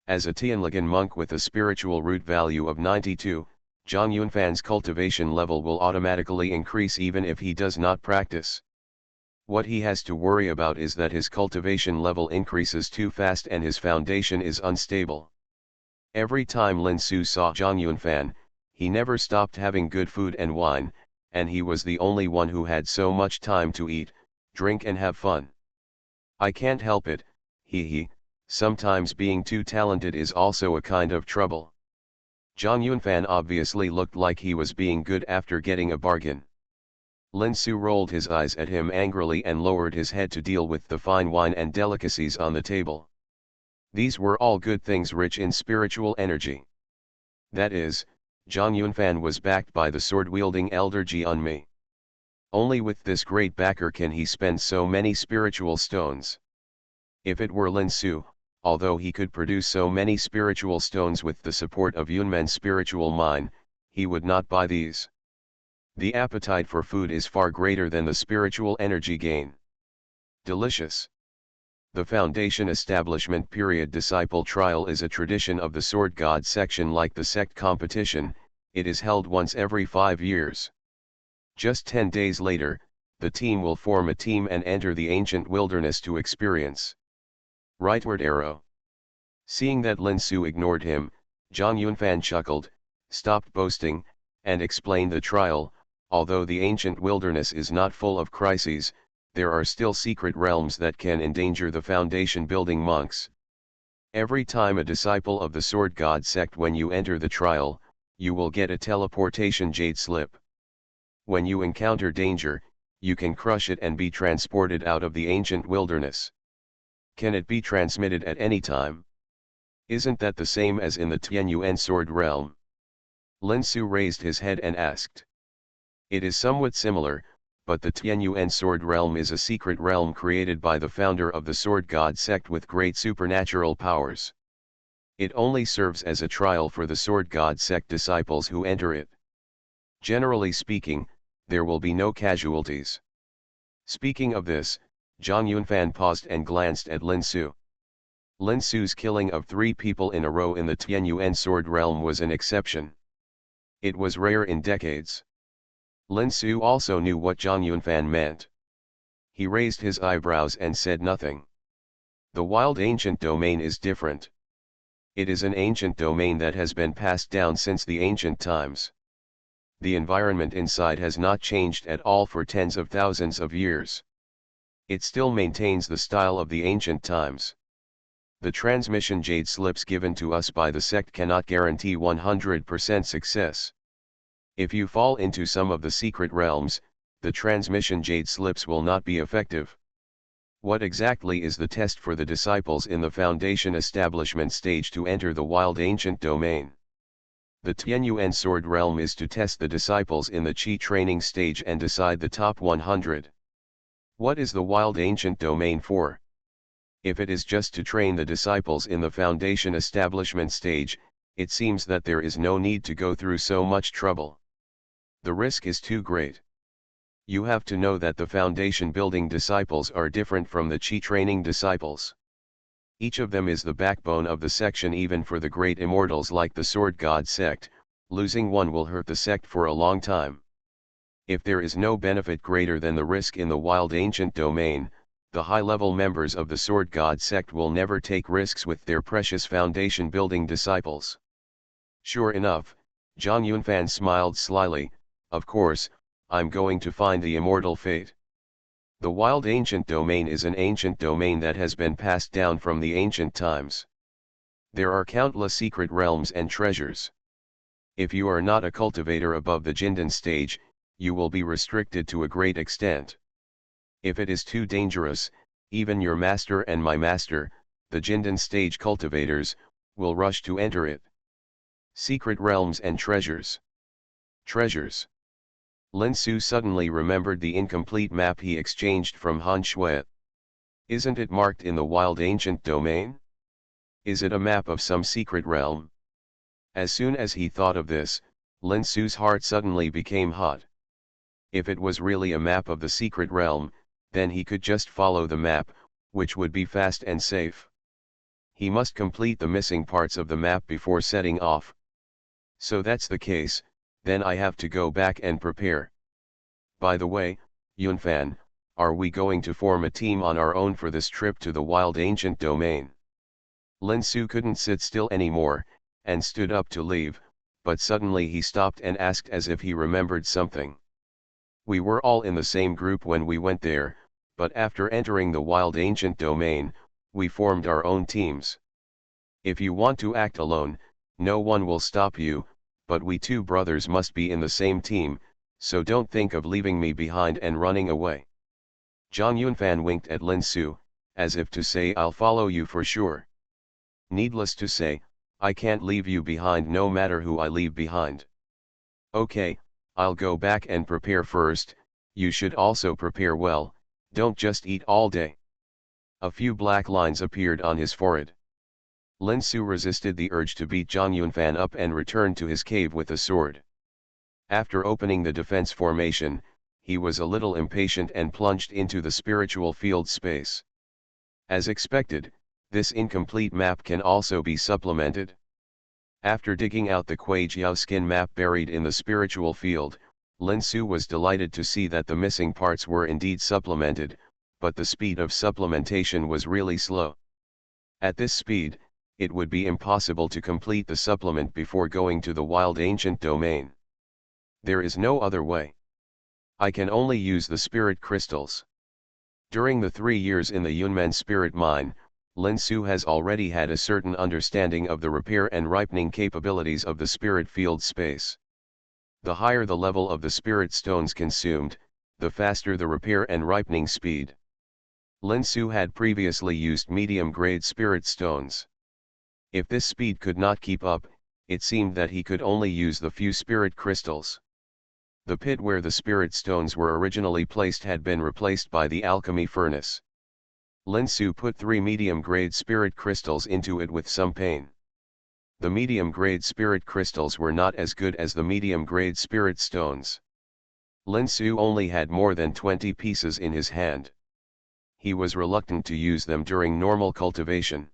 Speaker 1: As a Tianligan monk with a spiritual root value of 92, Zhang Yunfan's cultivation level will automatically increase even if he does not practice. What he has to worry about is that his cultivation level increases too fast and his foundation is unstable. Every time Lin Su saw Zhang Yunfan, he never stopped having good food and wine, and he was the only one who had so much time to eat, drink and have fun. I can't help it, sometimes being too talented is also a kind of trouble. Zhang Yunfan obviously looked like he was being good after getting a bargain. Lin Su rolled his eyes at him angrily and lowered his head to deal with the fine wine and delicacies on the table. These were all good things rich in spiritual energy. That is, Zhang Yunfan was backed by the sword-wielding elder Jianmi. Only with this great backer can he spend so many spiritual stones. If it were Lin Su, although he could produce so many spiritual stones with the support of Yunmen's spiritual mine, he would not buy these. The appetite for food is far greater than the spiritual energy gain. Delicious. The Foundation Establishment Period Disciple Trial is a tradition of the Sword God section. Like the sect competition, it is held once every 5 years. Just 10 days later, the team will form a team and enter the ancient wilderness to experience. Rightward arrow. Seeing that Lin Su ignored him, Zhang Yunfan chuckled, stopped boasting, and explained the trial. Although the ancient wilderness is not full of crises, there are still secret realms that can endanger the foundation building monks. Every time a disciple of the Sword God sect, when you enter the trial, you will get a teleportation jade slip. When you encounter danger, you can crush it and be transported out of the ancient wilderness. Can it be transmitted at any time? Isn't that the same as in the Tianyuan sword realm? Lin Su raised his head and asked. It is somewhat similar, but the Tianyuan sword realm is a secret realm created by the founder of the Sword God sect with great supernatural powers. It only serves as a trial for the Sword God sect disciples who enter it. Generally speaking, there will be no casualties. Speaking of this, Zhang Yunfan paused and glanced at Lin Su. Lin Su's killing of 3 people in a row in the Tianyuan sword realm was an exception. It was rare in decades. Lin Su also knew what Zhang Yunfan meant. He raised his eyebrows and said nothing. The wild ancient domain is different. It is an ancient domain that has been passed down since the ancient times. The environment inside has not changed at all for tens of thousands of years. It still maintains the style of the ancient times. The transmission jade slips given to us by the sect cannot guarantee 100% success. If you fall into some of the secret realms, the transmission jade slips will not be effective. What exactly is the test for the disciples in the Foundation establishment stage to enter the wild ancient domain? The Tianyuan sword realm is to test the disciples in the Qi training stage and decide the top 100. What is the wild ancient domain for? If it is just to train the disciples in the Foundation establishment stage, it seems that there is no need to go through so much trouble. The risk is too great. You have to know that the foundation building disciples are different from the Qi training disciples. Each of them is the backbone of the section. Even for the great immortals like the Sword God sect, losing one will hurt the sect for a long time. If there is no benefit greater than the risk in the wild ancient domain, the high-level members of the Sword God sect will never take risks with their precious foundation building disciples. Sure enough, Zhang Yunfan smiled slyly. Of course, I'm going to find the immortal fate. The wild ancient domain is an ancient domain that has been passed down from the ancient times. There are countless secret realms and treasures. If you are not a cultivator above the Jindan stage, you will be restricted to a great extent. If it is too dangerous, even your master and my master, the Jindan stage cultivators, will rush to enter it. Secret realms and treasures. Treasures. Lin Su suddenly remembered the incomplete map he exchanged from Han Shui. Isn't it marked in the wild ancient domain? Is it a map of some secret realm? As soon as he thought of this, Lin Su's heart suddenly became hot. If it was really a map of the secret realm, then he could just follow the map, which would be fast and safe. He must complete the missing parts of the map before setting off. So that's the case, then I have to go back and prepare. By the way, Yunfan, are we going to form a team on our own for this trip to the wild ancient domain? Lin Su couldn't sit still anymore, and stood up to leave, but suddenly he stopped and asked as if he remembered something. We were all in the same group when we went there, but after entering the wild ancient domain, we formed our own teams. If you want to act alone, no one will stop you, but we 2 brothers must be in the same team, so don't think of leaving me behind and running away. Zhang Yunfan winked at Lin Su, as if to say I'll follow you for sure. Needless to say, I can't leave you behind no matter who I leave behind. Okay, I'll go back and prepare first. You should also prepare well, don't just eat all day. A few black lines appeared on his forehead. Lin Su resisted the urge to beat Zhang Yunfan up and returned to his cave with a sword. After opening the defense formation, he was a little impatient and plunged into the spiritual field space. As expected, this incomplete map can also be supplemented. After digging out the Kuai-Jiao skin map buried in the spiritual field, Lin Su was delighted to see that the missing parts were indeed supplemented, but the speed of supplementation was really slow. At this speed, it would be impossible to complete the supplement before going to the wild ancient domain. There is no other way. I can only use the spirit crystals. During the 3 years in the Yunmen spirit mine, Lin Su has already had a certain understanding of the repair and ripening capabilities of the spirit field space. The higher the level of the spirit stones consumed, the faster the repair and ripening speed. Lin Su had previously used medium-grade spirit stones. If this speed could not keep up, it seemed that he could only use the few spirit crystals. The pit where the spirit stones were originally placed had been replaced by the alchemy furnace. Lin Su put 3 medium-grade spirit crystals into it with some pain. The medium-grade spirit crystals were not as good as the medium-grade spirit stones. Lin Su only had more than 20 pieces in his hand. He was reluctant to use them during normal cultivation.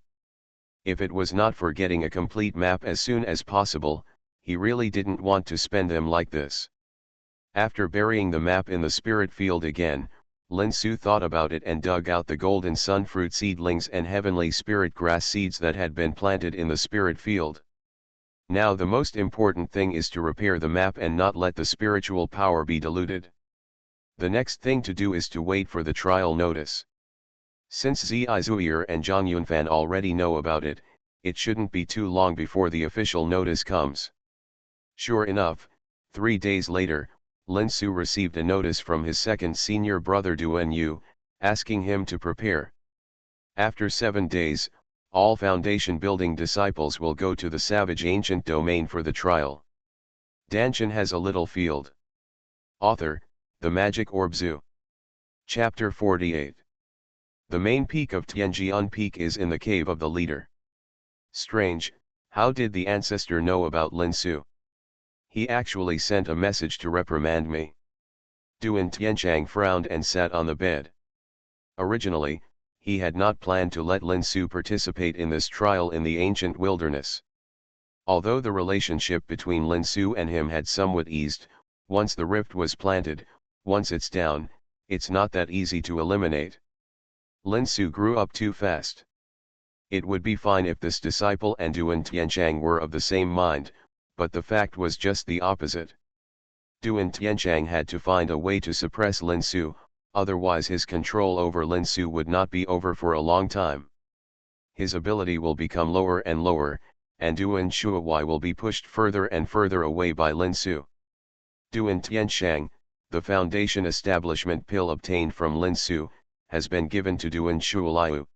Speaker 1: If it was not for getting a complete map as soon as possible, he really didn't want to spend them like this. After burying the map in the spirit field again, Lin Su thought about it and dug out the golden sunfruit seedlings and heavenly spirit grass seeds that had been planted in the spirit field. Now the most important thing is to repair the map and not let the spiritual power be diluted. The next thing to do is to wait for the trial notice. Since Zhai Zuier and Zhang Yunfan already know about it, it shouldn't be too long before the official notice comes. Sure enough, 3 days later, Lin Su received a notice from his second senior brother Duan Yu, asking him to prepare. After 7 days, all foundation building disciples will go to the savage ancient domain for the trial. Dantian has a little field. Author, The Magic Orb Zoo. Chapter 48. The main peak of Tianjian Peak is in the cave of the leader. Strange, how did the ancestor know about Lin Su? He actually sent a message to reprimand me. Duan Tianchang frowned and sat on the bed. Originally, he had not planned to let Lin Su participate in this trial in the ancient wilderness. Although the relationship between Lin Su and him had somewhat eased, once the rift was planted, once it's down, it's not that easy to eliminate. Lin Su grew up too fast. It would be fine if this disciple and Duan Tianchang were of the same mind, but the fact was just the opposite. Duan Tianchang had to find a way to suppress Lin Su, otherwise his control over Lin Su would not be over for a long time. His ability will become lower and lower, and Duan Shuai will be pushed further and further away by Lin Su. Duan Tianchang, the foundation establishment pill obtained from Lin Su, has been given to Duan Shuai.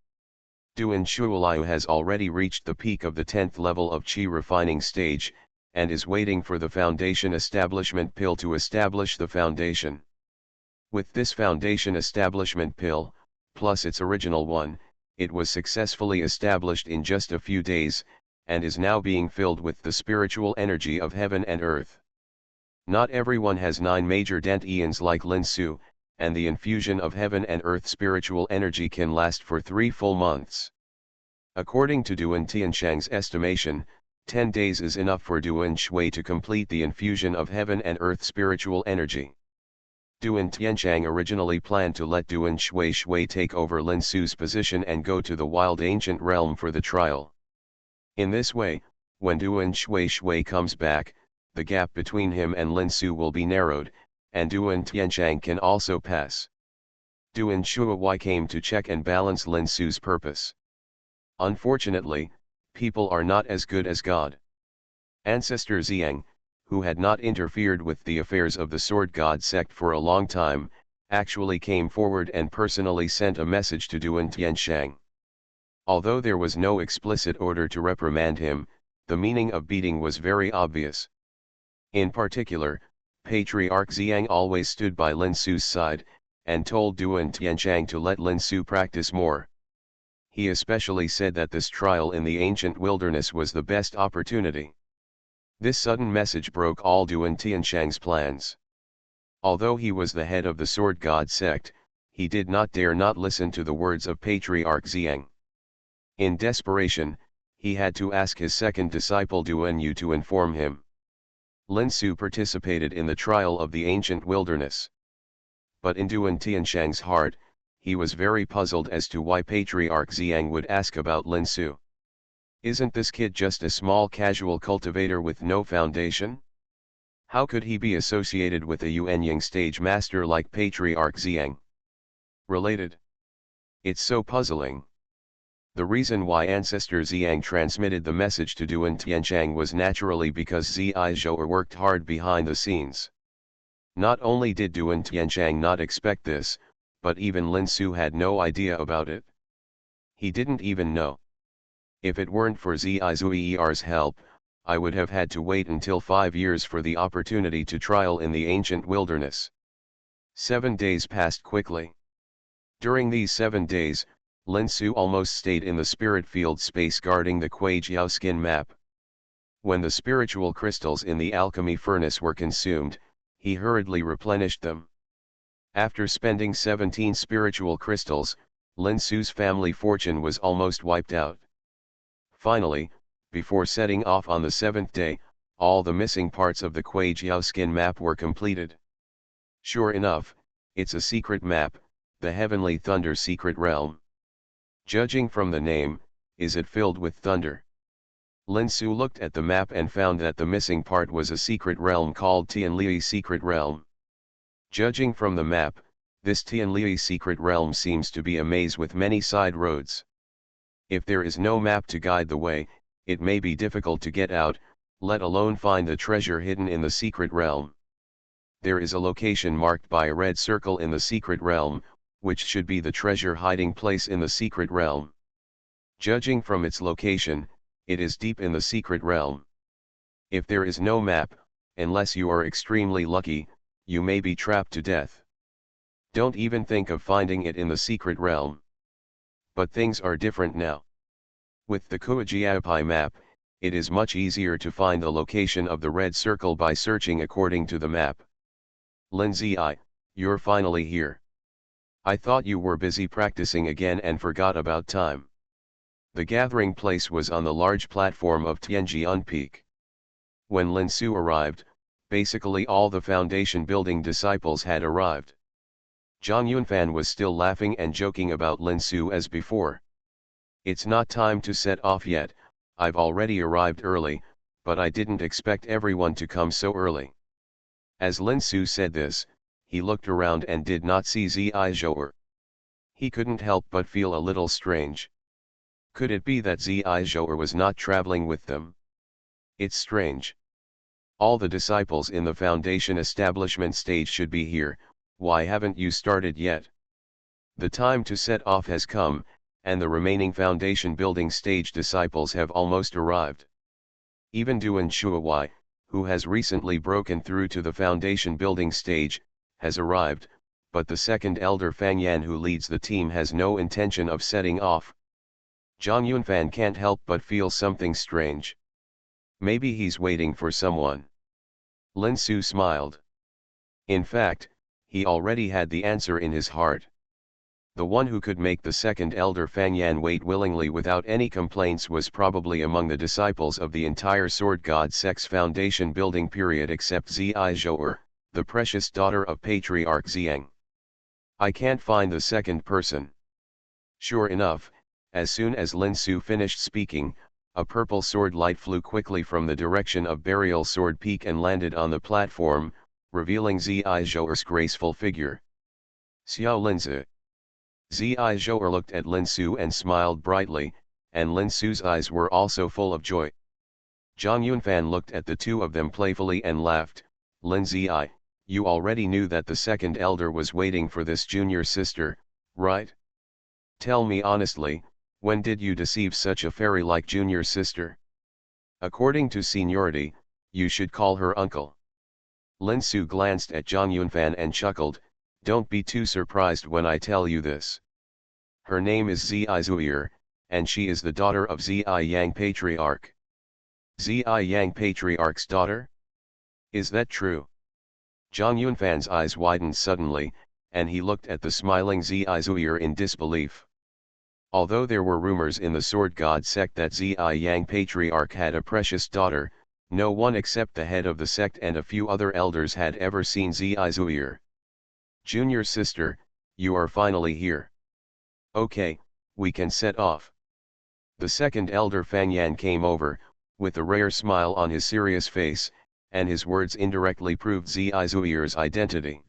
Speaker 1: Duan Shuai has already reached the peak of the 10th level of Qi refining stage, and is waiting for the foundation establishment pill to establish the foundation. With this foundation establishment pill, plus its original one, it was successfully established in just a few days, and is now being filled with the spiritual energy of heaven and earth. Not everyone has 9 major Dantians like Lin Su, and the infusion of heaven and earth spiritual energy can last for 3 full months. According to Duan Tianchang's estimation, 10 days is enough for Duan Shui to complete the infusion of heaven and earth spiritual energy. Duan Tianchang originally planned to let Duan Shui take over Lin Su's position and go to the wild ancient realm for the trial. In this way, when Duan Shui comes back, the gap between him and Lin Su will be narrowed, and Duan Tianchang can also pass. Duan Shuai came to check and balance Lin Su's purpose. Unfortunately, people are not as good as God. Ancestor Xiang, who had not interfered with the affairs of the Sword God sect for a long time, actually came forward and personally sent a message to Duan Tianchang. Although there was no explicit order to reprimand him, the meaning of beating was very obvious. In particular, Patriarch Xiang always stood by Lin Su's side, and told Duan Tianchang to let Lin Su practice more. He especially said that this trial in the ancient wilderness was the best opportunity. This sudden message broke all Duan Tianshang's plans. Although he was the head of the Sword God sect, he did not dare not listen to the words of Patriarch Xiang. In desperation, he had to ask his second disciple Duan Yu to inform him. Lin Su participated in the trial of the ancient wilderness. But in Duan Tianshang's heart, he was very puzzled as to why Patriarch Xiang would ask about Lin Su. Isn't this kid just a small casual cultivator with no foundation? How could he be associated with a Yuanying stage master like Patriarch Xiang? Related? It's so puzzling. The reason why Ancestor Xiang transmitted the message to Duan Tianshang was naturally because Zhizhou worked hard behind the scenes. Not only did Duan Tianshang not expect this, but even Lin Su had no idea about it. He didn't even know. If it weren't for Zhizhou's help, I would have had to wait until 5 years for the opportunity to trial in the ancient wilderness. 7 days passed quickly. During these 7 days, Lin Su almost stayed in the spirit field space guarding the Kuaijiao skin map. When the spiritual crystals in the alchemy furnace were consumed, he hurriedly replenished them. After spending 17 spiritual crystals, Lin Su's family fortune was almost wiped out. Finally, before setting off on the 7th day, all the missing parts of the Kuaijiao skin map were completed. Sure enough, it's a secret map, the Heavenly Thunder Secret Realm. Judging from the name, is it filled with thunder? Lin Su looked at the map and found that the missing part was a secret realm called Tianli Secret Realm. Judging from the map, this Tianli Secret Realm seems to be a maze with many side roads. If there is no map to guide the way, it may be difficult to get out, let alone find the treasure hidden in the secret realm. There is a location marked by a red circle in the secret realm, which should be the treasure hiding place in the secret realm. Judging from its location, it is deep in the secret realm. If there is no map, unless you are extremely lucky, you may be trapped to death. Don't even think of finding it in the secret realm. But things are different now. With the Kuaijiao map, it is much easier to find the location of the red circle by searching according to the map. Lin Zi, you're finally here. I thought you were busy practicing again and forgot about time. The gathering place was on the large platform of Tianjian Peak. When Lin Su arrived, basically all the foundation building disciples had arrived. Zhang Yunfan was still laughing and joking about Lin Su as before. It's not time to set off yet, I've already arrived early, but I didn't expect everyone to come so early. As Lin Su said this, he looked around and did not see Zhizhou. He couldn't help but feel a little strange. Could it be that Zhizhou was not traveling with them? It's strange. All the disciples in the foundation establishment stage should be here, why haven't you started yet? The time to set off has come, and the remaining foundation building stage disciples have almost arrived. Even Duan Shuai, who has recently broken through to the foundation building stage, has arrived, but the second elder Fang Yan who leads the team has no intention of setting off. Zhang Yunfan can't help but feel something strange. Maybe he's waiting for someone. Lin Su smiled. In fact, he already had the answer in his heart. The one who could make the second elder Fang Yan wait willingly without any complaints was probably among the disciples of the entire Sword God sect's foundation building period except Zhizhou, the precious daughter of Patriarch Xiang. I can't find the second person. Sure enough, as soon as Lin Su finished speaking, a purple sword light flew quickly from the direction of Burial Sword Peak and landed on the platform, revealing Zhizhou's graceful figure. Xiao Linzi. Zhizhou looked at Lin Su and smiled brightly, and Lin Su's eyes were also full of joy. Zhang Yunfan looked at the two of them playfully and laughed. Lin Zi, you already knew that the second elder was waiting for this junior sister, right? Tell me honestly, when did you deceive such a fairy-like junior sister? According to seniority, you should call her uncle. Lin Su glanced at Zhang Yunfan and chuckled, don't be too surprised when I tell you this. Her name is Zhizhou, and she is the daughter of Ziyang Patriarch. Xianxia Patriarch's daughter? Is that true? Zhang Yunfan's eyes widened suddenly, and he looked at the smiling Zhuir in disbelief. Although there were rumors in the Sword God sect that Xianxia Patriarch had a precious daughter, no one except the head of the sect and a few other elders had ever seen Zhuir. Junior sister, you are finally here. Okay, we can set off. The second elder Fangyan came over, with a rare smile on his serious face, and his words indirectly proved Zhuir's identity.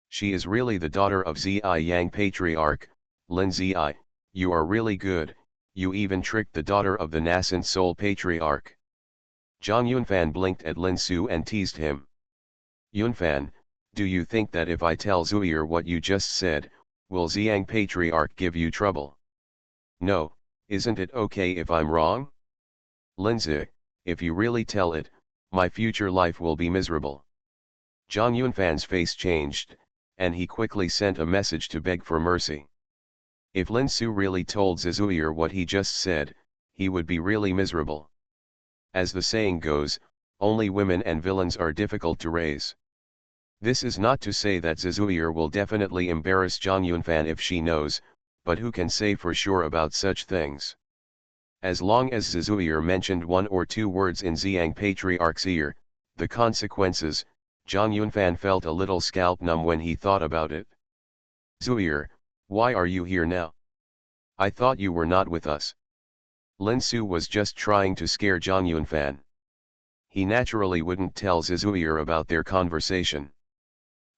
Speaker 1: She is really the daughter of Xianxia Patriarch, Lin Zi. You are really good, you even tricked the daughter of the nascent soul patriarch. Zhang Yunfan blinked at Lin Su and teased him. Yunfan, do you think that if I tell Zhuir what you just said, will Xiang Patriarch give you trouble? No, isn't it okay if I'm wrong? Linzi, if you really tell it, my future life will be miserable. Zhang Yunfan's face changed, and he quickly sent a message to beg for mercy. If Lin Su really told Zhuir what he just said, he would be really miserable. As the saying goes, only women and villains are difficult to raise. This is not to say that Zhuir will definitely embarrass Zhang Yunfan if she knows, but who can say for sure about such things? As long as Zhuir mentioned one or two words in Xiang Patriarch's ear, the consequences, Zhang Yunfan felt a little scalp numb when he thought about it. Zhuir, why are you here now? I thought you were not with us. Lin Su was just trying to scare Zhang Yunfan. He naturally wouldn't tell Zhuir about their conversation.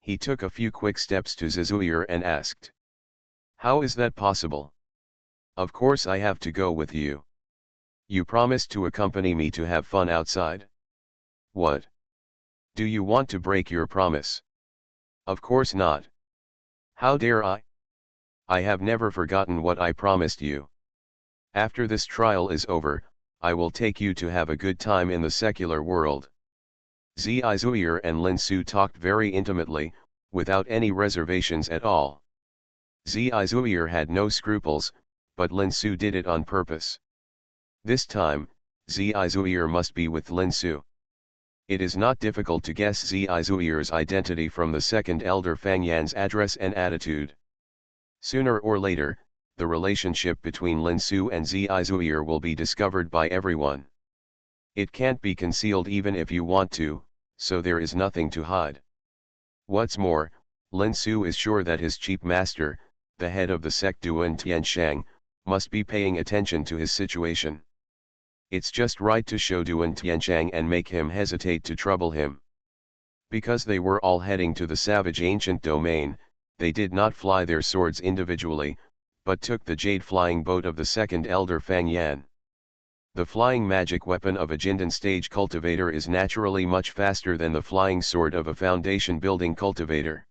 Speaker 1: He took a few quick steps to Zhuir and asked. How is that possible? Of course I have to go with you. You promised to accompany me to have fun outside? What? Do you want to break your promise? Of course not. How dare I? I have never forgotten what I promised you. After this trial is over, I will take you to have a good time in the secular world. Zhuir and Lin Su talked very intimately, without any reservations at all. Zhuir had no scruples, but Lin Su did it on purpose. This time, Zhuir must be with Lin Su. It is not difficult to guess Zhuir's identity from the second elder Fangyan's address and attitude. Sooner or later, the relationship between Lin Su and Zhuir will be discovered by everyone. It can't be concealed even if you want to, so there is nothing to hide. What's more, Lin Su is sure that his chief master, the head of the sect Duan Tianshang, must be paying attention to his situation. It's just right to show Duan Tianshang and make him hesitate to trouble him. Because they were all heading to the savage ancient domain, they did not fly their swords individually, but took the jade flying boat of the second elder Fangyan. The flying magic weapon of a Jindan stage cultivator is naturally much faster than the flying sword of a foundation building cultivator.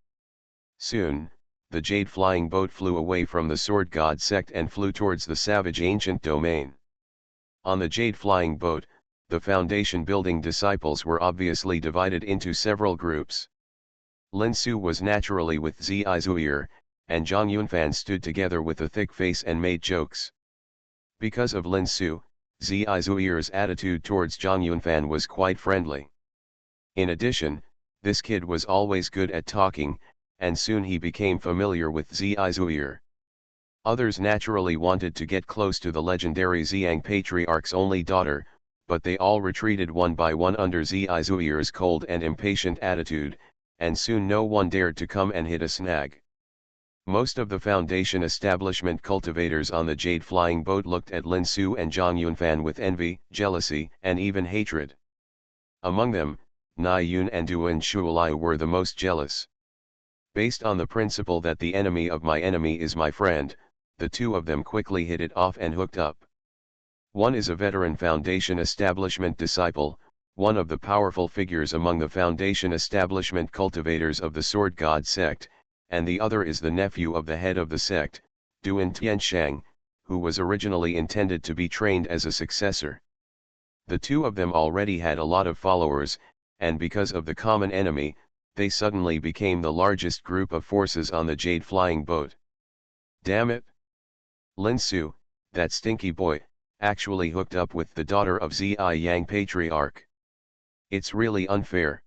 Speaker 1: Soon, the jade flying boat flew away from the sword god sect and flew towards the savage ancient domain. On the jade flying boat, the foundation building disciples were obviously divided into several groups. Lin Su was naturally with Zhuir, and Zhang Yunfan stood together with a thick face and made jokes. Because of Lin Su, Zhuir's attitude towards Zhang Yunfan was quite friendly. In addition, this kid was always good at talking, and soon he became familiar with Zhuir. Others naturally wanted to get close to the legendary Xiang Patriarch's only daughter, but they all retreated one by one under Zhuir's cold and impatient attitude, and soon no one dared to come and hit a snag. Most of the foundation establishment cultivators on the jade flying boat looked at Lin Su and Zhang Yunfan with envy, jealousy, and even hatred. Among them, Nai Yun and Duan Shuolai were the most jealous. Based on the principle that the enemy of my enemy is my friend, the two of them quickly hit it off and hooked up. One is a veteran foundation establishment disciple, one of the powerful figures among the foundation establishment cultivators of the Sword God sect, and the other is the nephew of the head of the sect, Duan Tianshang, who was originally intended to be trained as a successor. The two of them already had a lot of followers, and because of the common enemy, they suddenly became the largest group of forces on the jade flying boat. Damn it! Lin Su, that stinky boy, actually hooked up with the daughter of Xianxia Patriarch. It's really unfair.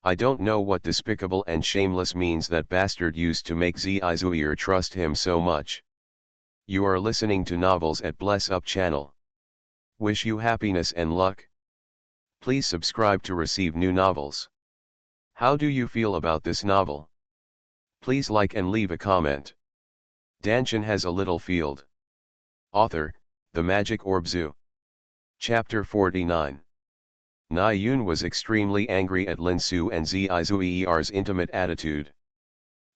Speaker 1: I don't know what despicable and shameless means that bastard used to make Xiaozuir trust him so much. You are listening to Novels at Bless Up channel. Wish you happiness and luck. Please subscribe to receive new novels. How do you feel about this novel? Please like and leave a comment. Dantian has a little field. Author, The Magic Orb Zoo. Chapter 49. Na Yun was extremely angry at Lin Su and Zizuer's intimate attitude.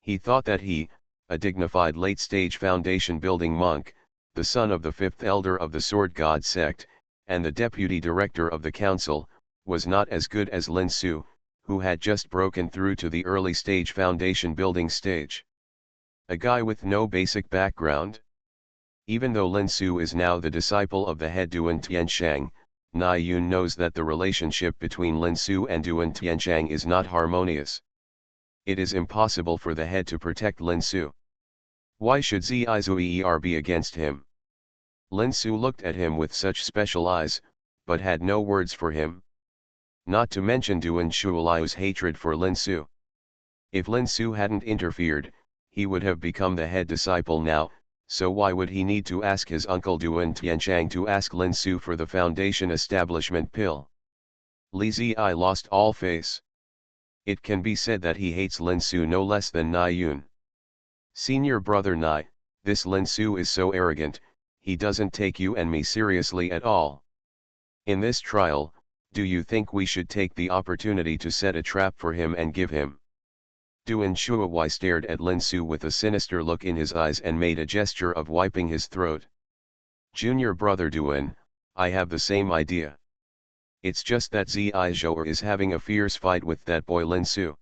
Speaker 1: He thought that he, a dignified late-stage foundation-building monk, the son of the fifth elder of the Sword God sect, and the deputy director of the council, was not as good as Lin Su, who had just broken through to the early-stage foundation-building stage. A guy with no basic background? Even though Lin Su is now the disciple of the head Duan Tianshang, Na Yun knows that the relationship between Lin Su and Duan Tianshang is not harmonious. It is impossible for the head to protect Lin Su. Why should Zizuer be against him? Lin Su looked at him with such special eyes, but had no words for him. Not to mention Duan Shuliu's hatred for Lin Su. If Lin Su hadn't interfered, he would have become the head disciple now, so why would he need to ask his uncle Duan Tianshang to ask Lin Su for the foundation establishment pill? Li Zi lost all face. It can be said that he hates Lin Su no less than Na Yun. Senior brother Nai, this Lin Su is so arrogant, he doesn't take you and me seriously at all. In this trial, do you think we should take the opportunity to set a trap for him and give him? Duan Shuai stared at Lin Su with a sinister look in his eyes and made a gesture of wiping his throat. Junior brother Duan, I have the same idea. It's just that Zizhou is having a fierce fight with that boy Lin Su.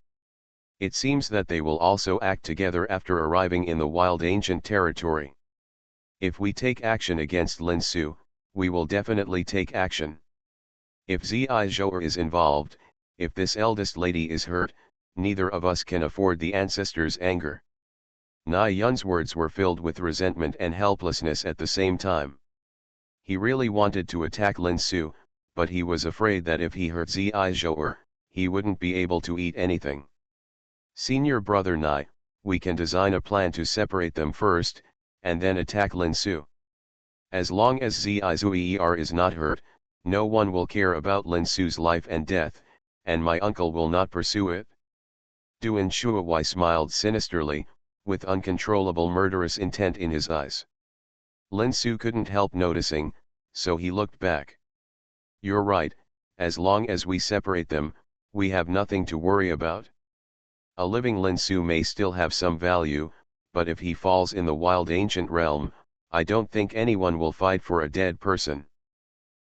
Speaker 1: It seems that they will also act together after arriving in the wild ancient territory. If we take action against Lin Su, we will definitely take action. If Zizhou is involved, if this eldest lady is hurt, neither of us can afford the ancestors' anger. Na Yun's words were filled with resentment and helplessness at the same time. He really wanted to attack Lin Su, but he was afraid that if he hurt Zizhou, he wouldn't be able to eat anything. Senior brother Nai, we can design a plan to separate them first, and then attack Lin Su. As long as Zizuer is not hurt, no one will care about Lin Su's life and death, and my uncle will not pursue it. Duan Shuai smiled sinisterly, with uncontrollable murderous intent in his eyes. Lin Su couldn't help noticing, so he looked back. You're right, as long as we separate them, we have nothing to worry about. A living Lin Su may still have some value, but if he falls in the wild ancient realm, I don't think anyone will fight for a dead person.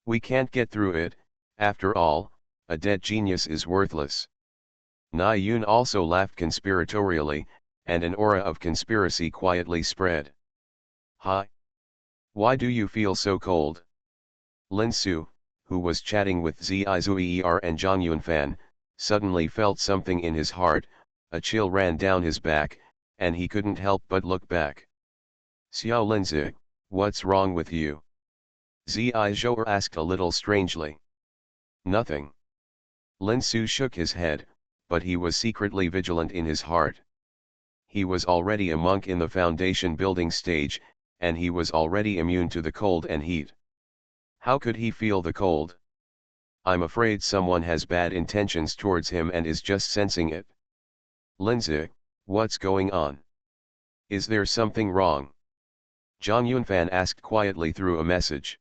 Speaker 1: We can't get through it, after all, a dead genius is worthless. Na Yun also laughed conspiratorially, and an aura of conspiracy quietly spread. Hi! Why do you feel so cold? Lin Su, who was chatting with Zizuer and Zhang Yunfan, suddenly felt something in his heart, a chill ran down his back, and he couldn't help but look back. Xiao Linzi, what's wrong with you? Zizhou asked a little strangely. Nothing. Lin Su shook his head, but he was secretly vigilant in his heart. He was already a monk in the foundation building stage, and he was already immune to the cold and heat. How could he feel the cold? I'm afraid someone has bad intentions towards him and is just sensing it. Linzi, what's going on? Is there something wrong? Zhang Yunfan asked quietly through a message.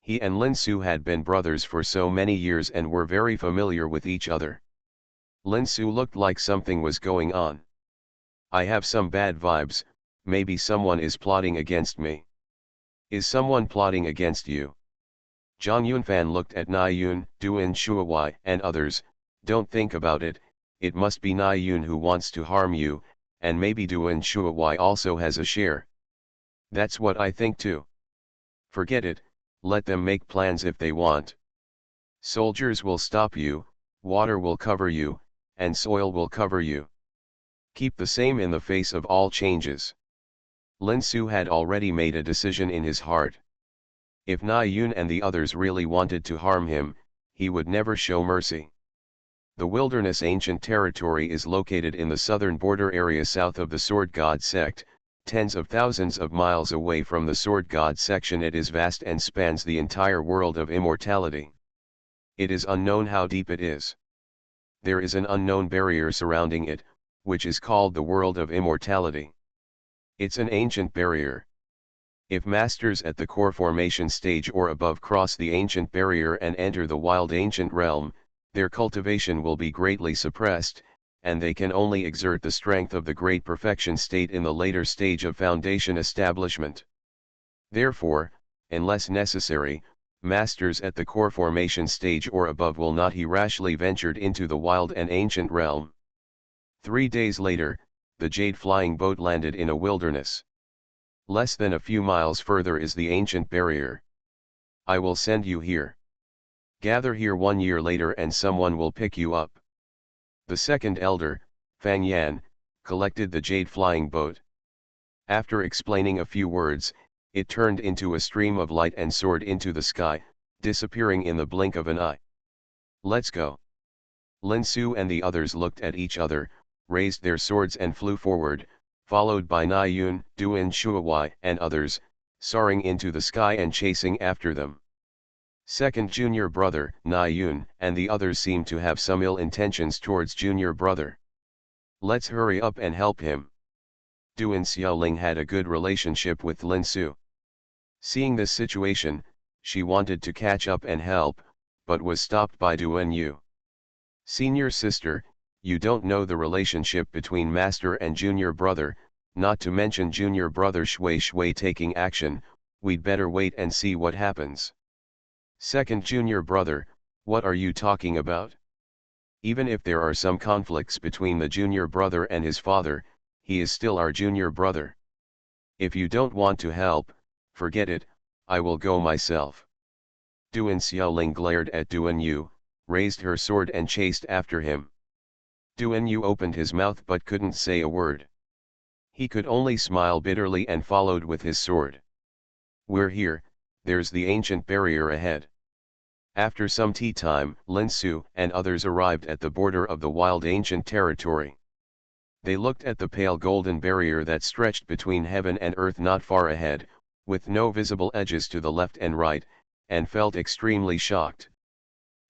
Speaker 1: He and Lin Su had been brothers for so many years and were very familiar with each other. Lin Su looked like something was going on. I have some bad vibes, maybe someone is plotting against me. Is someone plotting against you? Zhang Yunfan looked at Na Yun, Duan Shuai and others. Don't think about it, it must be Na Yun who wants to harm you, and maybe Duan Shuai also has a share. That's what I think too. Forget it, let them make plans if they want. Soldiers will stop you, water will cover you, and soil will cover you. Keep the same in the face of all changes. Lin Su had already made a decision in his heart. If Na Yun and the others really wanted to harm him, he would never show mercy. The wilderness ancient territory is located in the southern border area south of the Sword God sect, tens of thousands of miles away from the Sword God section. It is vast and spans the entire world of immortality. It is unknown how deep it is. There is an unknown barrier surrounding it, which is called the world of immortality. It's an ancient barrier. If masters at the core formation stage or above cross the ancient barrier and enter the wild ancient realm, their cultivation will be greatly suppressed, and they can only exert the strength of the great perfection state in the later stage of foundation establishment. Therefore, unless necessary, masters at the core formation stage or above will not rashly ventured into the wild and ancient realm. 3 days later, the jade flying boat landed in a wilderness. Less than a few miles further is the ancient barrier. I will send you here. Gather here 1 year later and someone will pick you up. The second elder, Fang Yan, collected the jade flying boat. After explaining a few words, it turned into a stream of light and soared into the sky, disappearing in the blink of an eye. Let's go. Lin Su and the others looked at each other, raised their swords and flew forward, followed by Na Yun, Duan Shuowai and others, soaring into the sky and chasing after them. Second junior brother, Na Yun, and the others seemed to have some ill intentions towards junior brother. Let's hurry up and help him. Duan Xiaoling had a good relationship with Lin Su. Seeing this situation, she wanted to catch up and help, but was stopped by Duan Yu. Senior sister, you don't know the relationship between master and junior brother, not to mention junior brother Shui Shui taking action, we'd better wait and see what happens. Second junior brother, what are you talking about? Even if there are some conflicts between the junior brother and his father, he is still our junior brother. If you don't want to help, forget it, I will go myself. Duan Xiaoling glared at Duan Yu, raised her sword and chased after him. Duan Yu opened his mouth but couldn't say a word. He could only smile bitterly and followed with his sword. We're here, there's the ancient barrier ahead. After some tea time, Lin Su and others arrived at the border of the wild ancient territory. They looked at the pale golden barrier that stretched between heaven and earth not far ahead, with no visible edges to the left and right, and felt extremely shocked.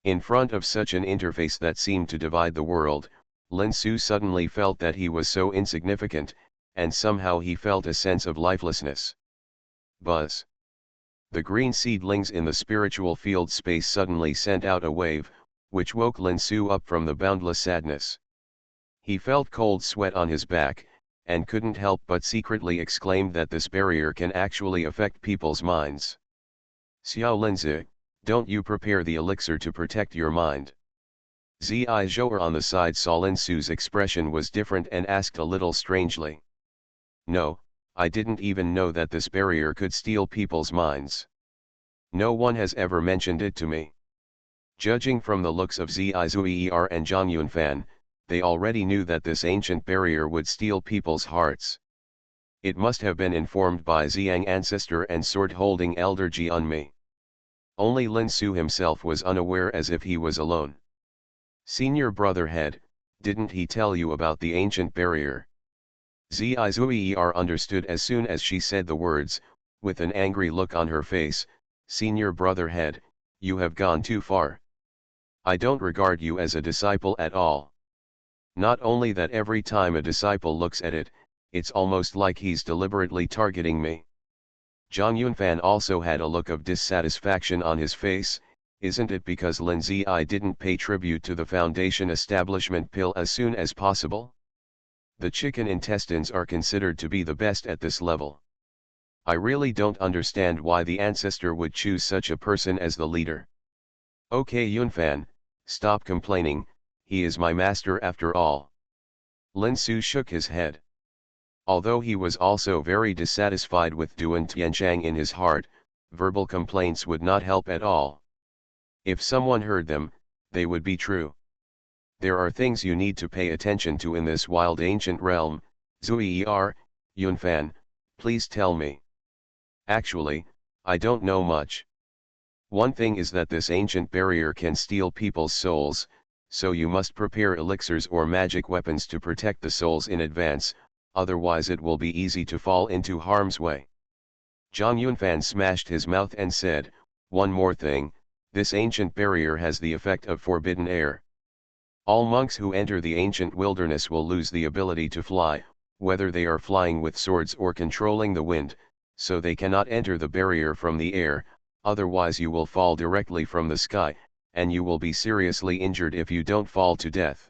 Speaker 1: In front of such an interface that seemed to divide the world, Lin Su suddenly felt that he was so insignificant, and somehow he felt a sense of lifelessness. Buzz. The green seedlings in the spiritual field space suddenly sent out a wave, which woke Lin Su up from the boundless sadness. He felt cold sweat on his back, and couldn't help but secretly exclaim that this barrier can actually affect people's minds. Xiao Linzi, don't you prepare the elixir to protect your mind? Zi Zhouer on the side saw Lin Su's expression was different and asked a little strangely. No, I didn't even know that this barrier could steal people's minds. No one has ever mentioned it to me. Judging from the looks of Zi Zuier and Zhang Yunfan, they already knew that this ancient barrier would steal people's hearts. It must have been informed by Xiang ancestor and sword-holding elder Jianmei. Only Lin Su himself was unaware as if he was alone. Senior brother head, didn't he tell you about the ancient barrier? Zi Zuier understood as soon as she said the words, with an angry look on her face. Senior brother head, you have gone too far. I don't regard you as a disciple at all. Not only that, every time a disciple looks at it, it's almost like he's deliberately targeting me. Zhang Yunfan also had a look of dissatisfaction on his face. Isn't it because Lin Zi didn't pay tribute to the foundation establishment pill as soon as possible? The chicken intestines are considered to be the best at this level. I really don't understand why the ancestor would choose such a person as the leader. Okay Yunfan, stop complaining, he is my master after all. Lin Su shook his head. Although he was also very dissatisfied with Duan Tianchang in his heart, verbal complaints would not help at all. If someone heard them, they would be true. There are things you need to pay attention to in this wild ancient realm. Zuier, Yunfan, please tell me. Actually, I don't know much. One thing is that this ancient barrier can steal people's souls, so you must prepare elixirs or magic weapons to protect the souls in advance, otherwise it will be easy to fall into harm's way. Zhang Yunfan smashed his mouth and said, one more thing, this ancient barrier has the effect of forbidden air. All monks who enter the ancient wilderness will lose the ability to fly, whether they are flying with swords or controlling the wind, so they cannot enter the barrier from the air, otherwise you will fall directly from the sky, and you will be seriously injured if you don't fall to death.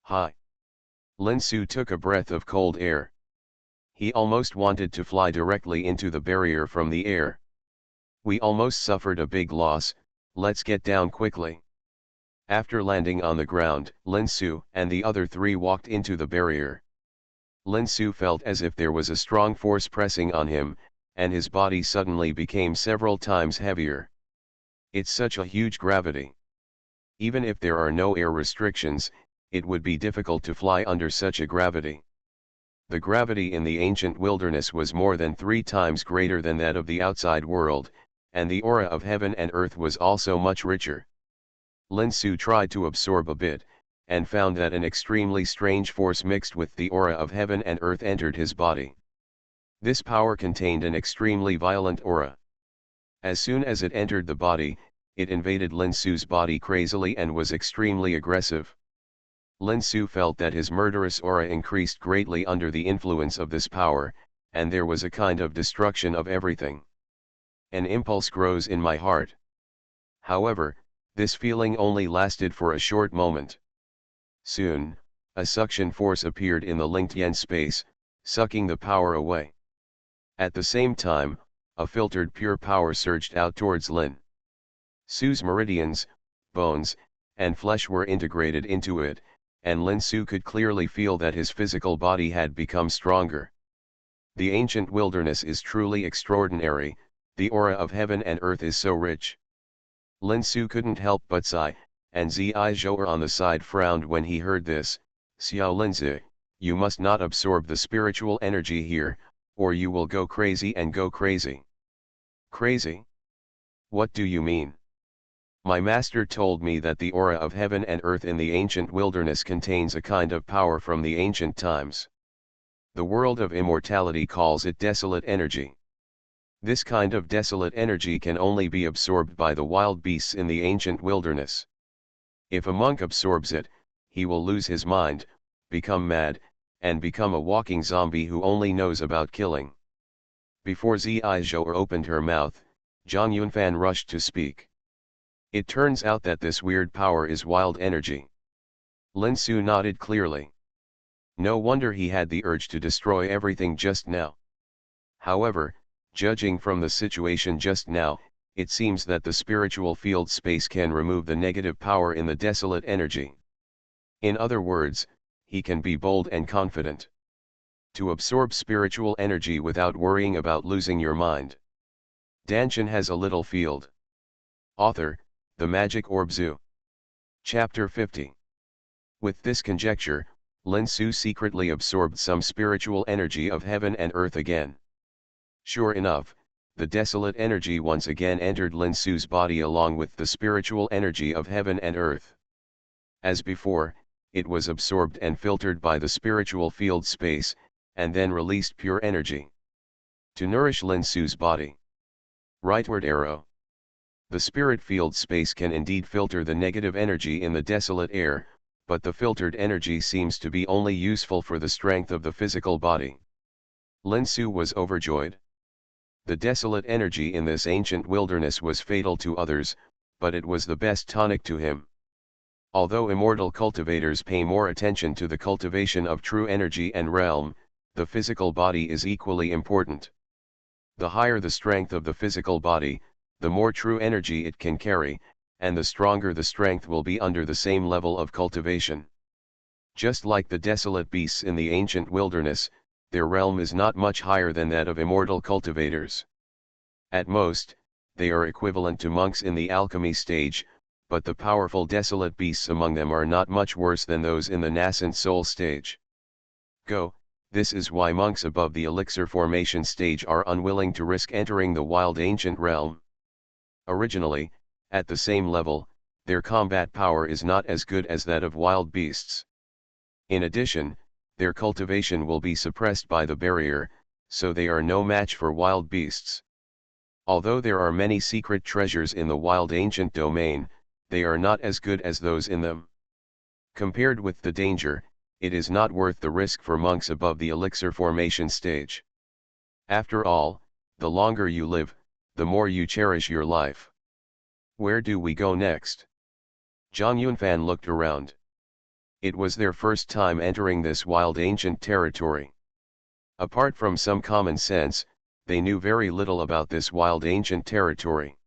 Speaker 1: Hi! Lin Su took a breath of cold air. He almost wanted to fly directly into the barrier from the air. We almost suffered a big loss, let's get down quickly. After landing on the ground, Lin Su and the other three walked into the barrier. Lin Su felt as if there was a strong force pressing on him, and his body suddenly became several times heavier. It's such a huge gravity. Even if there are no air restrictions, it would be difficult to fly under such a gravity. The gravity in the ancient wilderness was more than 3 times greater than that of the outside world, and the aura of heaven and earth was also much richer. Lin Su tried to absorb a bit, and found that an extremely strange force mixed with the aura of heaven and earth entered his body. This power contained an extremely violent aura. As soon as it entered the body, it invaded Lin Su's body crazily and was extremely aggressive. Lin Su felt that his murderous aura increased greatly under the influence of this power, and there was a kind of destruction of everything. An impulse grows in my heart. However, this feeling only lasted for a short moment. Soon, a suction force appeared in the linked yen space, sucking the power away. At the same time, a filtered pure power surged out towards Lin Su's meridians, bones, and flesh were integrated into it, and Lin Su could clearly feel that his physical body had become stronger. The ancient wilderness is truly extraordinary, the aura of heaven and earth is so rich. Lin Su couldn't help but sigh, and Zizhou on the side frowned when he heard this. Xiao Linzi, you must not absorb the spiritual energy here, or you will go crazy and go crazy. Crazy? What do you mean? My master told me that the aura of heaven and earth in the ancient wilderness contains a kind of power from the ancient times. The world of immortality calls it desolate energy. This kind of desolate energy can only be absorbed by the wild beasts in the ancient wilderness. If a monk absorbs it, he will lose his mind, become mad, and become a walking zombie who only knows about killing. Before Zizhou opened her mouth, Zhang Yunfan rushed to speak. It turns out that this weird power is wild energy. Lin Su nodded clearly. No wonder he had the urge to destroy everything just now. However, judging from the situation just now, it seems that the spiritual field space can remove the negative power in the desolate energy. In other words, he can be bold and confident. To absorb spiritual energy without worrying about losing your mind. Dantian has a little field. Author, The Magic Orb Zoo. Chapter 50. With this conjecture, Lin Su secretly absorbed some spiritual energy of heaven and earth again. Sure enough, the desolate energy once again entered Lin Su's body along with the spiritual energy of heaven and earth. As before, it was absorbed and filtered by the spiritual field space, and then released pure energy to nourish Lin Su's body. Rightward arrow. The spirit field space can indeed filter the negative energy in the desolate air, but the filtered energy seems to be only useful for the strength of the physical body. Lin Su was overjoyed. The desolate energy in this ancient wilderness was fatal to others, but it was the best tonic to him. Although immortal cultivators pay more attention to the cultivation of true energy and realm, the physical body is equally important. The higher the strength of the physical body, the more true energy it can carry, and the stronger the strength will be under the same level of cultivation. Just like the desolate beasts in the ancient wilderness, their realm is not much higher than that of immortal cultivators. At most, they are equivalent to monks in the alchemy stage, but the powerful desolate beasts among them are not much worse than those in the nascent soul stage. Go, This is why monks above the elixir formation stage are unwilling to risk entering the wild ancient realm. Originally, at the same level, their combat power is not as good as that of wild beasts. In addition, their cultivation will be suppressed by the barrier, so they are no match for wild beasts. Although there are many secret treasures in the wild ancient domain, they are not as good as those in them. Compared with the danger, it is not worth the risk for monks above the elixir formation stage. After all, the longer you live, the more you cherish your life. Where do we go next? Zhang Yunfan looked around. It was their first time entering this wild ancient territory. Apart from some common sense, they knew very little about this wild ancient territory.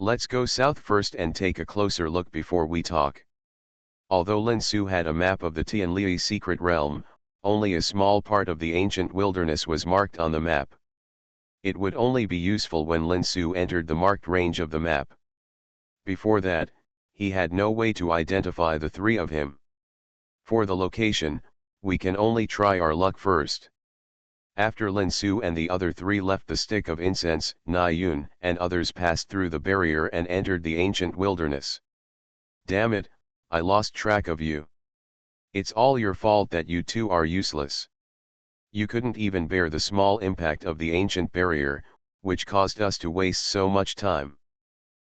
Speaker 1: Let's go south first and take a closer look before we talk. Although Lin Su had a map of the Tianli secret realm, only a small part of the ancient wilderness was marked on the map. It would only be useful when Lin Su entered the marked range of the map. Before that, he had no way to identify the three of him. For the location, we can only try our luck first. After Lin Su and the other three left the stick of incense, Na Yun and others passed through the barrier and entered the ancient wilderness. Damn it, I lost track of you. It's all your fault that you two are useless. You couldn't even bear the small impact of the ancient barrier, which caused us to waste so much time.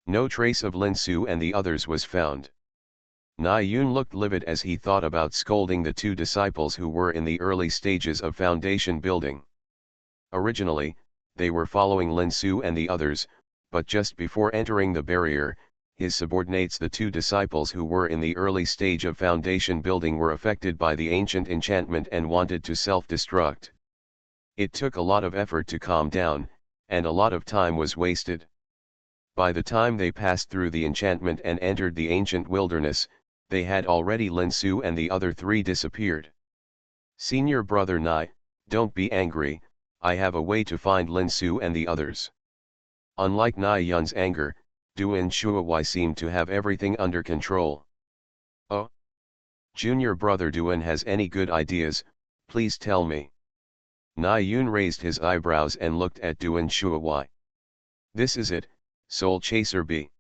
Speaker 1: No trace of Lin Su and the others was found. Na Yun looked livid as he thought about scolding the two disciples who were in the early stages of foundation building. Originally, they were following Lin Su and the others, but just before entering the barrier, his subordinates, the two disciples who were in the early stage of foundation building, were affected by the ancient enchantment and wanted to self-destruct. It took a lot of effort to calm down, and a lot of time was wasted. By the time they passed through the enchantment and entered the ancient wilderness, they had already Lin Su and the other three disappeared. Senior brother Nai, don't be angry, I have a way to find Lin Su and the others. Unlike Nai Yun's anger, Duan Shuai seemed to have everything under control. Oh? Junior brother Duan has any good ideas, please tell me. Nai Yun raised his eyebrows and looked at Duan Shuai. This is it, Soul Chaser B.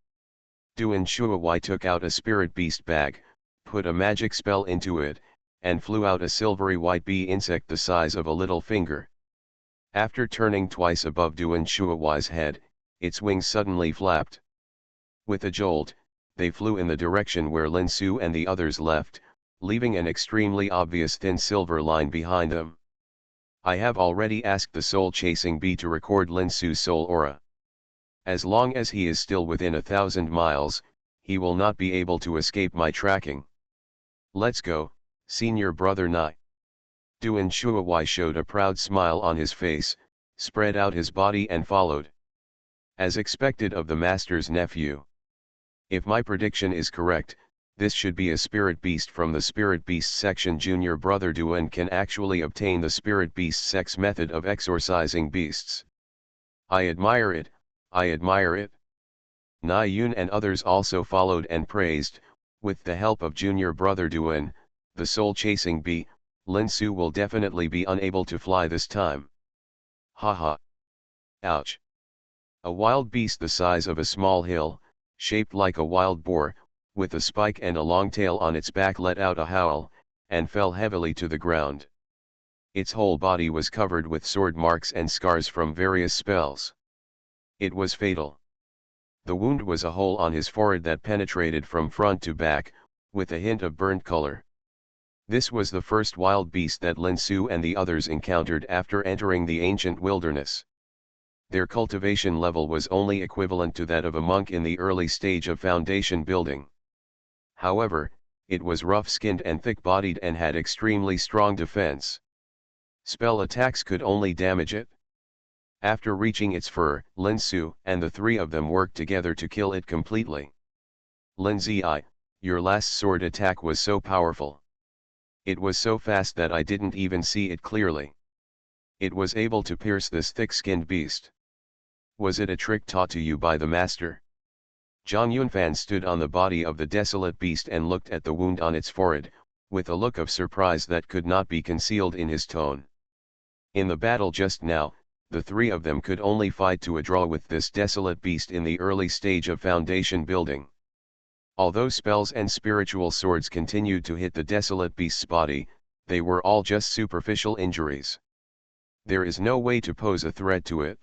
Speaker 1: Duan Shuai took out a spirit beast bag, put a magic spell into it, and flew out a silvery white bee insect the size of a little finger. After turning twice above Duan Shuai's head, its wings suddenly flapped. With a jolt, they flew in the direction where Lin Su and the others left, leaving an extremely obvious thin silver line behind them. I have already asked the soul-chasing bee to record Lin Su's soul aura. As long as he is still within 1,000 miles, he will not be able to escape my tracking. Let's go, senior brother Nai. Duan Shuai showed a proud smile on his face, spread out his body and followed. As expected of the master's nephew. If my prediction is correct, this should be a spirit beast from the spirit beast section. Junior brother Duan can actually obtain the spirit beast sex method of exorcising beasts. I admire it, I admire it. Na Yun and others also followed and praised. With the help of junior brother Duan, the soul-chasing bee, Lin Su will definitely be unable to fly this time. Haha. Ouch. A wild beast the size of a small hill, shaped like a wild boar, with a spike and a long tail on its back, let out a howl, and fell heavily to the ground. Its whole body was covered with sword marks and scars from various spells. It was fatal. The wound was a hole on his forehead that penetrated from front to back, with a hint of burnt color. This was the first wild beast that Lin Su and the others encountered after entering the ancient wilderness. Their cultivation level was only equivalent to that of a monk in the early stage of foundation building. However, it was rough-skinned and thick-bodied and had extremely strong defense. Spell attacks could only damage it. After reaching its fur, Lin Su and the three of them worked together to kill it completely. Lin Zi, your last sword attack was so powerful. It was so fast that I didn't even see it clearly. It was able to pierce this thick-skinned beast. Was it a trick taught to you by the master? Zhang Yunfan stood on the body of the desolate beast and looked at the wound on its forehead, with a look of surprise that could not be concealed in his tone. In the battle just now, the three of them could only fight to a draw with this desolate beast in the early stage of foundation building. Although spells and spiritual swords continued to hit the desolate beast's body, they were all just superficial injuries. There is no way to pose a threat to it.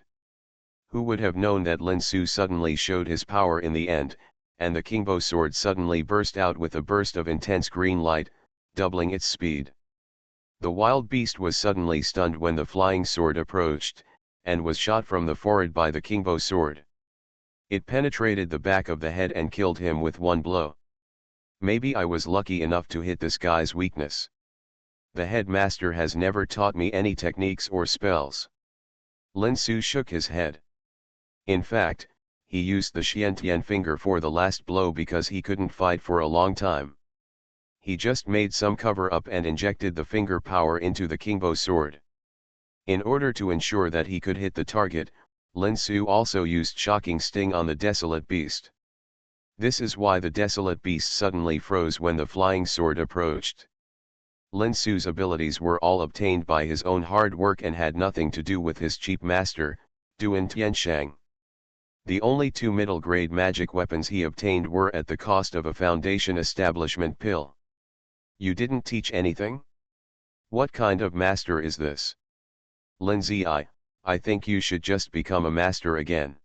Speaker 1: Who would have known that Lin Su suddenly showed his power in the end, and the Kingbo sword suddenly burst out with a burst of intense green light, doubling its speed. The wild beast was suddenly stunned when the flying sword approached, and was shot from the forehead by the Kingbo sword. It penetrated the back of the head and killed him with one blow. Maybe I was lucky enough to hit this guy's weakness. The headmaster has never taught me any techniques or spells. Lin Su shook his head. In fact, he used the Xiantian finger for the last blow because he couldn't fight for a long time. He just made some cover up and injected the finger power into the Kingbo sword. In order to ensure that he could hit the target, Lin Su also used Shocking Sting on the desolate beast. This is why the desolate beast suddenly froze when the flying sword approached. Lin Su's abilities were all obtained by his own hard work and had nothing to do with his cheap master, Duan Tianshang. The only two middle-grade magic weapons he obtained were at the cost of a foundation establishment pill. You didn't teach anything? What kind of master is this? Lin Zi, I think you should just become a master again.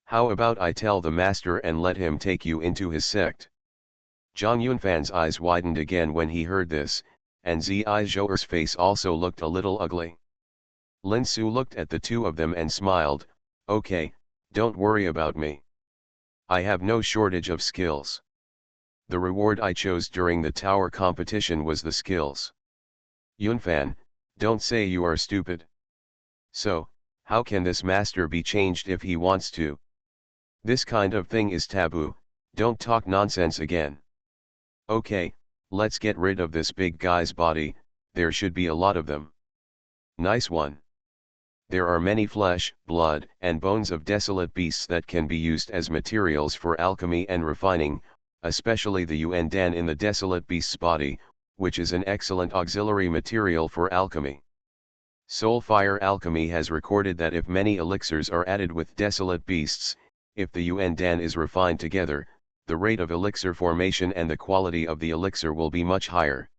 Speaker 1: How about I tell the master and let him take you into his sect? Zhang Yunfan's eyes widened again when he heard this, and Zi Zhouer's face also looked a little ugly. Lin Su looked at the two of them and smiled, okay, don't worry about me. I have no shortage of skills. The reward I chose during the tower competition was the skills. Yunfan, don't say you are stupid. So, how can this master be changed if he wants to? This kind of thing is taboo, don't talk nonsense again. Okay, let's get rid of this big guy's body, there should be a lot of them. Nice one. There are many flesh, blood, and bones of desolate beasts that can be used as materials for alchemy and refining, especially the Yuan Dan in the desolate beast's body, which is an excellent auxiliary material for alchemy. Soul Fire Alchemy has recorded that if many elixirs are added with desolate beasts, if the Yuan Dan is refined together, the rate of elixir formation and the quality of the elixir will be much higher.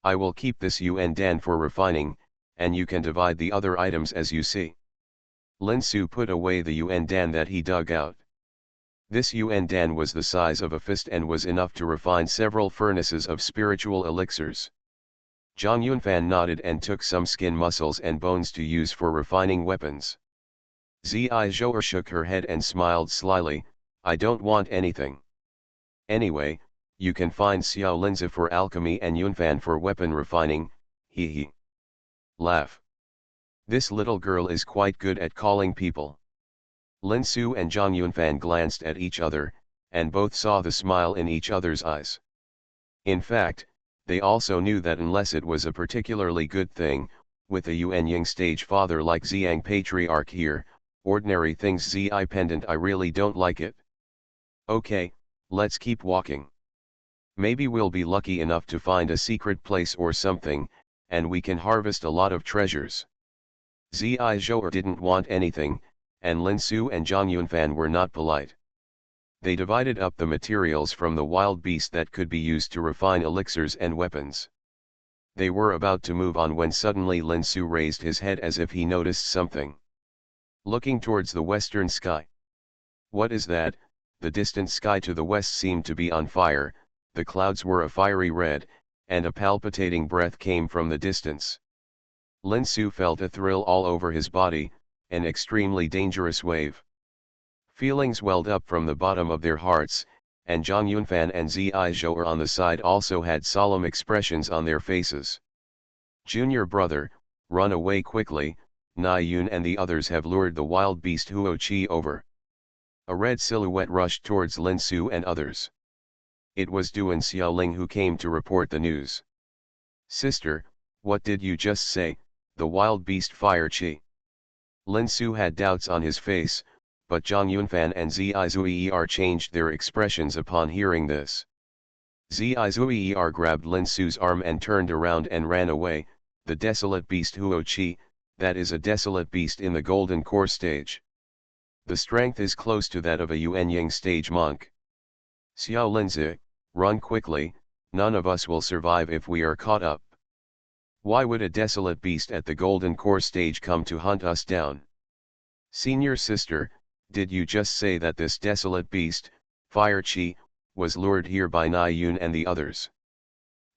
Speaker 1: I will keep this Yuan Dan for refining, and you can divide the other items as you see. Lin Su put away the Yuan Dan that he dug out. This Yuan Dan was the size of a fist and was enough to refine several furnaces of spiritual elixirs. Zhang Yunfan nodded and took some skin muscles and bones to use for refining weapons. Zi Zhouer shook her head and smiled slyly, I don't want anything. Anyway, you can find Xiao Linzi for alchemy and Yunfan for weapon refining, hee hee. Laugh. This little girl is quite good at calling people. Lin Su and Zhang Yunfan glanced at each other, and both saw the smile in each other's eyes. In fact, they also knew that unless it was a particularly good thing, with a Yuan Ying stage father like Xiang Patriarch here, ordinary things Zi pendant I really don't like it. Okay, let's keep walking. Maybe we'll be lucky enough to find a secret place or something, and we can harvest a lot of treasures. Zi Zhouer didn't want anything, and Lin Su and Zhang Yunfan were not polite. They divided up the materials from the wild beast that could be used to refine elixirs and weapons. They were about to move on when suddenly Lin Su raised his head as if he noticed something. Looking towards the western sky. What is that? The distant sky to the west seemed to be on fire, the clouds were a fiery red, and a palpitating breath came from the distance. Lin Su felt a thrill all over his body, an extremely dangerous wave. Feelings welled up from the bottom of their hearts, and Zhang Yunfan and Zi Zhouer on the side also had solemn expressions on their faces. Junior brother, run away quickly, Nai Yun and the others have lured the wild beast Huo Qi over. A red silhouette rushed towards Lin Su and others. It was Duan Xiaoling who came to report the news. Sister, what did you just say, the wild beast Fire Qi? Lin Su had doubts on his face, but Zhang Yunfan and Zi Zuier changed their expressions upon hearing this. Zizuer grabbed Lin Su's arm and turned around and ran away. The desolate beast Huo Qi, that is a desolate beast in the golden core stage. The strength is close to that of a Yuanying stage monk. Xiao Linzi, run quickly, none of us will survive if we are caught up. Why would a desolate beast at the golden core stage come to hunt us down? Senior sister, did you just say that this desolate beast, Fire Qi, was lured here by Nai Yun and the others?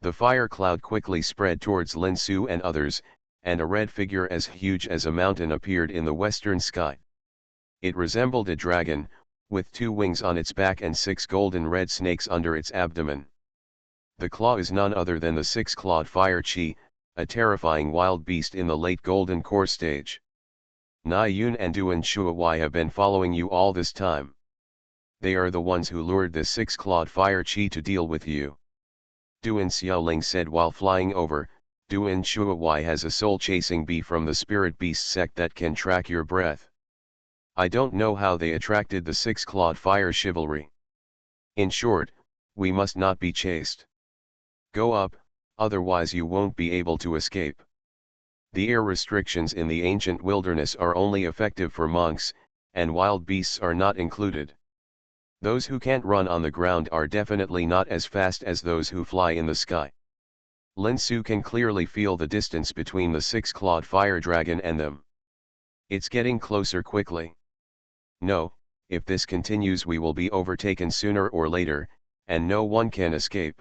Speaker 1: The fire cloud quickly spread towards Lin Su and others, and a red figure as huge as a mountain appeared in the western sky. It resembled a dragon, with 2 wings on its back and 6 golden red snakes under its abdomen. The claw is none other than the 6-clawed Fire Qi, a terrifying wild beast in the late golden core stage. Nai Yun and Duan Shuai have been following you all this time. They are the ones who lured this 6-clawed Fire Qi to deal with you. Duan Xiaoling said while flying over. Duan Shuai has a soul-chasing bee from the spirit beast sect that can track your breath. I don't know how they attracted the 6-clawed fire chivalry. In short, we must not be chased. Go up, otherwise you won't be able to escape. The air restrictions in the ancient wilderness are only effective for monks, and wild beasts are not included. Those who can't run on the ground are definitely not as fast as those who fly in the sky. Lin Su can clearly feel the distance between the 6-clawed fire dragon and them. It's getting closer quickly. No, if this continues we will be overtaken sooner or later, and no one can escape.